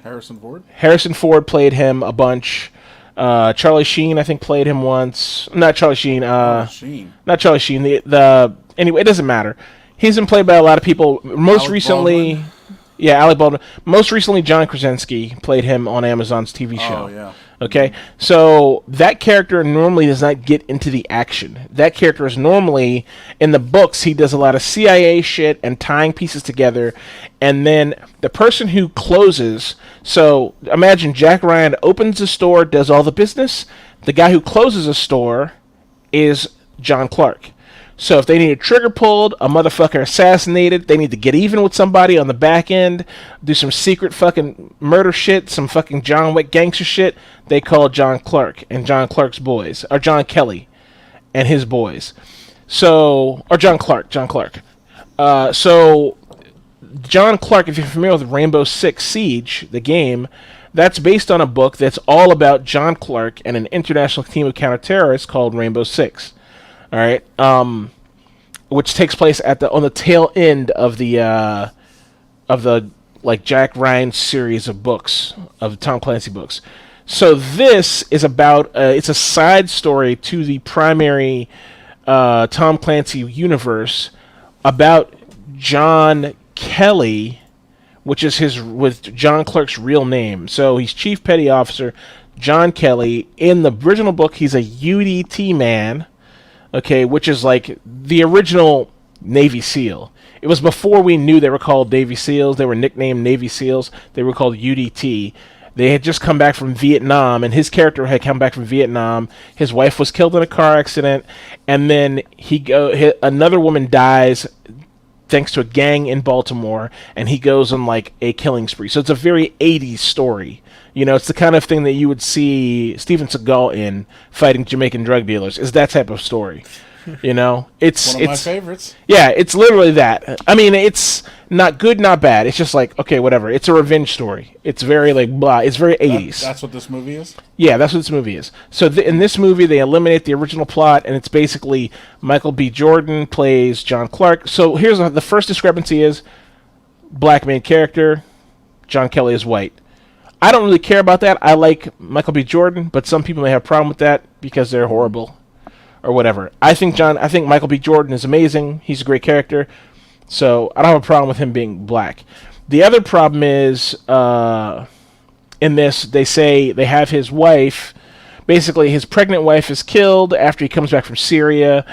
Harrison Ford. Harrison Ford played him a bunch. Charlie Sheen, I think, played him once. Not Charlie Sheen. Sheen. Not Charlie Sheen. Anyway, it doesn't matter. He's been played by a lot of people. Most Alec recently, Baldwin. Yeah, Alec Baldwin. Most recently, John Krasinski played him on Amazon's TV show. Oh yeah. Okay, so that character normally does not get into the action. That character is normally, in the books, he does a lot of CIA shit and tying pieces together. And then the person who closes, so imagine Jack Ryan opens a store, does all the business. The guy who closes a store is John Clark. So if they need a trigger pulled, a motherfucker assassinated, they need to get even with somebody on the back end, do some secret fucking murder shit, some fucking John Wick gangster shit, they call John Clark and John Clark's boys, or John Kelly and his boys. So, or John Clark. So John Clark, if you're familiar with Rainbow Six Siege, the game, that's based on a book that's all about John Clark and an international team of counter-terrorists called Rainbow Six. All right, which takes place on the tail end of the Jack Ryan series of books, of Tom Clancy books. So this is about it's a side story to the primary Tom Clancy universe about John Kelly, which is with John Clark's real name. So he's Chief Petty Officer John Kelly. In the original book, he's a UDT man. Okay, which is like the original Navy SEAL. It was before we knew they were called Navy SEALs. They were nicknamed Navy SEALs. They were called UDT. They had just come back from Vietnam, and his character had come back from Vietnam. His wife was killed in a car accident, and then another woman dies thanks to a gang in Baltimore, and he goes on like a killing spree. So it's a very 80s story. It's the kind of thing that you would see Steven Seagal in, fighting Jamaican drug dealers. Is that type of story. It's one of my favorites. Yeah, it's literally that. I mean, it's not good, not bad. It's just like, okay, whatever. It's a revenge story. It's very like blah. It's very 80s. That's what this movie is? Yeah, that's what this movie is. So in this movie, they eliminate the original plot, and it's basically Michael B. Jordan plays John Clark. So here's the first discrepancy is black main character, John Kelly is white. I don't really care about that. I like Michael B. Jordan, but some people may have a problem with that because they're horrible or whatever. I think Michael B. Jordan is amazing. He's a great character. So I don't have a problem with him being black. The other problem is in this, they say they have his wife. Basically, his pregnant wife is killed after he comes back from Syria.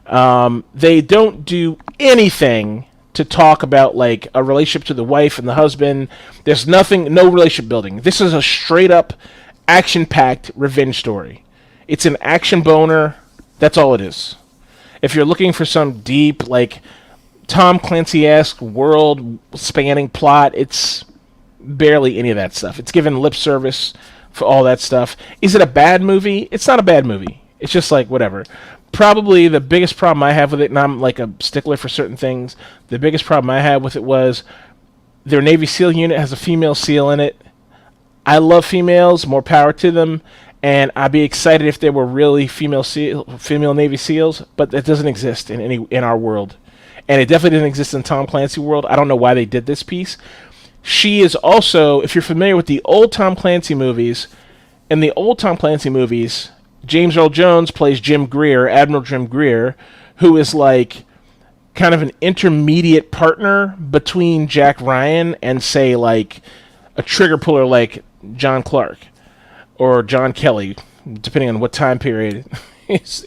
They don't do anything to talk about like a relationship to the wife and the husband. There's no relationship building. This is a straight up action-packed revenge story. It's an action boner. That's all it is. If you're looking for some deep, like Tom Clancy-esque world-spanning plot, it's barely any of that stuff. It's given lip service for all that stuff. Is it a bad movie? It's not a bad movie. It's just like whatever. probably the biggest problem I have with it, and I'm like a stickler for certain things, the biggest problem I had with it was their Navy SEAL unit has a female SEAL in it. I love females, more power to them, and I'd be excited if there were really female Navy SEALs, but that doesn't exist in our world. And it definitely doesn't exist in Tom Clancy world. I don't know why they did this piece. She is also, if you're familiar with the old Tom Clancy movies, in the old Tom Clancy movies, James Earl Jones plays Jim Greer, Admiral Jim Greer, who is like kind of an intermediate partner between Jack Ryan and, say, like a trigger puller like John Clark or John Kelly, depending on what time period.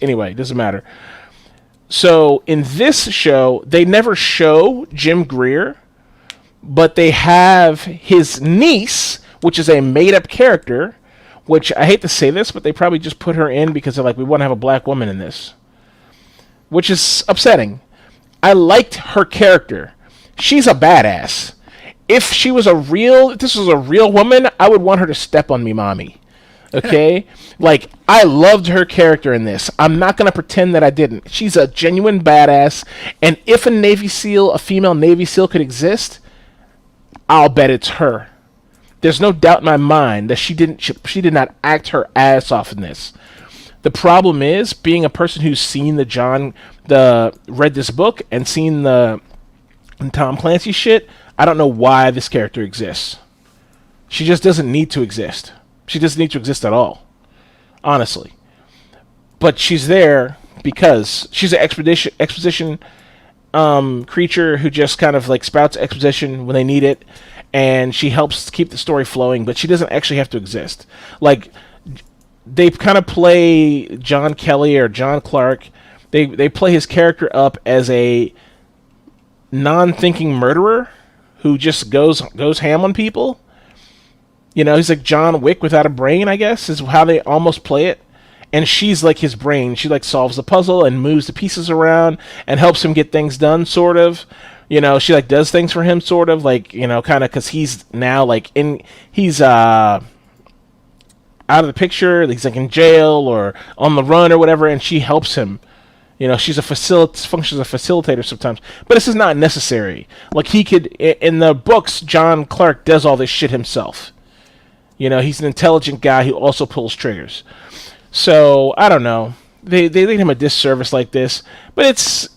Anyway, it doesn't matter. So in this show, they never show Jim Greer, but they have his niece, which is a made-up character, which I hate to say this, but they probably just put her in because they're like, we want to have a black woman in this, which is upsetting. I liked her character. She's a badass. If this was a real woman, I would want her to step on me, mommy. Okay? Like, I loved her character in this. I'm not going to pretend that I didn't. She's a genuine badass, and if a female Navy SEAL could exist, I'll bet it's her. There's no doubt in my mind that she did not act her ass off in this. The problem is, being a person who's seen read this book and seen the Tom Clancy shit, I don't know why this character exists. She just doesn't need to exist. She doesn't need to exist at all, honestly. But she's there because she's an exposition creature who just kind of like spouts exposition when they need it, and she helps keep the story flowing, but she doesn't actually have to exist. Like, they kind of play John Kelly or John Clark. They play his character up as a non-thinking murderer who just goes ham on people. You know, he's like John Wick without a brain, I guess, is how they almost play it. And she's like his brain. She like solves the puzzle and moves the pieces around and helps him get things done, sort of. You know, she like does things for him, sort of, like, you know, kind of, because he's now like he's out of the picture. He's like in jail or on the run or whatever, and she helps him. You know, she's functions as a facilitator sometimes, but this is not necessary. Like, he could, in the books, John Clark does all this shit himself. You know, he's an intelligent guy who also pulls triggers. So, I don't know. They did him a disservice like this, but it's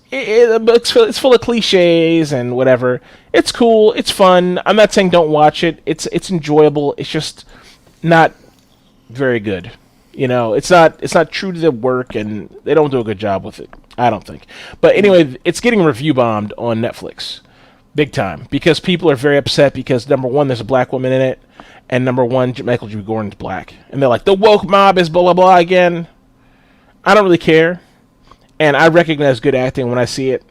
full of cliches and whatever. It's cool. It's fun. I'm not saying don't watch it. It's enjoyable. It's just not very good. You know, it's not true to the work, and they don't do a good job with it, I don't think. But anyway, it's getting review bombed on Netflix, big time, because people are very upset because, number one, there's a black woman in it, and number one, Michael G. Gordon's black. And they're like, the woke mob is blah, blah, blah again. I don't really care, and I recognize good acting when I see it,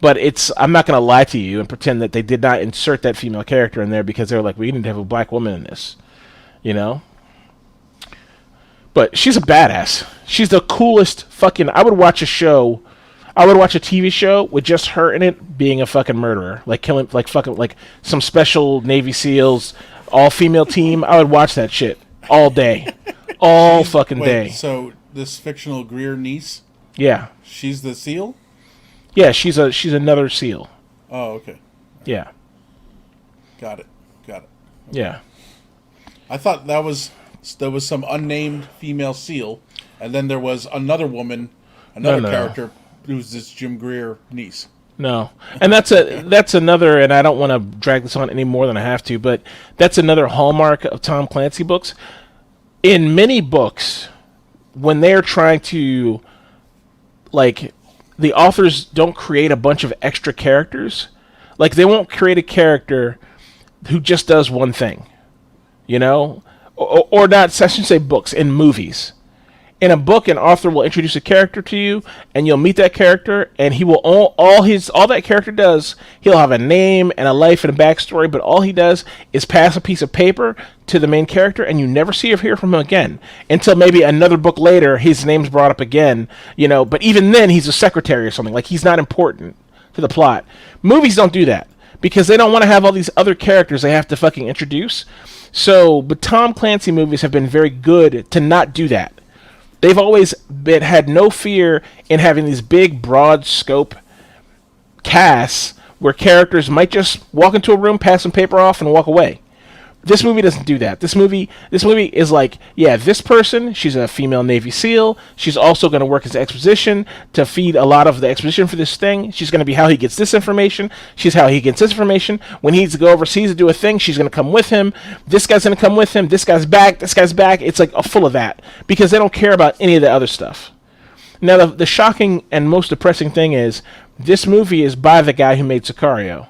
but I'm not going to lie to you and pretend that they did not insert that female character in there because they were like, we need to have a black woman in this, you know? But she's a badass. She's the coolest fucking... I would watch a TV show with just her in it being a fucking murderer. Like, killing... Like, fucking... Like, some special Navy SEALs, all-female team. I would watch that shit all day. All fucking day. So, this fictional Greer niece? Yeah. She's the SEAL? Yeah, she's another SEAL. Oh, okay. Yeah. Got it. Okay. Yeah. I thought there was some unnamed female SEAL, and then there was another woman, character who's this Jim Greer niece. No, and that's another, and I don't want to drag this on any more than I have to, but that's another hallmark of Tom Clancy books. In many books, when they're trying to, like, the authors don't create a bunch of extra characters. Like, they won't create a character who just does one thing, you know? Or not, I shouldn't say books, in movies. In a book, an author will introduce a character to you, and you'll meet that character, and he will all that character does, he'll have a name and a life and a backstory, but all he does is pass a piece of paper to the main character, and you never see or hear from him again until maybe another book later, his name's brought up again, you know. But even then, he's a secretary or something. Like, he's not important to the plot. Movies don't do that because they don't want to have all these other characters they have to fucking introduce. So, but Tom Clancy movies have been very good to not do that. They've always had no fear in having these big, broad scope casts where characters might just walk into a room, pass some paper off, and walk away. This movie doesn't do that. This movie is like, yeah, this person, she's a female Navy SEAL. She's also going to work as exposition to feed a lot of the exposition for this thing. She's going to be how he gets this information. She's how he gets this information. When he needs to go overseas to do a thing, she's going to come with him. This guy's going to come with him. This guy's back. This guy's back. It's like full of that because they don't care about any of the other stuff. Now, the shocking and most depressing thing is this movie is by the guy who made Sicario.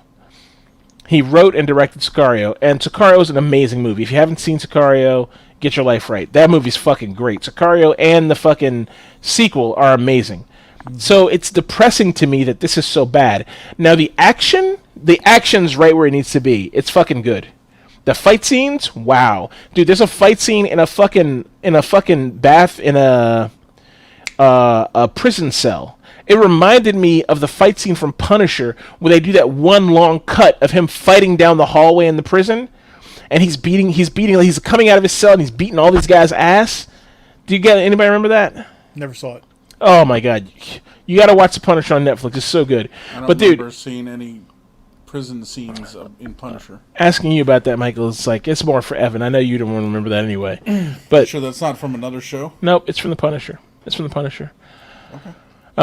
He wrote and directed Sicario, and Sicario is an amazing movie. If you haven't seen Sicario, get your life right. That movie's fucking great. Sicario and the fucking sequel are amazing. So it's depressing to me that this is so bad. Now the action's right where it needs to be. It's fucking good. The fight scenes, wow, dude. There's a fight scene in a fucking bath in a prison cell. It reminded me of the fight scene from Punisher where they do that one long cut of him fighting down the hallway in the prison, and he's coming out of his cell and he's beating all these guys' ass. Anybody remember that? Never saw it. Oh my god, you got to watch the Punisher on Netflix. It's so good. I don't remember seeing any prison scenes in Punisher. Asking you about that, Michael, it's more for Evan. I know you don't want to remember that anyway. But sure, that's not from another show. Nope, it's from the Punisher. Okay.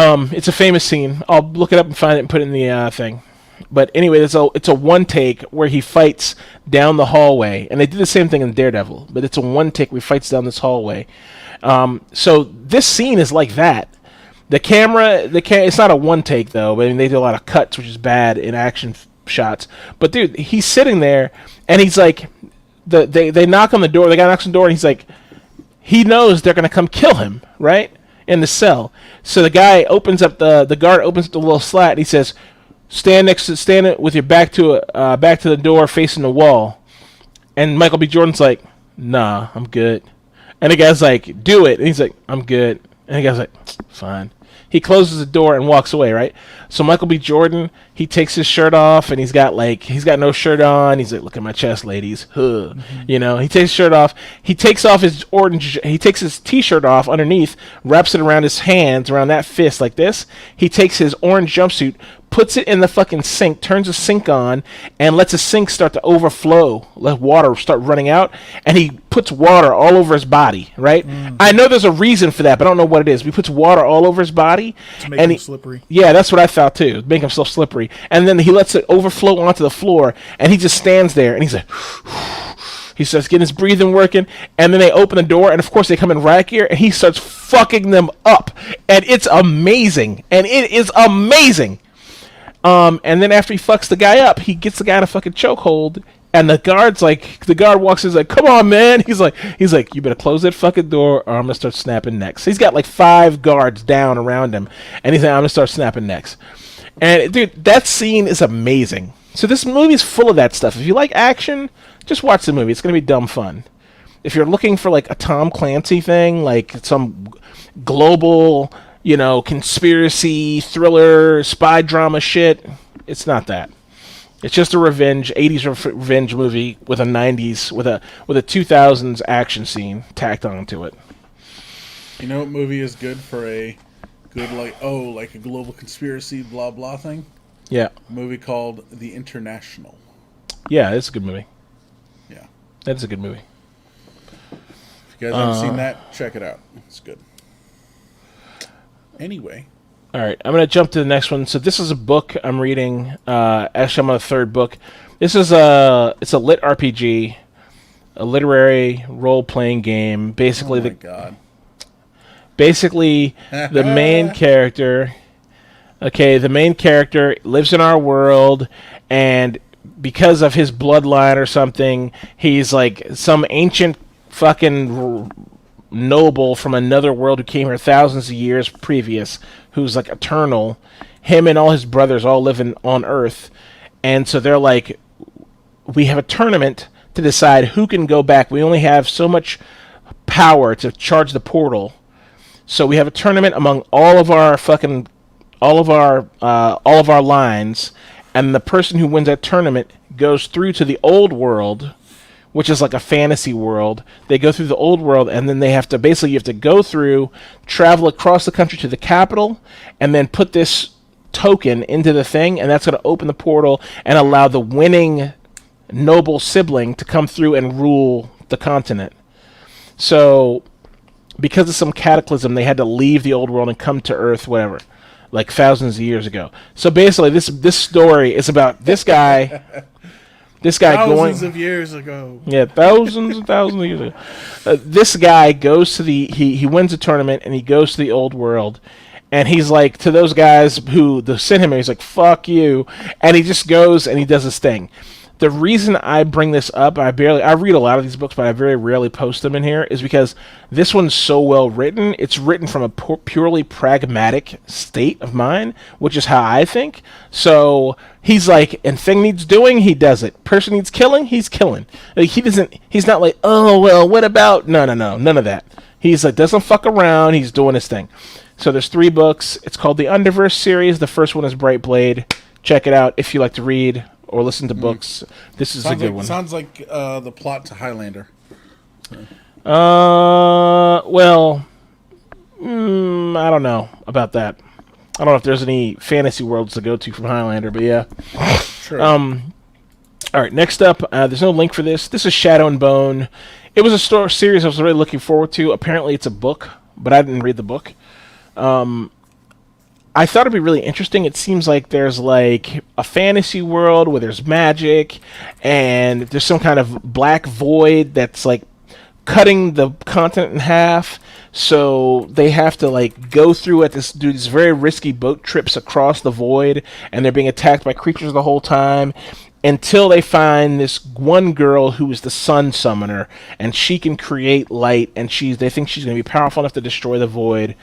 It's a famous scene. I'll look it up and find it and put it in the thing. But anyway, it's a one take where he fights down the hallway, and they did the same thing in Daredevil. But it's a one take where he fights down this hallway. So this scene is like that. The camera, it's not a one take though. But I mean, they do a lot of cuts, which is bad in action shots. But dude, he's sitting there, and he's like, they knock on the door. The guy knocks on the door, and he's like, he knows they're gonna come kill him, right? In the cell. So the guy opens up the guard opens up the little slat and he says, stand with your back to the door facing the wall. And Michael B. Jordan's like, nah, I'm good. And the guy's like, do it. And he's like, I'm good. And the guy's like, fine. He closes the door and walks away, right? So Michael B. Jordan, he takes his shirt off and he's got no shirt on. He's like, look at my chest, ladies. Huh. He takes his shirt off. He takes his t-shirt off underneath, wraps it around his hands, around that fist like this. He takes his orange jumpsuit, puts it in the fucking sink, turns the sink on, and lets the sink start to overflow, let water start running out, and he puts water all over his body, right? I know there's a reason for that, but I don't know what it is. He puts water all over his body. To make him slippery. Yeah, that's what I thought too, make himself slippery. And then he lets it overflow onto the floor, and he just stands there, and he's like... He starts getting his breathing working, and then they open the door, and of course they come in right here, and he starts fucking them up. And it's amazing. And it is amazing. And then after he fucks the guy up, he gets the guy in a fucking chokehold, and the guard walks in, he's like, come on, man. He's like, you better close that fucking door, or I'm gonna start snapping necks. He's got like 5 guards down around him, and he's like, I'm gonna start snapping necks. And dude, that scene is amazing. So this movie is full of that stuff. If you like action, just watch the movie. It's gonna be dumb fun. If you're looking for like a Tom Clancy thing, like some global, conspiracy, thriller, spy drama shit, it's not that. It's just a 80s revenge movie with a 90s, with a 2000s action scene tacked onto it. You know what movie is good for a good, like a global conspiracy blah blah thing? Yeah. A movie called The International. Yeah, it's a good movie. Yeah. That's a good movie. If you guys haven't seen that, check it out. It's good. Anyway. All right, I'm going to jump to the next one. So this is a book I'm reading. Actually, I'm on the 3rd book. It's a lit RPG, a literary role-playing game. Basically, God. Basically, the main character. Okay, the main character lives in our world, and because of his bloodline or something, he's like some ancient fucking noble from another world who came here thousands of years previous, who's like eternal. Him and all his brothers all living on Earth, and so they're like, we have a tournament to decide who can go back. We only have so much power to charge the portal, so we have a tournament among all of our lines, and the person who wins that tournament goes through to the old world, which is like a fantasy world. They go through the old world, and then they have to basically, you have to go through, travel across the country to the capital, and then put this token into the thing, and that's going to open the portal and allow the winning noble sibling to come through and rule the continent. So, because of some cataclysm, they had to leave the old world and come to Earth, whatever, like thousands of years ago. So basically, this story is about this guy. This guy thousands of years ago. Yeah, thousands and thousands of years ago. This guy goes to he wins a tournament, and he goes to the old world, and he's like, to those guys who sent him, he's like, fuck you, and he just goes and he does his thing. The reason I bring this up, I read a lot of these books, but I very rarely post them in here, is because this one's so well written. It's written from a purely pragmatic state of mind, which is how I think. So he's like, and thing needs doing, he does it. Person needs killing, he's killing. Like, he's not like, oh, well, what about, no, none of that. He's like, doesn't fuck around, he's doing his thing. So there's 3 books. It's called the Underverse series. The first one is Bright Blade. Check it out if you like to read or listen to books. This is a good one. Sounds like the plot to Highlander. Well, I don't know about that. I don't know if there's any fantasy worlds to go to from Highlander, but yeah. Sure. All right, next up, there's no link for this. This is Shadow and Bone. It was a series I was really looking forward to. Apparently it's a book, but I didn't read the book. I thought it'd be really interesting. It seems like there's like a fantasy world where there's magic, and there's some kind of black void that's like cutting the continent in half. So they have to like go through do these very risky boat trips across the void, and they're being attacked by creatures the whole time, until they find this one girl who is the sun summoner, and she can create light, and they think she's going to be powerful enough to destroy the void.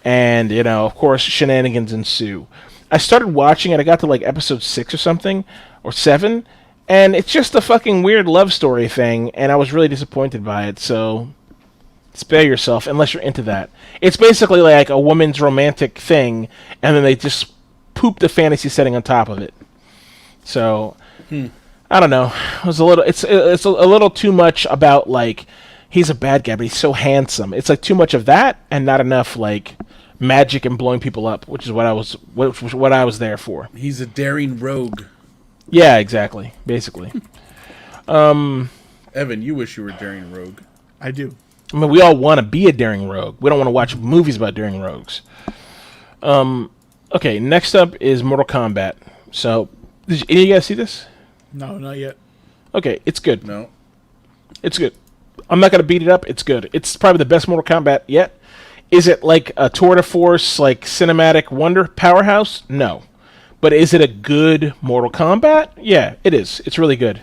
And, of course, shenanigans ensue. I started watching it. I got to, like, episode 6 or something, or 7, and it's just a fucking weird love story thing, and I was really disappointed by it, so spare yourself, unless you're into that. It's basically like a woman's romantic thing, and then they just poop the fantasy setting on top of it. So, I don't know. It's a little too much about, like, he's a bad guy, but he's so handsome. It's, like, too much of that, and not enough, like, magic and blowing people up, which is what I was there for. He's a daring rogue. Yeah, exactly. Basically. Evan, you wish you were a daring rogue. I do. I mean, we all want to be a daring rogue. We don't want to watch movies about daring rogues. Okay, next up is Mortal Kombat. So, did any of you guys see this? No, not yet. Okay, it's good. No. It's good. I'm not going to beat it up. It's good. It's probably the best Mortal Kombat yet. Is it like a tour de force, like cinematic wonder powerhouse? No. But is it a good Mortal Kombat? Yeah, it is. It's really good.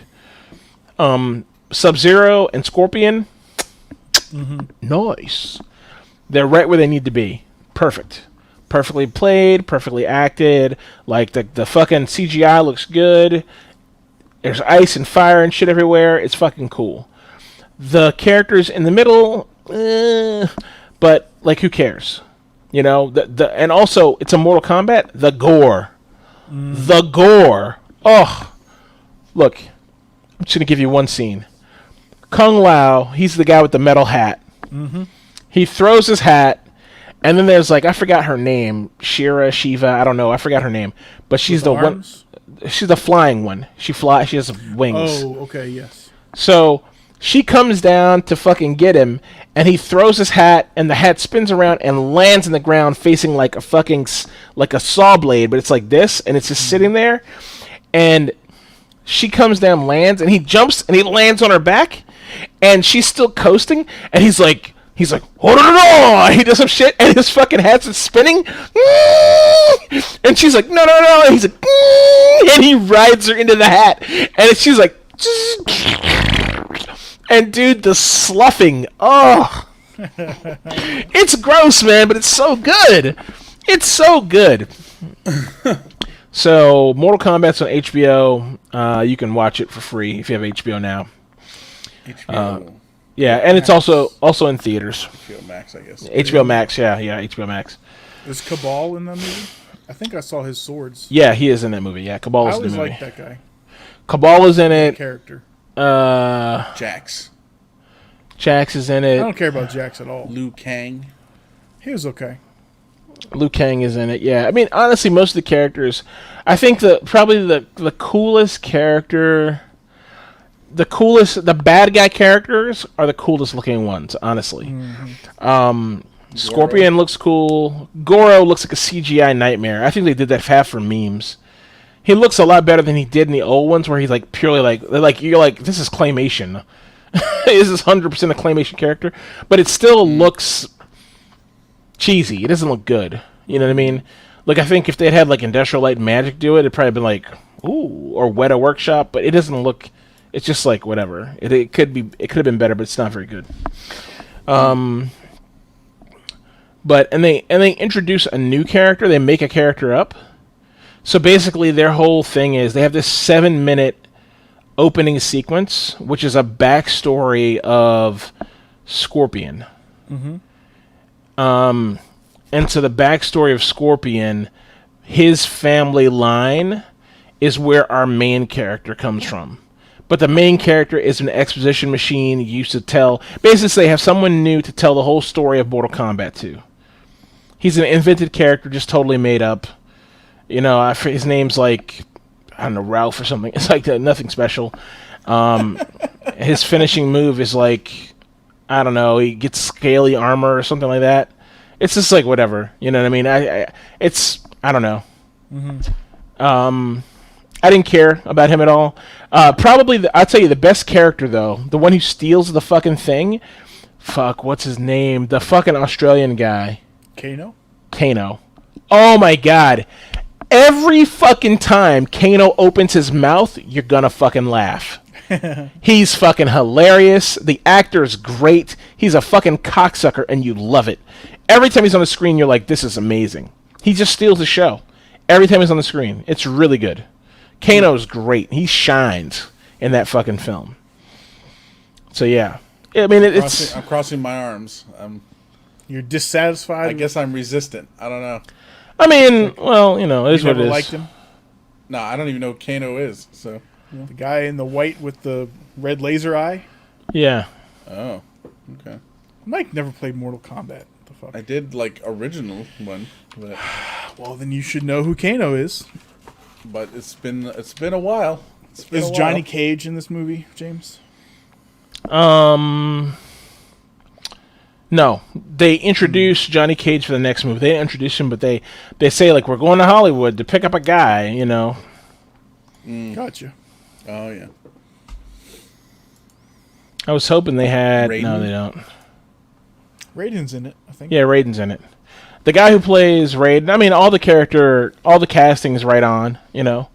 Sub-Zero and Scorpion? Nice. They're right where they need to be. Perfect. Perfectly played, perfectly acted. Like, the fucking CGI looks good. There's ice and fire and shit everywhere. It's fucking cool. The characters in the middle, but, like, who cares? And also, it's a Mortal Kombat. The gore. The gore. Oh. Look, I'm just going to give you one scene. Kung Lao, he's the guy with the metal hat. He throws his hat, and then there's, like, I forgot her name. Shiva, I don't know. I forgot her name. But she's the one. She's the flying one. She has wings. Oh, okay, yes. So she comes down to fucking get him, and he throws his hat, and the hat spins around and lands in the ground facing like a fucking, like a saw blade, but it's like this, and it's just sitting there. And she comes down, lands, and he jumps, and he lands on her back, and she's still coasting, and he's like, hold on, he does some shit, and his fucking hat's spinning, and she's like, no, and he's like, and he rides her into the hat, and she's like, and dude, the sloughing, oh, it's gross, man, but it's so good. It's so good. So, Mortal Kombat's on HBO. You can watch it for free if you have HBO now. HBO. Yeah, and Max. It's also in theaters. HBO Max, I guess. HBO Max, yeah, HBO Max. Is Cabal in that movie? I think I saw his swords. Yeah, he is in that movie. Yeah, Cabal is in the movie. I always liked that guy. Cabal is in it. Character. Jax. Jax is in I it. don't care about Jax at all. Liu Kang. He was okay. Liu Kang is in it. Yeah, I mean, honestly, most of the characters, I think probably the coolest character, the bad guy characters are the coolest looking ones. Honestly, Scorpion looks cool. Goro looks like a CGI nightmare. I think they did that half for memes. He looks a lot better than he did in the old ones, where he's like purely like you're like, this is claymation. This is 100% a claymation character, but it still looks cheesy. It doesn't look good. You know what I mean? Like, I think if they'd had like Industrial Light and Magic do it, it'd probably been like, ooh, or Weta Workshop. But it doesn't look. It's just like whatever. It could have been better, but it's not very good. But they introduce a new character. They make a character up. So basically, their whole thing is they have this 7-minute opening sequence, which is a backstory of Scorpion. Mm-hmm. And so the backstory of Scorpion, his family line is where our main character comes from. But the main character is an exposition machine used to tell. Basically, they have someone new to tell the whole story of Mortal Kombat 2. He's an invented character, just totally made up. You know, his name's like, I don't know, Ralph or something. It's like nothing special. His finishing move is like, I don't know, he gets scaly armor or something like that. It's just like whatever, you know what I mean? I don't know. Mm-hmm. I didn't care about him at all. Probably, I'll tell you, the best character though, the one who steals the fucking thing. Fuck, what's his name? The fucking Australian guy. Kano. Oh my god. Every fucking time Kano opens his mouth, you're gonna fucking laugh. He's fucking hilarious. The actor is great. He's a fucking cocksucker, and you love it. Every time he's on the screen, you're like, this is amazing. He just steals the show. Every time he's on the screen. It's really good. Kano's great. He shines in that fucking film. So, yeah. I mean, I'm crossing my arms. You're dissatisfied? I guess I'm resistant. I don't know. I mean, well, you know, it is what it is. You never liked him? No, I don't even know who Kano is. So the guy in the white with the red laser eye? Yeah. Oh, okay. Mike never played Mortal Kombat. What the fuck? I did, like, original one. But well, then you should know who Kano is. But it's been a while. Is Johnny Cage in this movie, James? No, they introduce Johnny Cage for the next movie. They didn't introduce him, but they say, like, we're going to Hollywood to pick up a guy, you know. Gotcha. Oh, yeah. I was hoping they had... Raiden? No, they don't. Raiden's in it, I think. Yeah, Raiden's in it. The guy who plays Raiden, I mean, all the casting is right on, you know.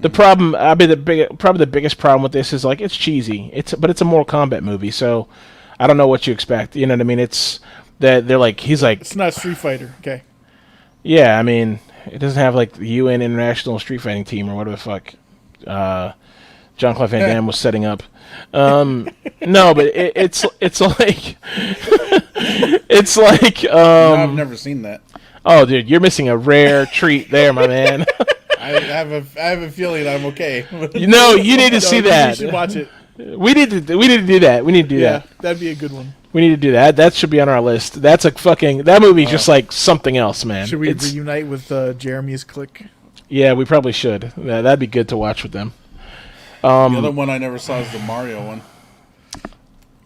The problem, probably the biggest problem with this is, like, it's cheesy. But it's a Mortal Kombat movie, so... I don't know what you expect. You know what I mean? It's that they're like, he's like, it's not Street Fighter. Okay. Yeah, I mean, it doesn't have like the UN International Street Fighting Team or whatever the fuck Jean-Claude Van Damme was setting up. No, but it's like it's like No, I've never seen that. Oh, dude, you're missing a rare treat there, my man. I have a feeling I'm okay. You need to see that. You should watch it. We need to do that. We need to do that. That'd be a good one. We need to do that. That should be on our list. That's a fucking... That movie's just like something else, man. Should we reunite with Jeremy's clique? Yeah, we probably should. That'd be good to watch with them. The other one I never saw is the Mario one.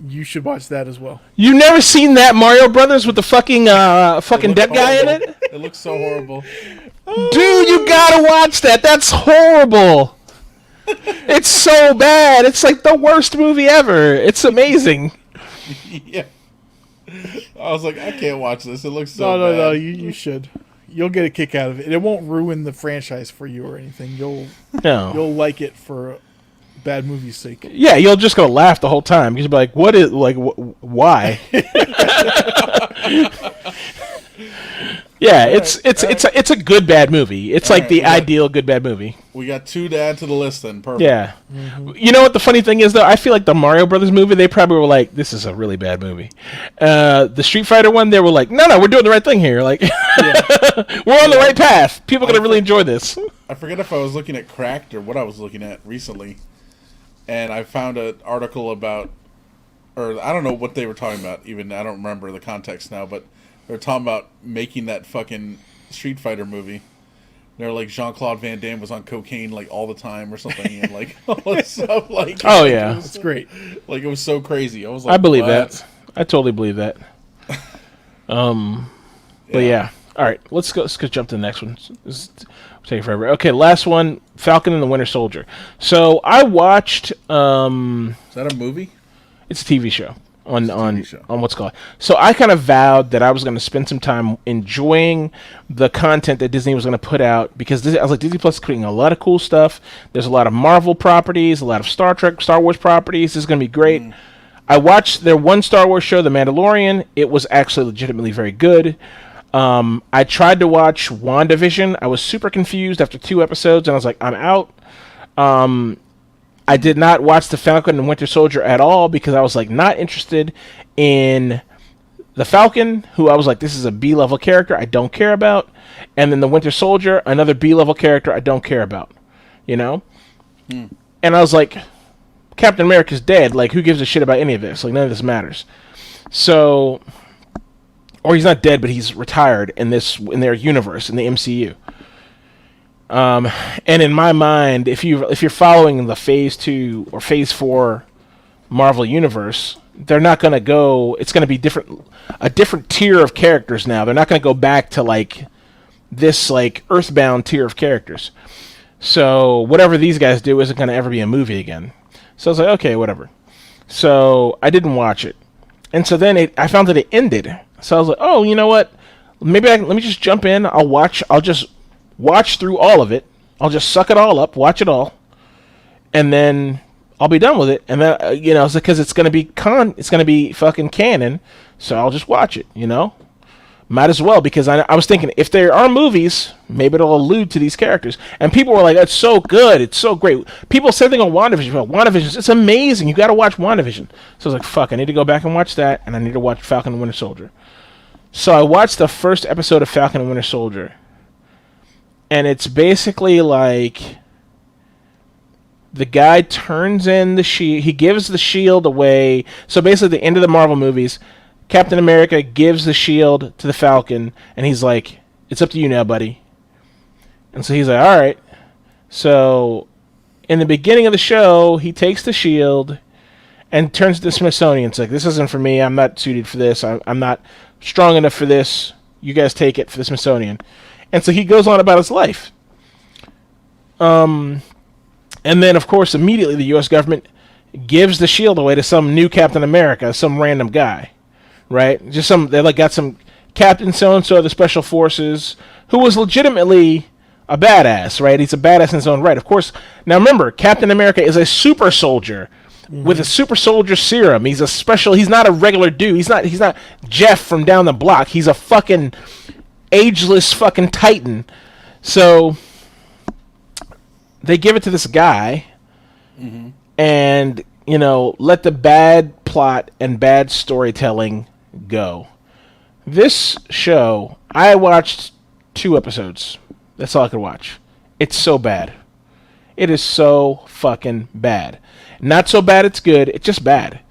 You should watch that as well. You never seen that Mario Brothers with the fucking dead guy in it? It looks so horrible. Dude, you gotta watch that. That's horrible. It's so bad. It's like the worst movie ever. It's amazing. Yeah. I was like, I can't watch this. It looks so bad. No. You should. You'll get a kick out of it. It won't ruin the franchise for you or anything. You'll like it for bad movie's sake. Yeah, you're just gonna laugh the whole time. You'll be like, "What is like? Why?" Yeah, it's a good bad movie. It's like the ideal good bad movie. We got 2 to add to the list then. Perfect. Yeah. Mm-hmm. You know what the funny thing is though? I feel like the Mario Brothers movie, they probably were like, "This is a really bad movie." The Street Fighter one, they were like, "No, we're doing the right thing here. Like, we're on the right path. People are gonna really enjoy this." I forget if I was looking at Cracked or what I was looking at recently, and I found an article about, or I don't know what they were talking about. Even I don't remember the context now, but they were talking about making that fucking Street Fighter movie. They're like Jean-Claude Van Damme was on cocaine like all the time or something, and like all this stuff. Like, oh yeah, that's great. Like it was so crazy. I was like, I believe what? that. I totally believe that. But yeah. All right, let's go jump to the next one. This will take forever. Okay, last one, Falcon and the Winter Soldier. So I watched. Is that a movie? It's a TV show on what's called. So I kind of vowed that I was going to spend some time enjoying the content that Disney was going to put out, because I was like, Disney Plus is creating a lot of cool stuff. There's a lot of Marvel properties, a lot of Star Trek, Star Wars properties. This is going to be great. I watched their one Star Wars show, The Mandalorian. It was actually legitimately very good. I tried to watch WandaVision. I was super confused after 2 episodes, and I was like, I'm out. I did not watch The Falcon and Winter Soldier at all, because I was like not interested in the Falcon, who I was like, this is a B-level character I don't care about, and then the Winter Soldier, another B-level character I don't care about, you know? And I was like, Captain America's dead. Like, who gives a shit about any of this? Like, none of this matters. So, or he's not dead, but he's retired in their universe, in the MCU. And in my mind, if you're following the Phase 2 or Phase 4 Marvel universe, they're not going to go. It's going to be a different tier of characters now. They're not going to go back to like this like Earthbound tier of characters. So whatever these guys do isn't going to ever be a movie again. So I was like, okay, whatever. So I didn't watch it, and so then I found that it ended. So I was like, oh, you know what? Let me just jump in. I'll just watch through all of it. I'll just suck it all up, watch it all, and then I'll be done with it. And then it's because it's gonna be fucking canon. So I'll just watch it. Might as well, because I was thinking, if there are movies, maybe it'll allude to these characters. And people were like, "It's so good, it's so great." People said thing on WandaVision. Well, WandaVision, it's amazing. You got to watch WandaVision. So I was like, "Fuck, I need to go back and watch that, and I need to watch Falcon and Winter Soldier." So I watched the first episode of Falcon and Winter Soldier, and it's basically like the guy turns in the shield. He gives the shield away. So basically, the end of the Marvel movies, Captain America gives the shield to the Falcon, and he's like, "It's up to you now, buddy." And so he's like, "All right." So in the beginning of the show, he takes the shield and turns to the Smithsonian. It's like, "This isn't for me. I'm not suited for this. I'm not strong enough for this. You guys take it for the Smithsonian." And so he goes on about his life. And then, of course, immediately the U.S. government gives the shield away to some new Captain America, some random guy, right? They got some Captain so-and-so of the Special Forces who was legitimately a badass, right? He's a badass in his own right. Of course, now remember, Captain America is a super soldier with a super soldier serum. He's not a regular dude. He's not Jeff from down the block. He's a fucking ageless fucking titan. So they give it to this guy, and let the bad plot and bad storytelling go. This show, I watched 2 episodes. That's all I could watch. It's so bad. It is so fucking bad. Not so bad it's good. It's just bad.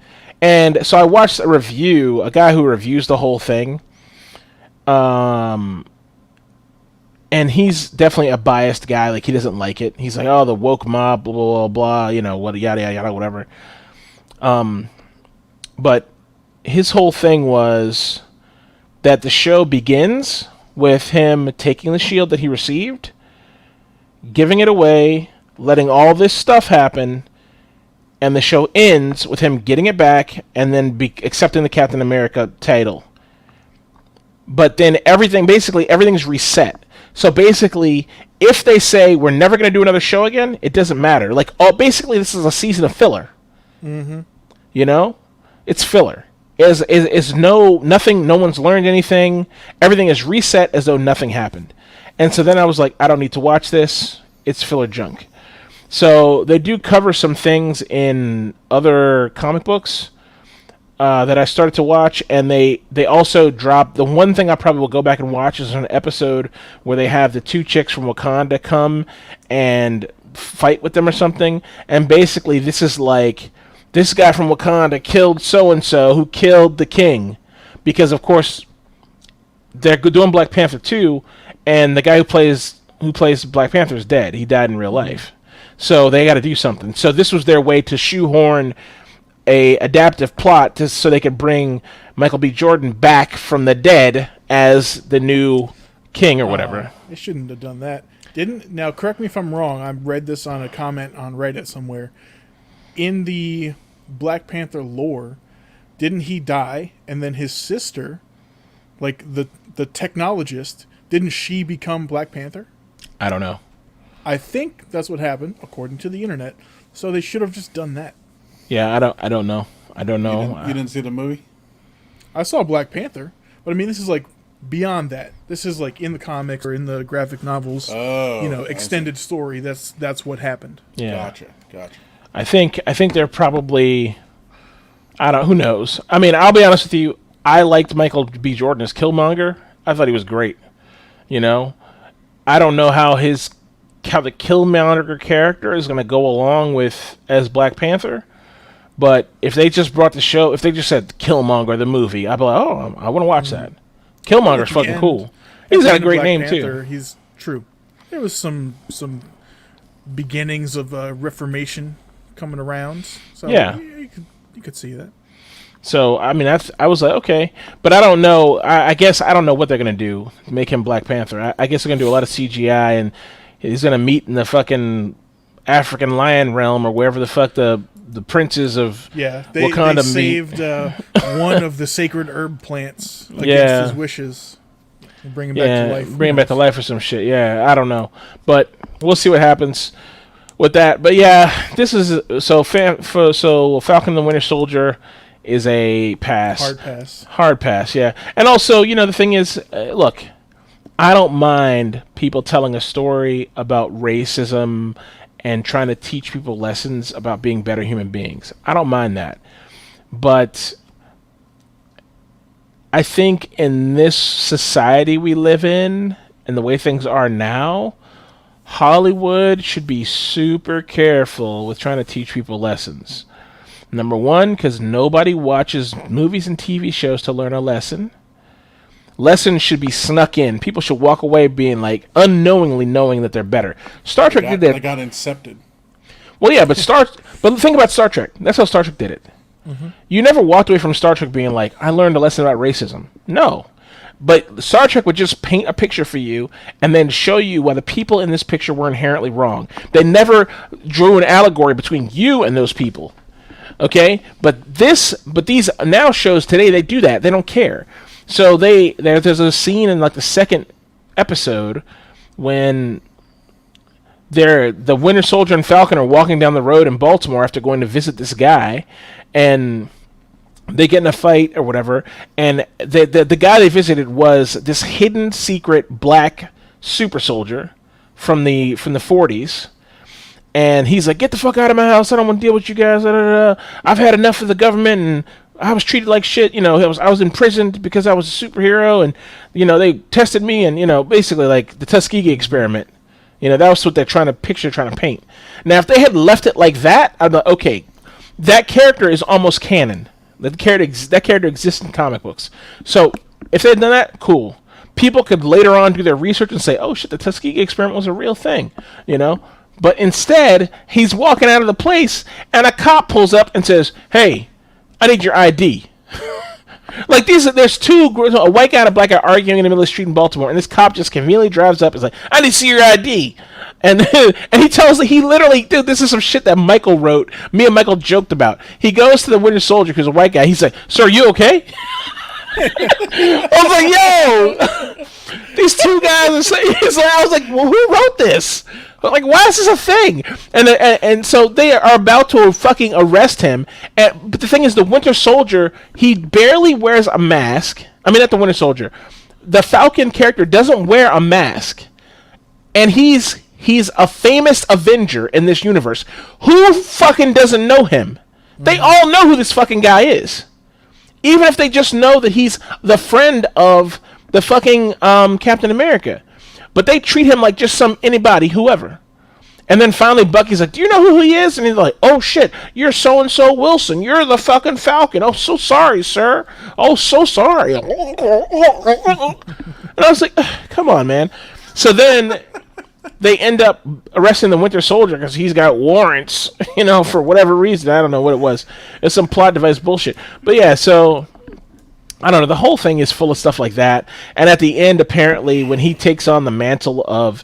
And so I watched a guy who reviews the whole thing. And he's definitely a biased guy. Like, he doesn't like it. He's like, "Oh, the woke mob, blah, blah, blah, what, yada, yada, yada, whatever." But his whole thing was that the show begins with him taking the shield that he received, giving it away, letting all this stuff happen, and the show ends with him getting it back and then accepting the Captain America title. But then everything's reset. So basically, if they say we're never going to do another show again, it doesn't matter. Like, basically, this is a season of filler. Mm-hmm. It's filler. Is nothing. No one's learned anything. Everything is reset as though nothing happened. And so then I was like, I don't need to watch this. It's filler junk. So they do cover some things in other comic books that I started to watch, and they also drop the one thing I probably will go back and watch is an episode where they have the 2 chicks from Wakanda come and fight with them or something, and basically this is like this guy from Wakanda killed so and so who killed the king, because of course they're doing Black Panther 2, and the guy who plays Black Panther is dead. He died in real life, so they got to do something. So this was their way to shoehorn a adaptive plot so they could bring Michael B. Jordan back from the dead as the new king or whatever. They shouldn't have done that. Now, correct me if I'm wrong. I read this on a comment on Reddit somewhere. In the Black Panther lore, didn't he die? And then his sister, like the technologist, didn't she become Black Panther? I don't know. I think that's what happened, according to the internet. So they should have just done that. Yeah, I don't know. I don't know. You didn't see the movie? I saw Black Panther, but I mean, this is like beyond that. This is like in the comics or in the graphic novels. Extended story. That's what happened. Yeah. Gotcha. I think they're probably. Who knows? I mean, I'll be honest with you. I liked Michael B. Jordan as Killmonger. I thought he was great. I don't know how the Killmonger character is going to go along with as Black Panther. But if they just brought the show, if they just said Killmonger the movie, I'd be like, oh, I want to watch that. Killmonger's fucking cool. He's got a great name too. He's true. There was some beginnings of Reformation coming around. So yeah, you could see that. So I mean, I was like, okay, but I don't know. I guess I don't know what they're gonna do to make him Black Panther. I guess they're gonna do a lot of CGI, and he's gonna meet in the fucking African lion realm or wherever the fuck the princes of Wakanda they saved one of the sacred herb plants against his wishes. And bring him back to life. Bring him back to life or some shit. Yeah, I don't know, but we'll see what happens with that. But yeah, this is so Falcon and the Winter Soldier is a pass. Hard pass. Yeah, and also the thing is, look, I don't mind people telling a story about racism and trying to teach people lessons about being better human beings. I don't mind that. But I think in this society we live in, and the way things are now, Hollywood should be super careful with trying to teach people lessons. Number one, because nobody watches movies and TV shows to learn a lesson. Lessons should be snuck in. People should walk away being like unknowingly knowing that they're better. Star Trek did that. They got incepted. Well, yeah, but think about Star Trek. That's how Star Trek did it. Mm-hmm. You never walked away from Star Trek being like, I learned a lesson about racism. No. But Star Trek would just paint a picture for you and then show you why the people in this picture were inherently wrong. They never drew an allegory between you and those people. Okay? But these now shows today, they do that. They don't care. So there's a scene in like the second episode when the Winter Soldier and Falcon are walking down the road in Baltimore after going to visit this guy, and they get in a fight or whatever, and the guy they visited was this hidden secret black super soldier from the 40s. And he's like, get the fuck out of my house. I don't want to deal with you guys. I've had enough of the government, and I was treated like shit. I was imprisoned because I was a superhero, and they tested me, and basically like the Tuskegee experiment. That was what they're trying to paint. Now, if they had left it like that, I'd be like, okay, that character is almost canon. That character exists in comic books. So if they had done that, cool. People could later on do their research and say, oh shit, the Tuskegee experiment was a real thing. But instead, he's walking out of the place, and a cop pulls up and says, hey, I need your ID. Like, there's two, a white guy and a black guy arguing in the middle of the street in Baltimore, and this cop just conveniently drives up and is like, I need to see your ID. And he tells, he literally, dude, this is some shit that Michael wrote. Me and Michael joked about. He goes to the Winter Soldier, who's a white guy. He's like, sir, are you okay? I was like, yo, these two guys are saying, I was like, well, who wrote this? Like, why is this a thing? And so they are about to fucking arrest him. But the thing is, the Winter Soldier, he barely wears a mask. I mean, not the Winter Soldier. The Falcon character doesn't wear a mask. And he's a famous Avenger in this universe. Who fucking doesn't know him? They all know who this fucking guy is. Even if they just know that he's the friend of the fucking Captain America. But they treat him like just anybody, whoever. And then finally Bucky's like, do you know who he is? And he's like, oh shit, you're so-and-so Wilson. You're the fucking Falcon. Oh, so sorry, sir. Oh, so sorry. And I was like, come on, man. So then they end up arresting the Winter Soldier because he's got warrants, for whatever reason. I don't know what it was. It's some plot device bullshit. But yeah, so I don't know. The whole thing is full of stuff like that. And at the end, apparently, when he takes on the mantle of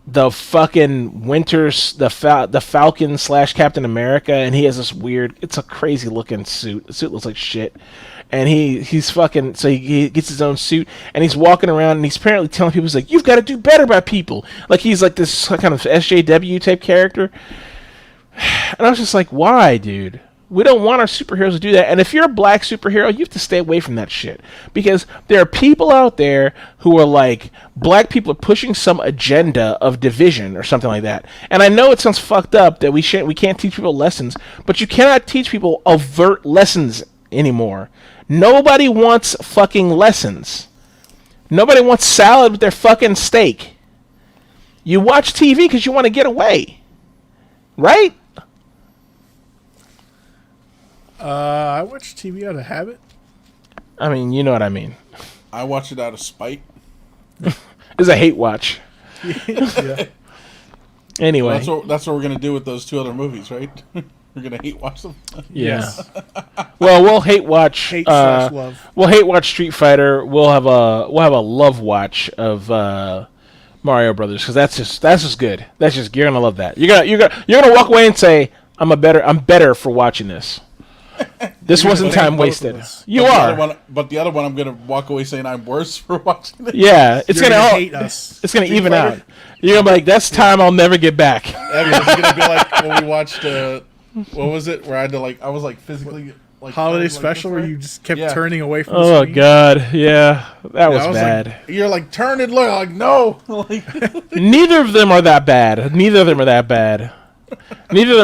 the fucking the Falcon / Captain America, and he has this weird, it's a crazy looking suit. The suit looks like shit. And he's fucking, so he gets his own suit, and he's walking around, and he's apparently telling people, he's like, you've got to do better by people. Like, he's like this kind of SJW type character. And I was just like, why, dude? We don't want our superheroes to do that. And if you're a black superhero, you have to stay away from that shit. Because there are people out there who are like, black people are pushing some agenda of division or something like that. And I know it sounds fucked up that we can't teach people lessons, but you cannot teach people overt lessons anymore. Nobody wants fucking lessons. Nobody wants salad with their fucking steak. You watch TV because you want to get away. Right? I watch TV out of habit. I mean, you know what I mean. I watch it out of spite. It's a hate watch. Yeah. Anyway. Well, that's what we're going to do with those 2 other movies, right? We're going to hate watch them? Yeah. Yes. Well, we'll hate watch. Love. We'll hate watch Street Fighter. We'll have a love watch of Mario Brothers, because that's just good. That's just, you're gonna love that. You're gonna walk away and say, I'm better for watching this. This wasn't time wasted. You are. But the other one, I'm going to walk away saying I'm worse for watching it. Yeah, You're gonna hate us. It's gonna even out. You're gonna be like, that's time I'll never get back. It's going to be like when we watched, what was it? Where I had to I was physically holiday special where you just kept turning away from the Oh screen. God, yeah, that was bad. You're like, turn and look. Like, no. Neither of them are that bad. Neither of them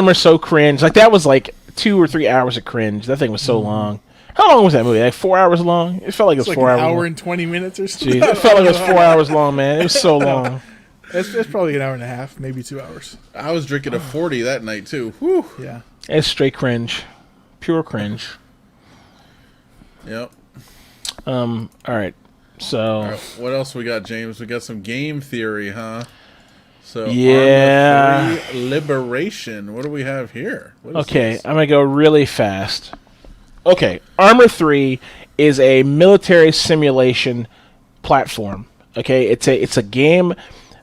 are so cringe. Like, that was like 2 or 3 hours of cringe. That thing was so long. How long was that movie? Like 4 hours long? It felt like it was 4 hours. An hour long. and 20 minutes or something. Jeez, it felt like it was 4 hours long, man. It was so long. It's probably an hour and a half, maybe 2 hours. I was drinking a 40 that night too. Whew. Yeah. It's straight cringe, pure cringe. Yep. All right. So. All right, what else we got, James? We got some game theory, huh? So yeah. Arma 3 Liberation. What do we have here? Okay, I'm gonna go really fast. Okay, Armor 3 is a military simulation platform. Okay, it's a game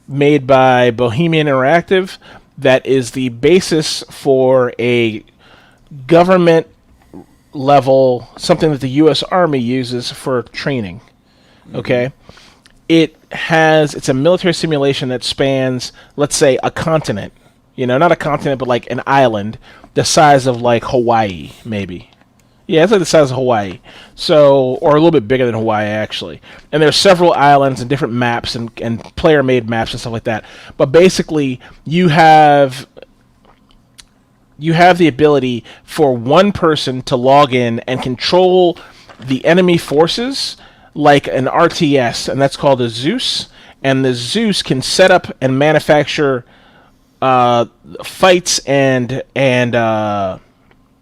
made by Bohemian Interactive that is the basis for a government level, something that the U.S. Army uses for training. Okay, it's a military simulation that spans, let's say, a continent. Not a continent, but like an island the size of like Hawaii, maybe. Yeah, it's like the size of Hawaii. So, or a little bit bigger than Hawaii, actually. And there's several islands and different maps and player-made maps and stuff like that. But basically, you have the ability for one person to log in and control the enemy forces like an RTS, and that's called a Zeus. And the Zeus can set up and manufacture fights and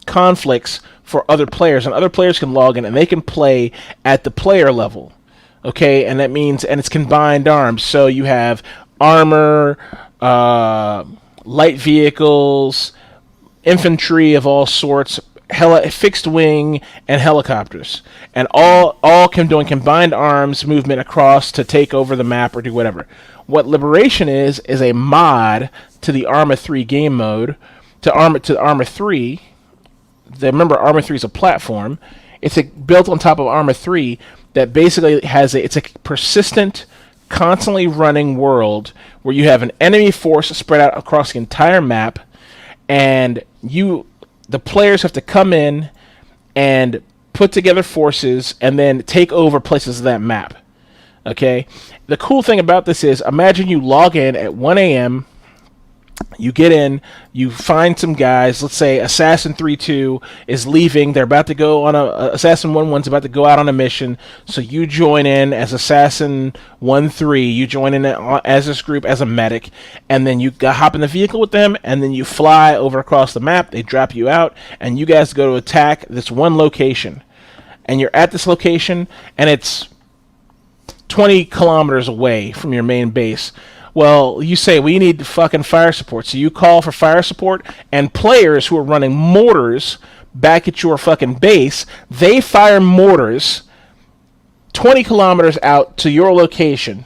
conflicts for other players, and other players can log in and they can play at the player level. Okay, and that means, and it's combined arms, so you have armor, light vehicles, infantry of all sorts, fixed wing, and helicopters, and all can do combined arms movement across to take over the map or do whatever. What Liberation is a mod to the Arma 3 game mode, to Arma 3. Remember, Arma 3 is a platform. It's built on top of Arma 3 that basically it's a persistent, constantly running world where you have an enemy force spread out across the entire map, and the players have to come in and put together forces and then take over places of that map. Okay? The cool thing about this is, imagine you log in at 1 a.m., You get in, you find some guys. Let's say Assassin 3-2 is leaving. They're about to go on Assassin 1-1's about to go out on a mission. So you join in as Assassin 1-3. You join in as this group as a medic, and then you hop in the vehicle with them, and then you fly over across the map. They drop you out, and you guys go to attack this one location. And you're at this location, and it's 20 kilometers away from your main base. Well, you say, we need fucking fire support. So you call for fire support, and players who are running mortars back at your fucking base, they fire mortars 20 kilometers out to your location.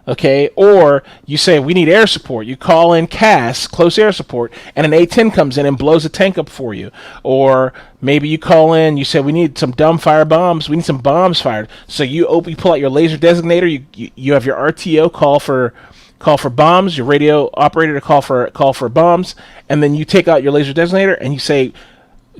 Okay? Or you say, we need air support. You call in CAS, close air support, and an A-10 comes in and blows a tank up for you. Or maybe you call in, you say, we need some dumbfire bombs. We need some bombs fired. So you pull out your laser designator. You have your RTO call for bombs, your radio operator to call for bombs, and then you take out your laser designator and you say,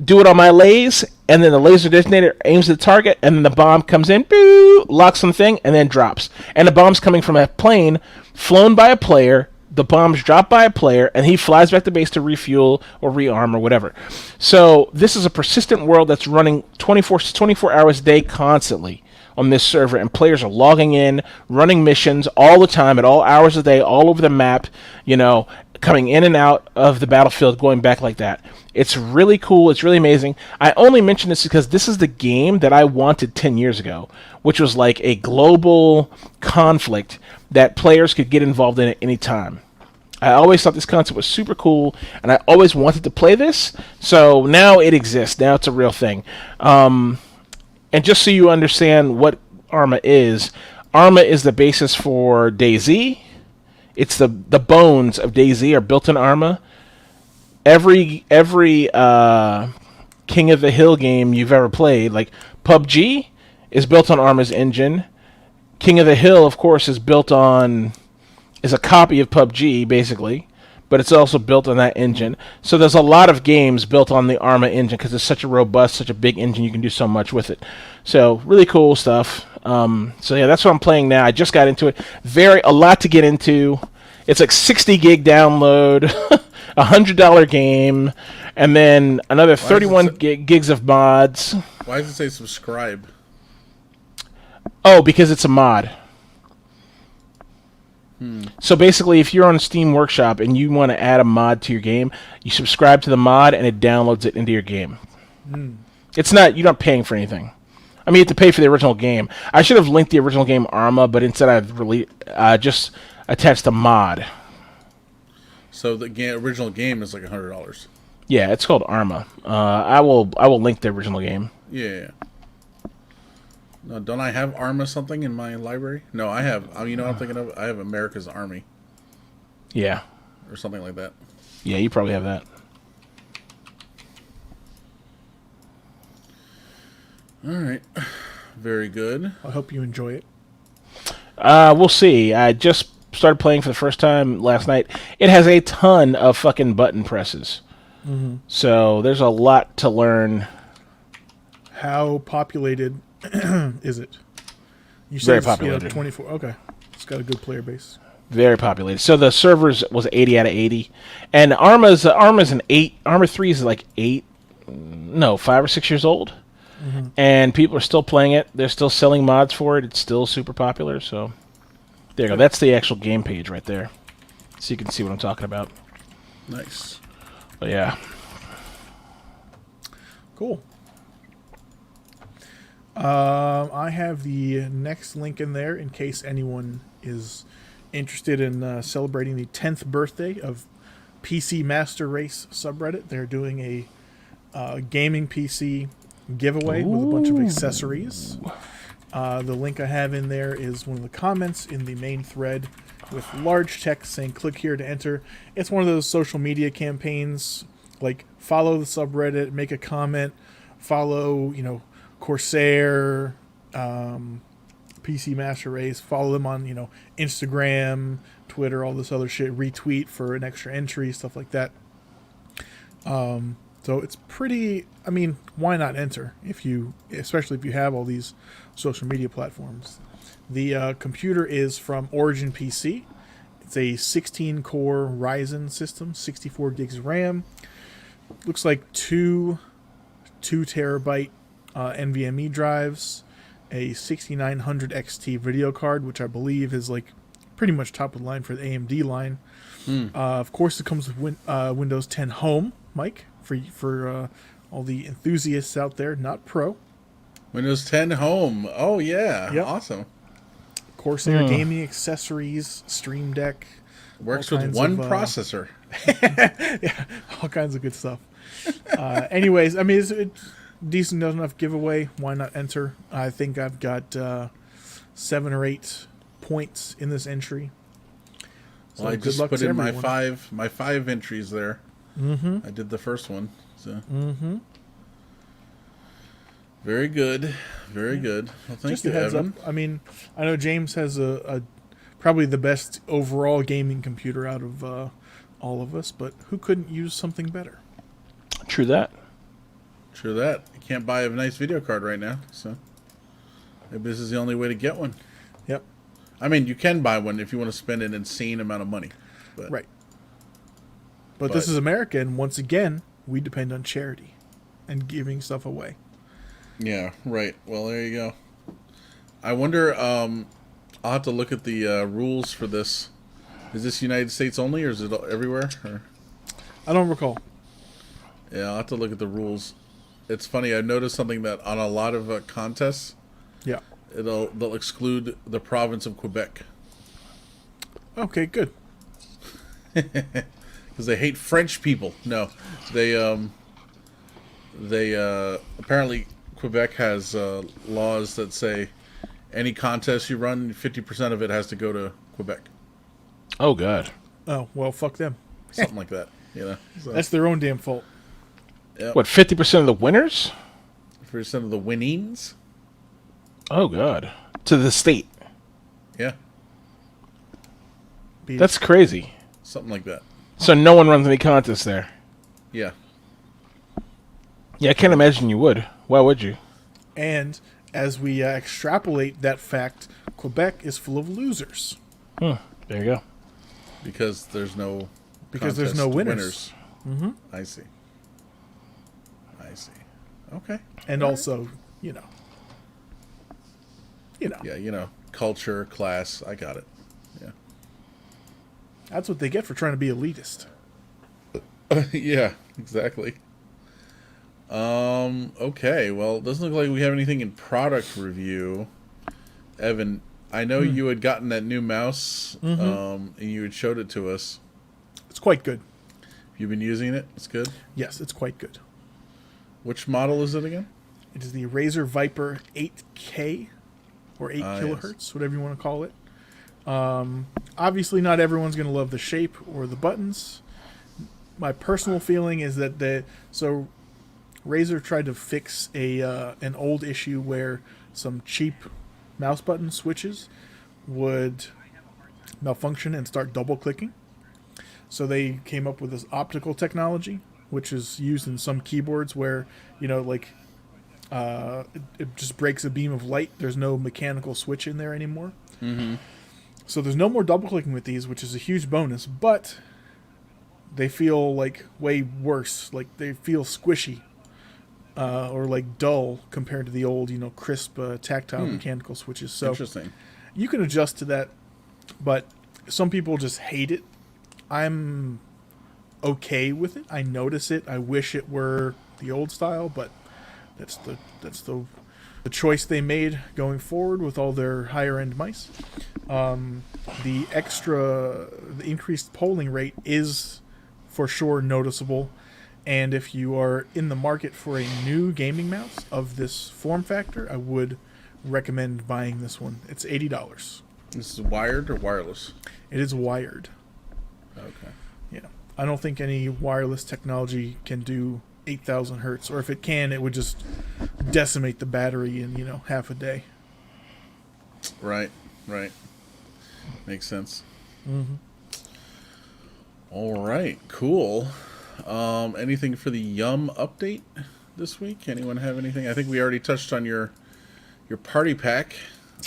do it on my laze, and then the laser designator aims at the target, and then the bomb comes in, boo, locks on the thing, and then drops. And the bomb's coming from a plane flown by a player, the bomb's dropped by a player, and he flies back to base to refuel or rearm or whatever. So this is a persistent world that's running 24 hours a day constantly on this server, and players are logging in, running missions all the time at all hours of the day, all over the map, coming in and out of the battlefield, going back like that. It's really cool. It's really amazing. I only mention this because this is the game that I wanted 10 years ago, which was like a global conflict that players could get involved in at any time. I always thought this concept was super cool, and I always wanted to play this, so now it exists. Now it's a real thing. And just so you understand what Arma is the basis for DayZ. It's the bones of DayZ are built in Arma. Every King of the Hill game you've ever played, like PUBG, is built on Arma's engine. King of the Hill, of course, is a copy of PUBG, basically, but it's also built on that engine. So there's a lot of games built on the Arma engine because it's such a robust, such a big engine. You can do so much with it. So really cool stuff. So yeah, that's what I'm playing now. I just got into it. A lot to get into. It's like 60 gig download, $100 game, and then another 31 gigs of mods. Why does it say subscribe? Oh, because it's a mod. So basically, if you're on Steam Workshop and you want to add a mod to your game, you subscribe to the mod and it downloads it into your game. It's not, you're not paying for anything. I mean, you have to pay for the original game. I should have linked the original game Arma, but instead I've just attached a mod. So the original game is like $100. Yeah, it's called Arma. I will link the original game. Yeah. No, don't I have Arma something in my library? No, I have. You know what I'm thinking of? I have America's Army. Yeah. Or something like that. Yeah, you probably have that. All right. Very good. I hope you enjoy it. We'll see. I just started playing for the first time last night. It has a ton of fucking button presses. Mm-hmm. So there's a lot to learn. How populated is it? You said very populated. 24. Okay. It's got a good player base. Very populated. So the servers was 80 out of 80. And Arma's an 8. Arma 3 is like 5 or 6 years old. Mm-hmm. And people are still playing it. They're still selling mods for it. It's still super popular. So there you go. That's the actual game page right there. So you can see what I'm talking about. Nice. But yeah. Cool. I have the next link in there in case anyone is interested in celebrating the 10th birthday of PC Master Race subreddit. They're doing a gaming PC giveaway with a bunch of accessories. The link I have in there is one of the comments in the main thread with large text saying click here to enter. It's one of those social media campaigns like follow the subreddit, make a comment, follow, Corsair, PC Master Race, follow them on, Instagram, Twitter, all this other shit, retweet for an extra entry, stuff like that. So it's pretty, why not enter especially if you have all these social media platforms. The computer is from Origin PC. It's a 16-core Ryzen system, 64 gigs of RAM. Looks like two 2 terabyte NVMe drives, a 6900 XT video card, which I believe is like pretty much top of the line for the AMD line. Of course, it comes with Windows 10 Home, Mike, for all the enthusiasts out there, not Pro. Windows 10 Home. Oh, yeah. Yep. Awesome. Corsair gaming accessories, Stream Deck. Works with one processor. Yeah, all kinds of good stuff. Anyways, I mean, it's decent enough giveaway. Why not enter? I think I've got 7 or 8 points in this entry. So Well, I good just luck put to in everyone. my five entries there. I did the first one. So. Very good. Very good. Well, thank Just you, a heads Evan. up. I mean, I know James has a probably the best overall gaming computer out of all of us, but who couldn't use something better? True that. True that. You can't buy a nice video card right now, so maybe this is the only way to get one. Yep. I mean, you can buy one if you want to spend an insane amount of money. But, Right. But this is America, and once again, we depend on charity and giving stuff away. Yeah, right. Well, there you go. I wonder, I'll have to look at the rules for this. Is this United States only, or is it everywhere? Or? I don't recall. Yeah, I'll have to look at the rules. It's funny, I noticed something that on a lot of contests, Yeah. they'll exclude the province of Quebec. Okay, good. Because they hate French people. No, they apparently Quebec has laws that say any contest you run, 50% of it has to go to Quebec. Oh God. Oh, well, fuck them. Something like that, you know. So, That's their own damn fault. yeah, What? 50% of the winners? 50% of the winnings. Oh God. To the state. Yeah, That's crazy. something like that. So no one runs any contests there. Yeah, Yeah, I can't imagine you would. Why would you? And as we extrapolate that fact, Quebec is full of losers. There you go. because there's no Because there's no contest winners. I see. Okay. And also, you know. Yeah, you know, culture, class. I got it. Yeah. That's what they get for trying to be elitist. Yeah, exactly. Okay, well, it doesn't look like we have anything in product review. Evan, I know you had gotten that new mouse, and you had showed it to us. It's quite good. You've been using it? It's good? Yes, it's quite good. Which model is it again? It is the Razer Viper 8K or 8 Yes. kilohertz, whatever you want to call it. Obviously, not everyone's going to love the shape or the buttons. My personal feeling is that Razer tried to fix an old issue where some cheap mouse button switches would malfunction and start double clicking. So they came up with this optical technology, which is used in some keyboards where, you know, like it just breaks a beam of light. There's no mechanical switch in there anymore. So there's no more double clicking with these, which is a huge bonus, but they feel like way worse. Like they feel squishy or like dull compared to the old, you know, crisp tactile mechanical switches. So Interesting. you can adjust to that, but some people just hate it. I'm okay with it. I notice it. I wish it were the old style, but that's the choice they made going forward with all their higher end mice. The increased polling rate is for sure noticeable, and if you are in the market for a new gaming mouse of this form factor, I would recommend buying this one. It's $80. This is wired or wireless? It is wired. Okay. Yeah, I don't think any wireless technology can do 8,000 hertz, or if it can, it would just decimate the battery in, you know, half a day. Right. Makes sense. All right, cool. Anything for the Yum update this week? Anyone have anything? I think we already touched on your party pack.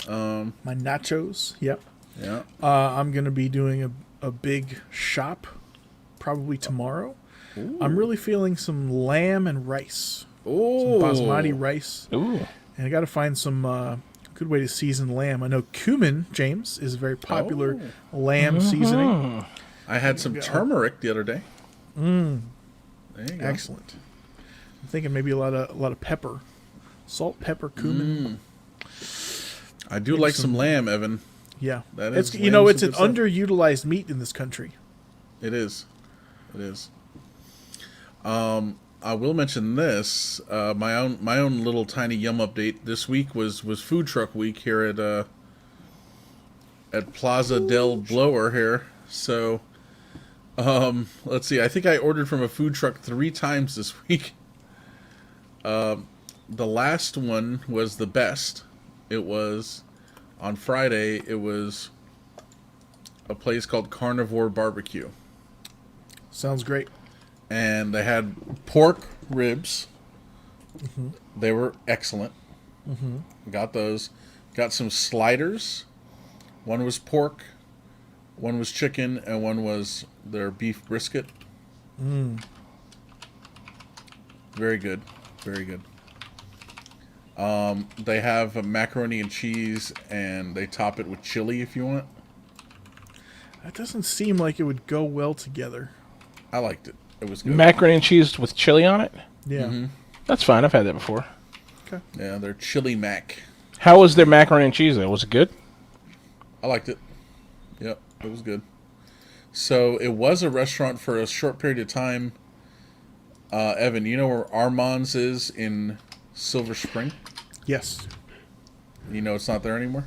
My nachos, yep. Yeah. I'm going to be doing a big shop probably tomorrow. Ooh. I'm really feeling some lamb and rice. Ooh. Some basmati rice. Ooh. And I got to find some good way to season lamb. I know cumin, James, is a very popular lamb seasoning. I had some turmeric the other day. There you go. Excellent. I'm thinking maybe a lot of pepper. Salt, pepper, cumin. I do like some lamb, Evan. Yeah. That It's is it's lamb's an some good stuff. underutilized meat in this country. It is. It is. I will mention this. My own little tiny yum update this week was food truck week here at Plaza del Blower here. So let's see. I think I ordered from a food truck 3 times this week. The last one was the best. It was on Friday. It was a place called Carnivore Barbecue. Sounds great. And they had pork ribs. They were excellent. Got those. Got some sliders. One was pork, one was chicken, and one was their beef brisket. Very good. Very good. They have a macaroni and cheese, and they top it with chili if you want. That doesn't seem like it would go well together. I liked it. It was good. Macaroni and cheese with chili on it? Yeah. That's fine. I've had that before. Okay. Yeah, they're chili mac. How was their macaroni and cheese, though? Was it good? I liked it. Yep, it was good. So it was a restaurant for a short period of time. Evan, you know where Armand's is in Silver Spring? Yes. You know it's not there anymore?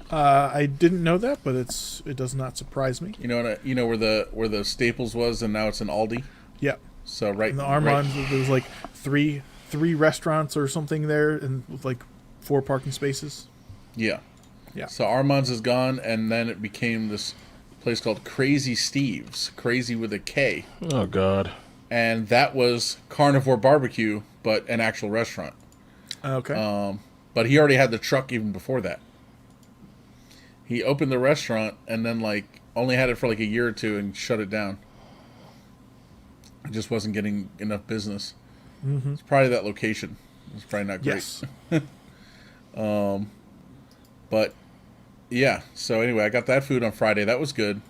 I didn't know that, but it does not surprise me. You know where the Staples was, and now it's an Aldi. Yeah. So right In the Armand's, there was like three restaurants or something there, and with like 4 parking spaces. Yeah. Yeah. So Armand's is gone, and then it became this place called Crazy Steve's, crazy with a K, Oh, God. and that was Carnivore Barbecue, but an actual restaurant. Okay. But he already had the truck even before that. He opened the restaurant and then like only had it for like a year or 2 and shut it down. It just wasn't getting enough business. It's probably that location. It's probably not great. Yes. But yeah, so anyway, I got that food on Friday. That was good.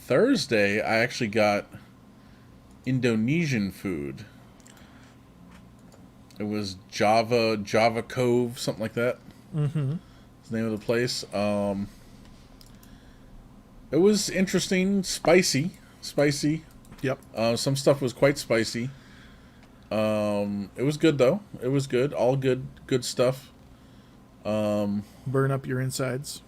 Thursday, I actually got Indonesian food. It was Java Cove, something like that. It's the name of the place. It was interesting, spicy. Yep. Some stuff was quite spicy. It was good though. It was good. All good stuff. Burn up your insides.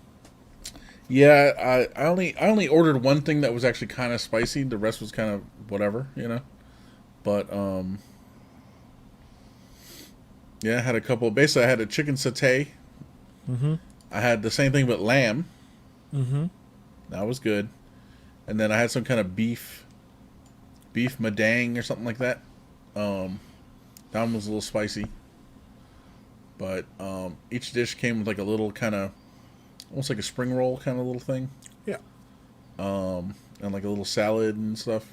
Yeah, I only ordered one thing that was actually kind of spicy. The rest was kind of whatever, you know. But yeah, I had a couple. Basically, I had a chicken satay. I had the same thing but lamb. That was good. And then I had some kind of beef madang or something like that. That one was a little spicy. But each dish came with like a little kind of, almost like a spring roll kind of little thing. Yeah. And like a little salad and stuff.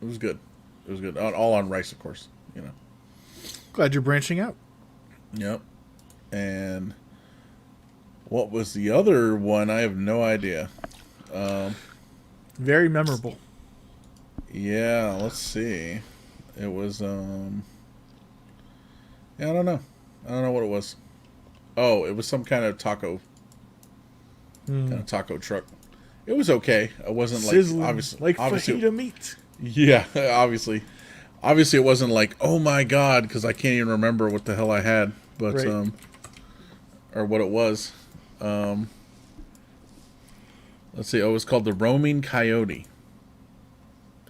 It was good. It was good. All on rice, of course. You know. Glad you're branching out. Yep. And what was the other one? I have no idea. Very memorable. Yeah, let's see. It was yeah, I don't know. I don't know what it was. Oh, it was some kind of taco. Kind of taco truck. It was okay. It wasn't Sizzling, like obviously like obviously fajita meat. yeah, obviously it wasn't like, oh my god, because I can't even remember what the hell I had, but Right. or what it was. Let's see. Oh, it was called the Roaming Coyote.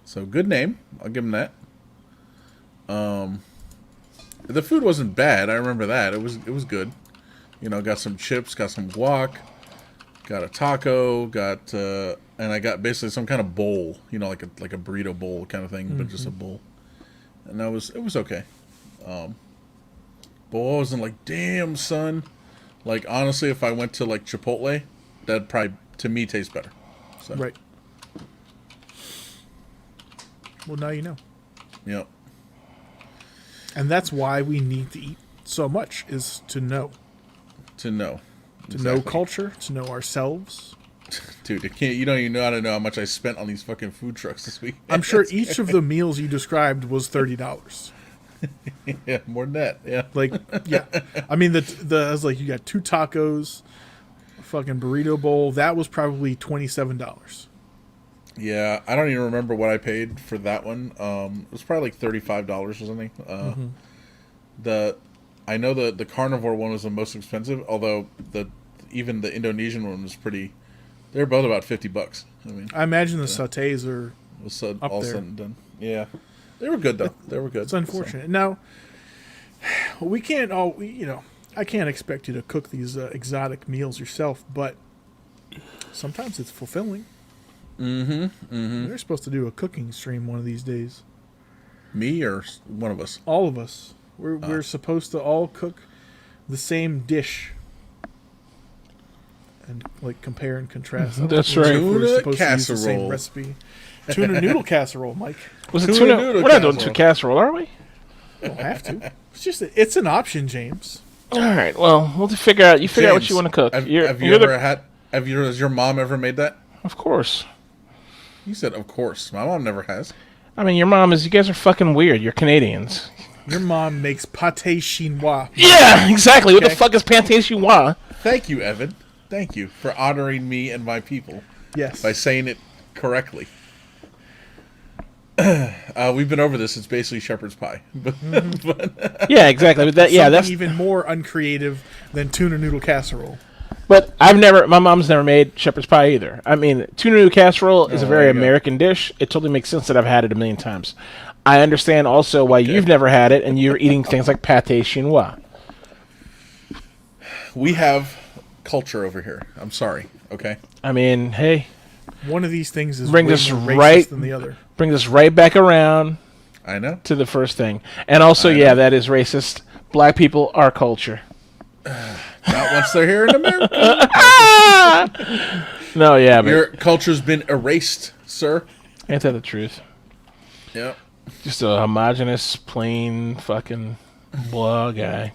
So good name. I'll give him that. The food wasn't bad. I remember that. It was good. You know, got some chips, got some guac, got a taco, and I got basically some kind of bowl. You know, like a burrito bowl kind of thing, but just a bowl. And it was okay. But I wasn't like, damn son. Like honestly, if I went to like Chipotle, that probably to me tastes better. So. Right. Well, now you know. Yep. And that's why we need to eat so much, is to know. To know. To know culture, to know ourselves. Dude, you don't even know how to know how much I spent on these fucking food trucks this week. I'm sure each of the meals you described was $30. Yeah, more than that. Yeah. Like, yeah. I mean, I was like, you got 2 tacos, a fucking burrito bowl. That was probably $27. Yeah, I don't even remember what I paid for that one. It was probably like $35 or something. I know the carnivore one was the most expensive, although even the Indonesian one was pretty. They're both about $50. I mean, I imagine the sautés are all there. said and done. Yeah, they were good though. They were good. It's unfortunate. So. Now, we can't I can't expect you to cook these exotic meals yourself, but sometimes it's fulfilling. They're supposed to do a cooking stream one of these days. Me or one of us? All of us. We're supposed to all cook the same dish. And like compare and contrast. That's right. Tuna casserole. To use the same recipe. Tuna noodle casserole, Mike. Was it tuna? We're not doing tuna casserole, are we? Don't have to. It's an option, James. All right. Well, we'll figure out. You figure out what you want to cook. Has your mom ever made that? Of course. You said of course. My mom never has. I mean, your mom is. You guys are fucking weird. You're Canadians. Your mom makes pâté chinois. Yeah, exactly. Okay. What the fuck is pâté chinois? Thank you, Evan. Thank you for honoring me and my people. Yes. By saying it correctly. We've been over this. It's basically shepherd's pie. Yeah, exactly. But that's even more uncreative than tuna noodle casserole. But my mom's never made shepherd's pie either. I mean, tuna noodle casserole is a very American dish. It totally makes sense that I've had it a million times. I understand also why you've never had it, and you're eating things like pâté chinois. We have culture over here. I'm sorry. Okay. I mean, hey, one of these things is bring way this more right racist than the other. Bring this right back around. I know. To the first thing, and also, that is racist. Black people are culture. Not once they're here in America. No, yeah, but your culture's been erased, sir. Ain't that the truth? Yep. Just a homogenous, plain, fucking blah guy.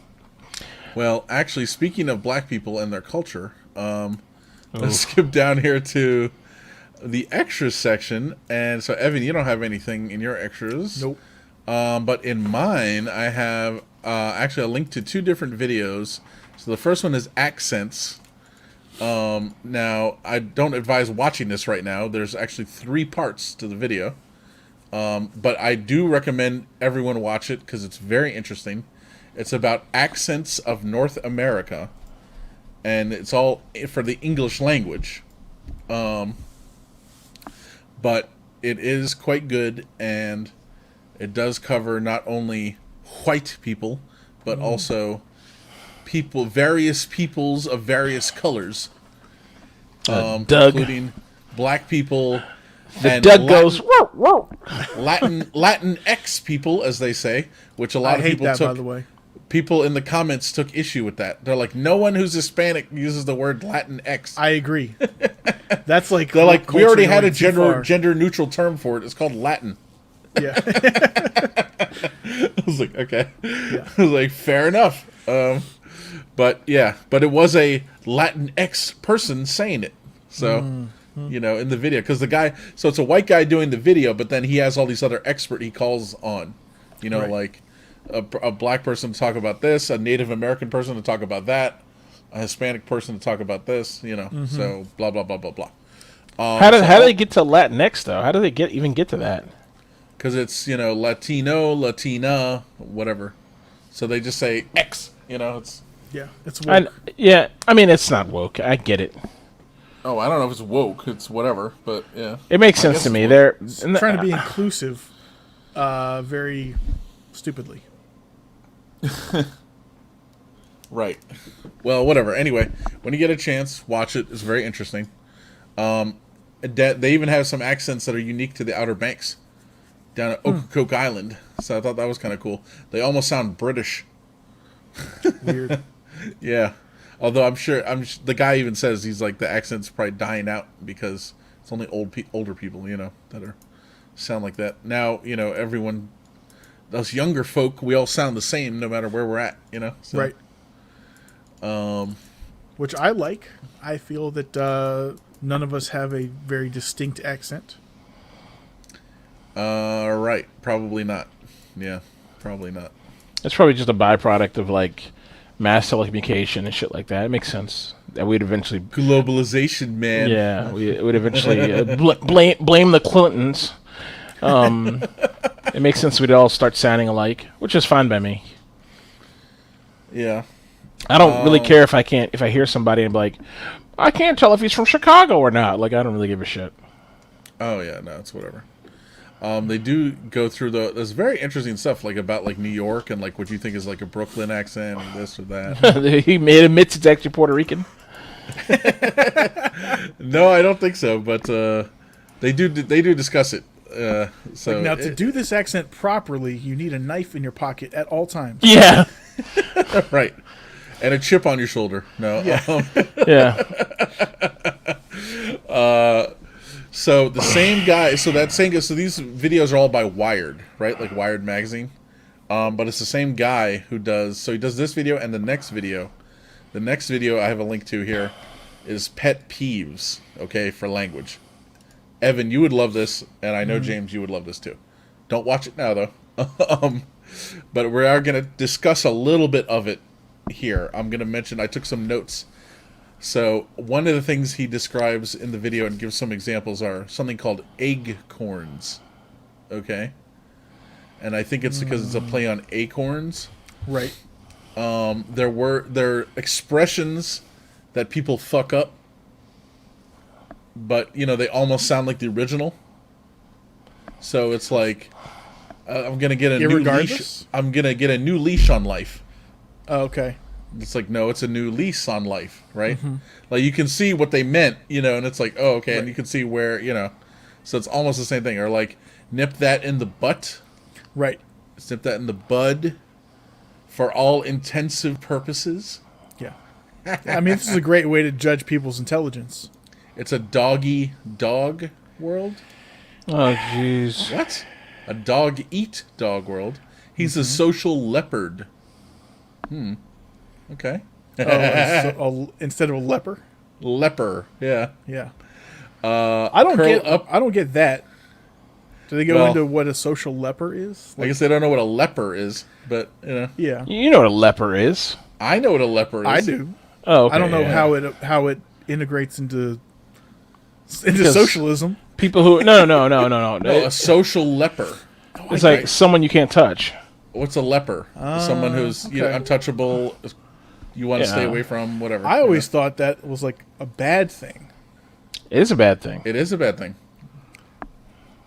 Well, actually, speaking of black people and their culture, let's skip down here to the extras section. And so, Evan, you don't have anything in your extras. Nope. But in mine, I have actually a link to 2 different videos. So the first one is accents. Now, I don't advise watching this right now. There's actually 3 parts to the video. But I do recommend everyone watch it because it's very interesting. It's about accents of North America. And it's all for the English language. But it is quite good, and it does cover not only white people, but also various peoples of various colors. Doug. Including black people. And Doug goes, whoa, whoa. Latin X people, as they say, which a lot of people took. By the way. People in the comments took issue with that. They're like, no one who's Hispanic uses the word Latin X. I agree. That's like they're like, we already had a gender neutral term for it. It's called Latin. Yeah. I was like, okay. Yeah. I was like, fair enough. But it was a Latin X person saying it. So, in the video, because the guy, so it's a white guy doing the video, but then he has all these other expert he calls on, right. Like a black person to talk about this, a Native American person to talk about that, a Hispanic person to talk about this, so blah, blah, blah, blah, blah. How do they get to Latinx, though? How do they even get to that? Because it's, Latino, Latina, whatever. So they just say X, it's... Yeah, it's woke. I mean, it's not woke. I get it. Oh, I don't know if it's woke. It's whatever, but yeah. It makes sense to me. They're trying to be inclusive very stupidly. Right. Well, whatever. Anyway, when you get a chance, watch it. It's very interesting. They even have some accents that are unique to the Outer Banks down at Ocracoke Island. So I thought that was kind of cool. They almost sound British. Weird. Yeah. Although the guy even says he's like the accent's probably dying out because it's only older people, that are sound like that. Now, everyone, us younger folk, we all sound the same no matter where we're at, So, Right. Which I like. I feel that none of us have a very distinct accent. Right. Probably not. Yeah, probably not. It's probably just a byproduct of like mass telecommunication and shit like that. It makes sense that we'd eventually globalization, man. Yeah, we would eventually blame the Clintons. It makes sense we'd all start sounding alike, which is fine by me. Yeah. I don't really care if I hear somebody and be like, I can't tell if he's from Chicago or not. Like, I don't really give a shit. Oh yeah, no, it's whatever. They do go through there's very interesting stuff like about like New York and like what you think is like a Brooklyn accent or this or that. He admits it's actually Puerto Rican. No, I don't think so, but they do discuss it. So now to do this accent properly, you need a knife in your pocket at all times. Yeah. Right. And a chip on your shoulder. No. Yeah. Yeah. So the same guy. So that same guy. So these videos are all by Wired, right? Like Wired magazine. But it's the same guy who does. So he does this video and the next video. The next video I have a link to here is pet peeves. Okay, for language. Evan, you would love this, and I know James, you would love this too. Don't watch it now though. But we are going to discuss a little bit of it here. I'm going to mention. I took some notes. So one of the things he describes in the video and gives some examples are something called acorns. Okay? And I think it's because it's a play on acorns. Right. They're expressions that people fuck up, but they almost sound like the original. So it's like I'm gonna get a new leash. I'm gonna get a new leash on life. Oh, okay. It's like, no, it's a new lease on life, right? Mm-hmm. Like, you can see what they meant, and it's like, oh, okay, right. And you can see where, so it's almost the same thing. Or, like, nip that in the butt. Right. Nip that in the bud for all intensive purposes. Yeah. I mean, this is a great way to judge people's intelligence. It's a dog world. Oh, jeez. What? A dog world. He's a social leopard. Okay. Instead of a leper. Leper, yeah. Yeah. I don't get that. Do they go into what a social leper is? I guess they don't know what a leper is, but Yeah. You know what a leper is. I know what a leper is. I do. Oh, okay, I don't know how it integrates into socialism. People who no. No, a social leper. It's like someone you can't touch. What's a leper? Someone who's untouchable. You want to stay away from, whatever. I always thought that was like a bad thing. It is a bad thing. It is a bad thing.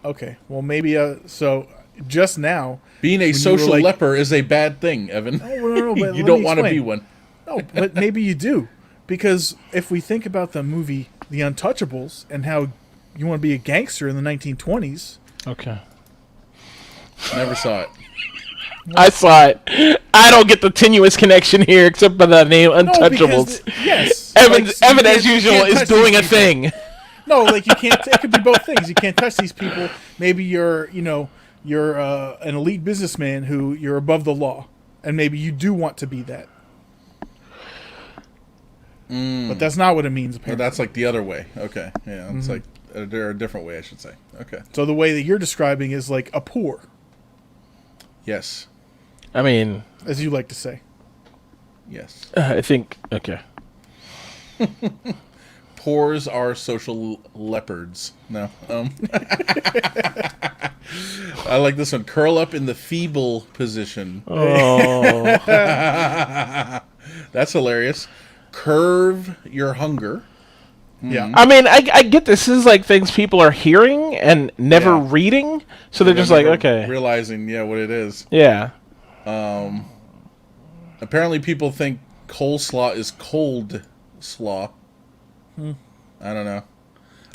Okay, well maybe so. Just now, being a social leper is a bad thing, Evan. No, but you don't want to be one. No, but maybe you do, because if we think about the movie The Untouchables and how you want to be a gangster in the 1920s. Okay. Never saw it. I saw it. I don't get the tenuous connection here, except by the name Untouchables. Yes, Evan, as usual, is doing a thing. No, like you can't. It could be both things. You can't touch these people. Maybe you're an elite businessman who you're above the law, and maybe you do want to be that. But that's not what it means. Apparently, but that's like the other way. Okay, yeah, it's like a different way, I should say. Okay. So the way that you're describing is like a poor. Yes. I mean, as you like to say. Yes. I think okay. Poors are social leopards. No. I like this one. Curl up in the feeble position. Oh. That's hilarious. Curve your hunger. Yeah. I mean, I get this is like things people are hearing and never reading, so they're just like, okay. Realizing, what it is. Yeah. Apparently people think coleslaw is cold slaw. I don't know.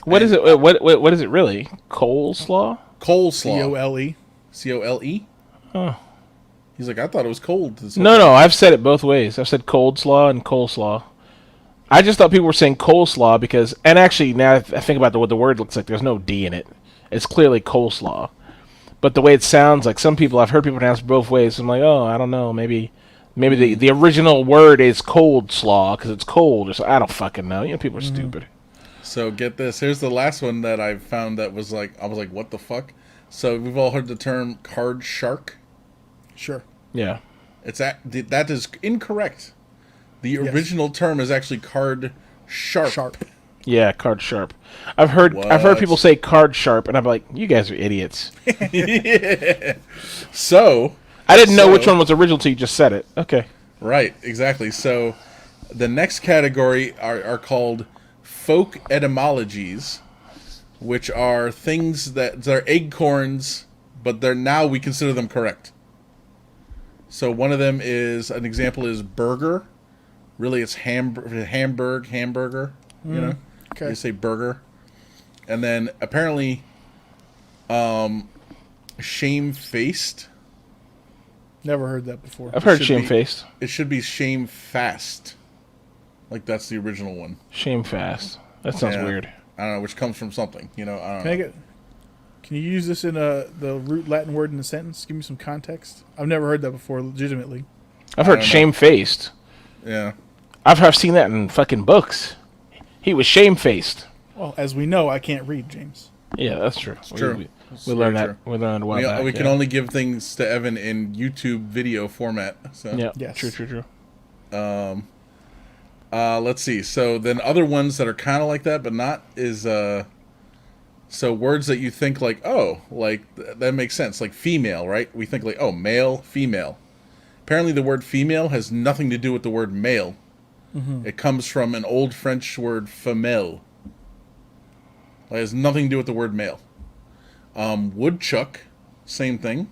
What is it? What is it really? Coleslaw? Coleslaw. Cole. Cole? Oh. He's like, I thought it was cold. No, I've said it both ways. I've said cold slaw and coleslaw. I just thought people were saying coleslaw because, and actually now I think about what the word looks like, there's no D in it. It's clearly coleslaw. But the way it sounds, like some people, I've heard people pronounce it both ways. So I'm like, oh, I don't know, maybe the original word is cold slaw because it's cold, or so. I don't fucking know. People are stupid. So get this. Here's the last one that I found that was like, I was like, what the fuck? So we've all heard the term card shark. Sure. Yeah. That is incorrect. The original term is actually card sharp. Yeah, card sharp. I've heard people say card sharp, and I'm like, you guys are idiots. Yeah. So I didn't know which one was original till you just said it. Okay. Right, exactly. So the next category are called folk etymologies, which are things that are acorns, but now we consider them correct. So one of them is, an example is burger. Really, it's hamburger, you know? Okay. You say burger. And then apparently shamefaced. Never heard that before. I've heard shamefaced. It should be shamefast. Like that's the original one. Shamefast. That sounds weird. I don't know, which comes from something, you know? I don't know. Can you use this in the root Latin word in a sentence? Give me some context. I've never heard that before, legitimately. I've heard shamefaced. Yeah. I've seen that in fucking books. He was shamefaced. Well, as we know, I can't read, James. Yeah, that's true. It's true. We learned that. We learned a while back. We can only give things to Evan in YouTube video format. So. Yeah. Yes. True. Let's see. So then other ones that are kind of like that, but not is so words that you think like, oh, like that makes sense. Like female, right? We think like, oh, male, female. Apparently the word female has nothing to do with the word male. Mm-hmm. It comes from an old French word femelle. It has nothing to do with the word male. Woodchuck, same thing.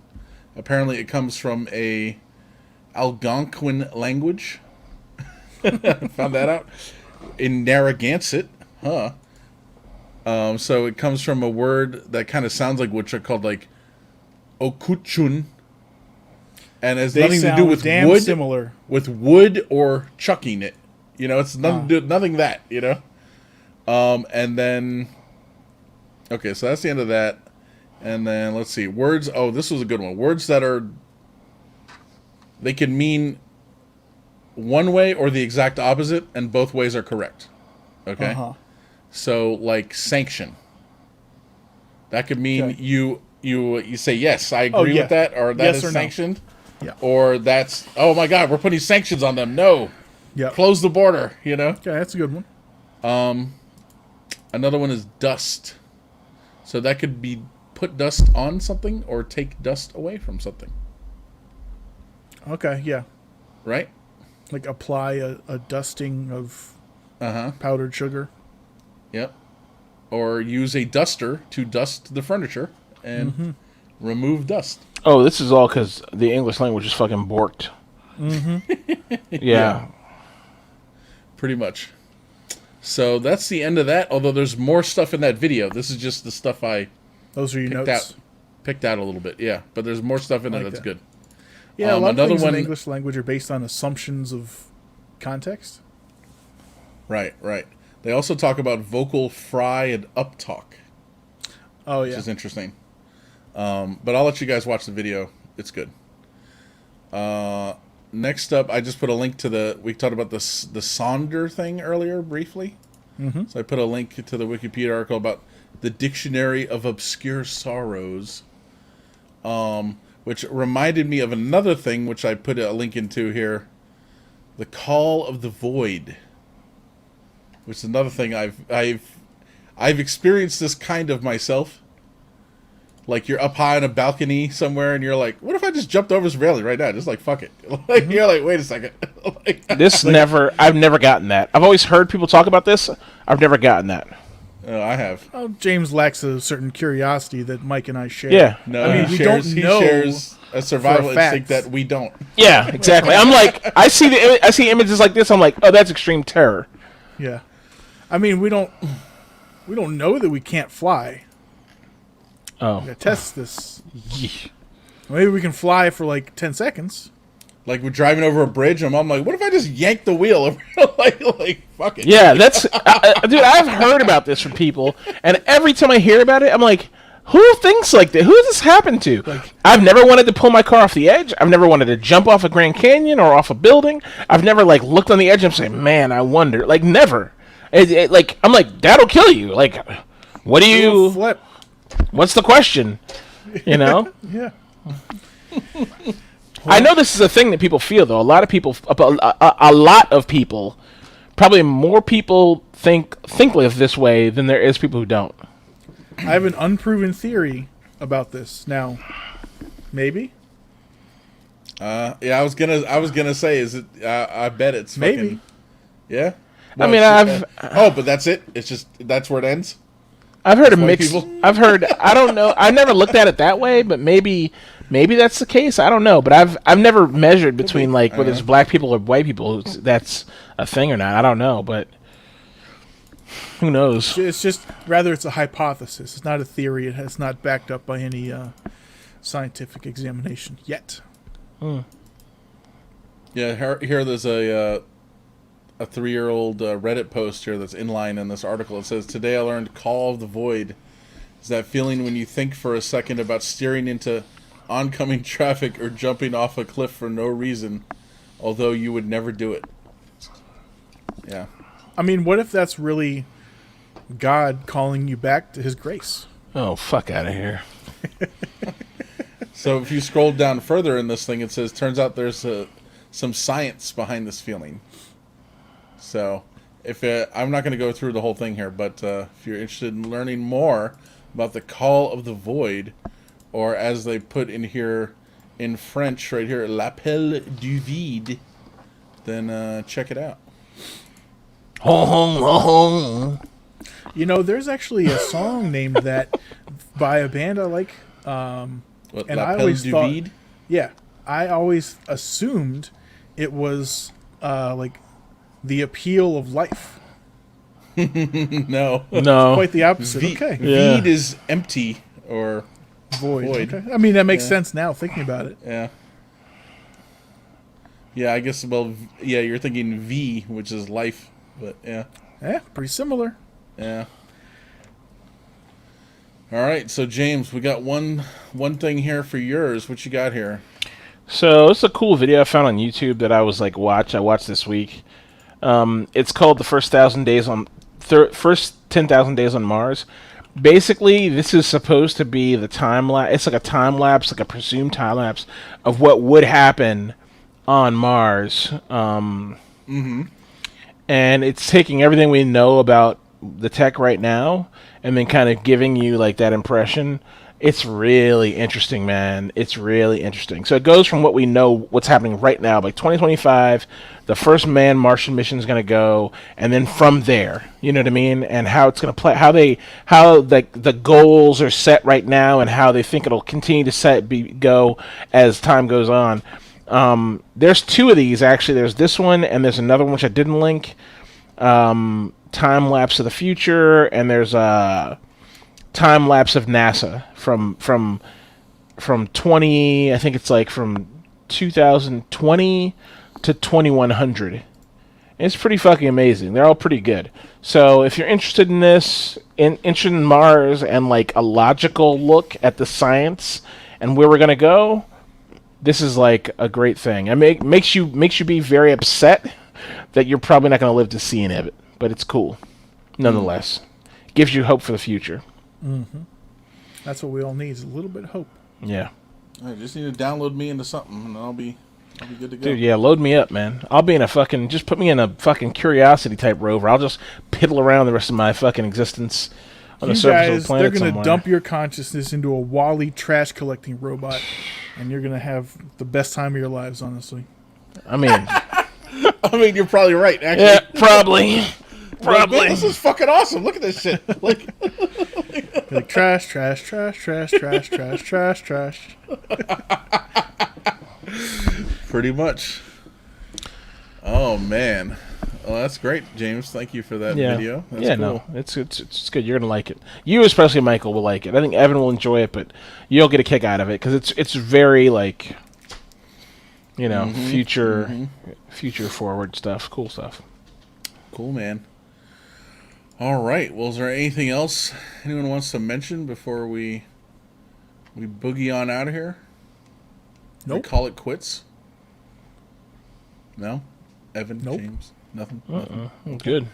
Apparently it comes from a Algonquin language. Found that out. In Narragansett, huh? So it comes from a word that kind of sounds like woodchuck called like okuchun. And it has nothing to do with wood. Similar. With wood or chucking it. You know, it's nothing that, you know? And then... Okay, so that's the end of that. And then, let's see. Words... Oh, this was a good one. Words that are... They can mean one way or the exact opposite, and both ways are correct. Okay? Uh-huh. So, like, sanction. That could mean you say, yes, I agree with that, or that is sanctioned. No. Yeah. Or that's, oh my God, we're putting sanctions on them. No. Yep. Close the border, you know? Okay, that's a good one. Another one is dust. So that could be put dust on something or take dust away from something. Okay, yeah. Right? Like apply a dusting of powdered sugar. Yep. Or use a duster to dust the furniture and remove dust. Oh, this is all because the English language is fucking borked. Mm-hmm. Yeah. Pretty much. So that's the end of that, although there's more stuff in that video. This is just the stuff I Those are your notes. Picked out a little bit, yeah. But there's more stuff in there that's good. Yeah, a lot of things in the English language are based on assumptions of context. Right. They also talk about vocal fry and uptalk. Oh, yeah. Which is interesting. But I'll let you guys watch the video. It's good. Next up, I just put a link to we talked about the Sonder thing earlier briefly. Mm-hmm. So I put a link to the Wikipedia article about the Dictionary of Obscure Sorrows, which reminded me of another thing, which I put a link into here. The Call of the Void, which is another thing I've experienced this kind of myself. Like you're up high on a balcony somewhere, and you're like, "What if I just jumped over this railing right now? Just like fuck it." Like you're like, "Wait a second." I've never gotten that. I've always heard people talk about this. I've never gotten that. I have. Oh, James lacks a certain curiosity that Mike and I share. Yeah. No, I mean, he shares a survival instinct that we don't. Yeah, exactly. I'm like, I see images like this. I'm like, oh, that's extreme terror. Yeah. I mean, we don't know that we can't fly. Oh. We gotta test this. Maybe we can fly for like 10 seconds. Like we're driving over a bridge, and I'm like, what if I just yank the wheel? like fuck it. Yeah, that's dude. I've heard about this from people, and every time I hear about it, I'm like, who thinks like that? Who does this happen to? Like, I've never wanted to pull my car off the edge. I've never wanted to jump off a Grand Canyon or off a building. I've never like looked on the edge and say, man, I wonder. Like never. Like I'm like that'll kill you. Like, what do you? Flip. What's the question? You know? Yeah. I know this is a thing that people feel, though. A lot of people, probably more people think of this way than there is people who don't. I have an unproven theory about this. Now, maybe. Yeah, I was gonna say, is it? I bet it's Maybe. Fucking, yeah. I mean, but that's it. It's just that's where it ends. I've heard a mixed. people? I've heard. I don't know. I never looked at it that way, but maybe that's the case. I don't know. But I've never measured between like whether it's black people or white people. That's a thing or not. I don't know, but who knows? It's just rather it's a hypothesis. It's not a theory. It's not backed up by any scientific examination yet. Yeah, here there's a 3-year-old Reddit post here that's inline in this article. It says, "Today I learned Call of the Void is that feeling when you think for a second about steering into oncoming traffic or jumping off a cliff for no reason, although you would never do it." Yeah. I mean, what if that's really God calling you back to his grace? Oh, fuck out of here. So if you scroll down further in this thing, it says, turns out there's some science behind this feeling. So, if I'm not going to go through the whole thing here, but if you're interested in learning more about the Call of the Void, or as they put in here in French, right here, L'appel du vide, then check it out. You know, there's actually a song named that by a band I like. What, and L'appel I always du thought, vide? yeah, I always assumed it was like the appeal of life. No. Quite the opposite. Okay. Yeah. Vide is empty or Void. Okay. I mean, that makes sense now, thinking about it. Yeah. Yeah, I guess, well, yeah, you're thinking V, which is life, but yeah. Yeah, pretty similar. Yeah. All right, so James, we got one thing here for yours. What you got here? So it's a cool video I found on YouTube that I was like, I watched this week. It's called the first 10,000 days on Mars. Basically, this is supposed to be the time lapse. It's like a time lapse, like a presumed time lapse of what would happen on Mars. And it's taking everything we know about the tech right now and then kind of giving you like that impression. It's really interesting, man. It's really interesting. So it goes from what we know, what's happening right now, like 2025, the first manned Martian mission is going to go, and then from there, you know what I mean, and how it's going to play, how the goals are set right now, and how they think it'll continue to go as time goes on. There's 2 of these actually. There's this one, and there's another one which I didn't link. Time lapse of the future, and there's a time lapse of NASA from 20, I think it's like from 2020 to 2100. It's pretty fucking amazing. They're all pretty good. So if you're interested in this, interested in Mars and like a logical look at the science and where we're gonna go, this is like a great thing. It makes you be very upset that you're probably not gonna live to see any of it, but it's cool nonetheless. Gives you hope for the future. Mm-hmm. That's what we all need, is a little bit of hope. Yeah. I just need to download me into something, and I'll be good to go. Dude, yeah, load me up, man. I'll be in just put me in a fucking Curiosity type rover. I'll just piddle around the rest of my fucking existence on the surface of the planet they're going somewhere. to dump your consciousness into a Wall-E trash collecting robot, and you're going to have the best time of your lives, honestly. I mean, you're probably right, actually. yeah, probably. Like, man, this is fucking awesome. Look at this shit. Like trash, trash, trash, trash, trash, trash, trash, trash. Pretty much. Oh man. Well, that's great, James. Thank you for that video. That's cool. No, it's good. You're gonna like it. You, especially Michael, will like it. I think Evan will enjoy it, but you'll get a kick out of it because it's very like, future forward stuff. Cool stuff. Cool, man. All right. Well, is there anything else anyone wants to mention before we boogie on out of here? Nope. We call it quits? No? Evan? Nope. James? Nothing? Nothing? Good.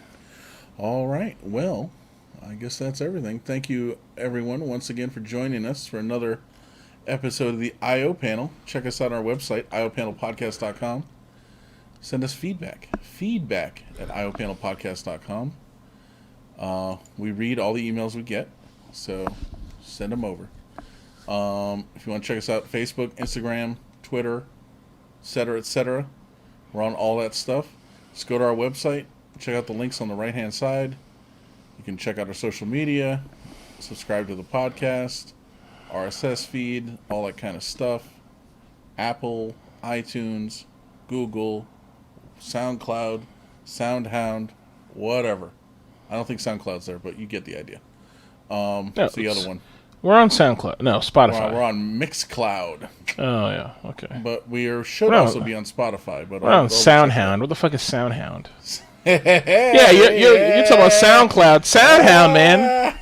All right. Well, I guess that's everything. Thank you, everyone, once again for joining us for another episode of the I.O. Panel. Check us out on our website, iopanelpodcast.com. Send us feedback. Feedback at iopanelpodcast.com. We read all the emails we get, so send them over. If you want to check us out, Facebook, Instagram, Twitter, etc., etc. We're on all that stuff. Just go to our website. Check out the links on the right-hand side. You can check out our social media, subscribe to the podcast, RSS feed, all that kind of stuff. Apple, iTunes, Google, SoundCloud, SoundHound, whatever. I don't think SoundCloud's there, but you get the idea. What's the other one? We're on SoundCloud. No, Spotify. We're on Mixcloud. Oh, yeah. Okay. But we should also be on Spotify. But we're on SoundHound. What the fuck is SoundHound? Yeah, you're talking about SoundCloud. SoundHound, man.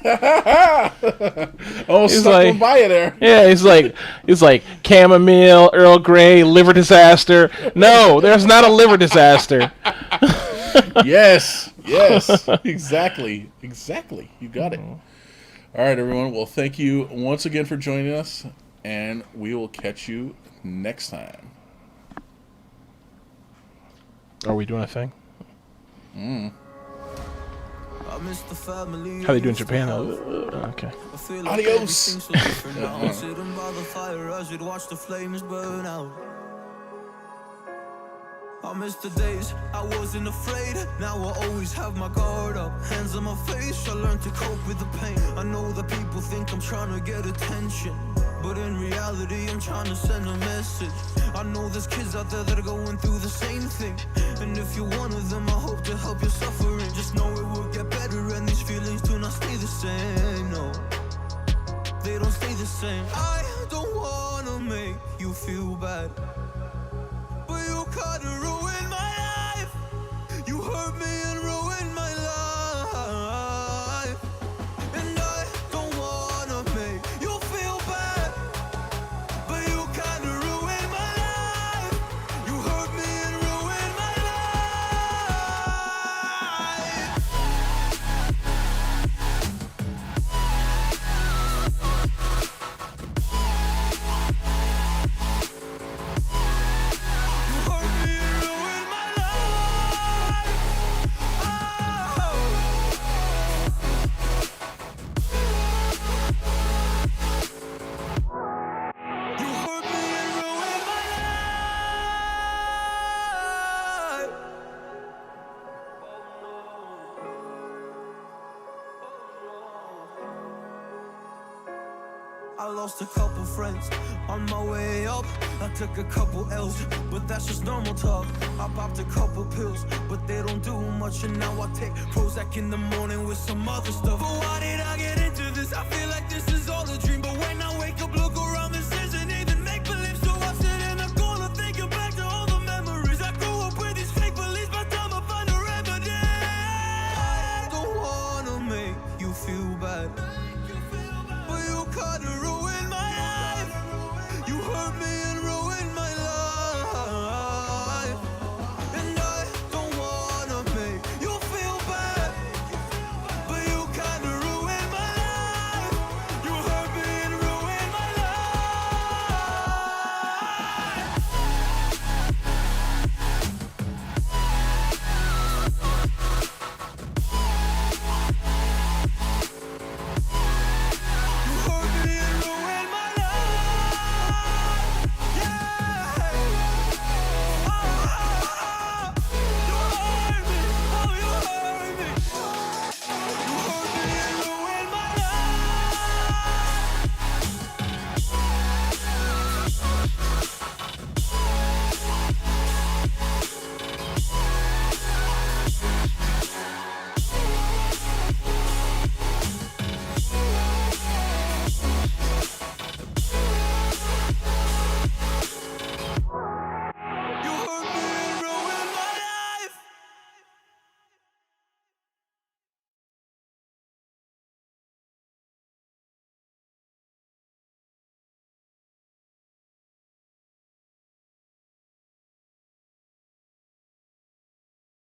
Oh, stuck by you there. Yeah, he's like chamomile, Earl Grey, liver disaster. No, there's not a liver disaster. Yes, exactly. You got it. All right, everyone. Well, thank you once again for joining us, and we will catch you next time. Are we doing a thing? How they do in Japan, though? Okay. Adios. I miss the days I wasn't afraid. Now I always have my guard up, hands on my face. I learned to cope with the pain. I know that people think I'm trying to get attention, but in reality I'm trying to send a message. I know there's kids out there that are going through the same thing, and if you're one of them, I hope to help your suffering. Just know it will get better, and these feelings do not stay the same. No, they don't stay the same. I don't wanna make you feel bad, but you kinda ruined my life. You hurt me and ruined my life, and I don't wanna make you feel bad, but you kinda ruined my life. You hurt me and ruined my I lost a couple friends on my way up. I took a couple L's, but that's just normal talk. I popped a couple pills, but they don't do much. And now I take Prozac in the morning with some other stuff. But why did I get into this? I feel like this is all a dream.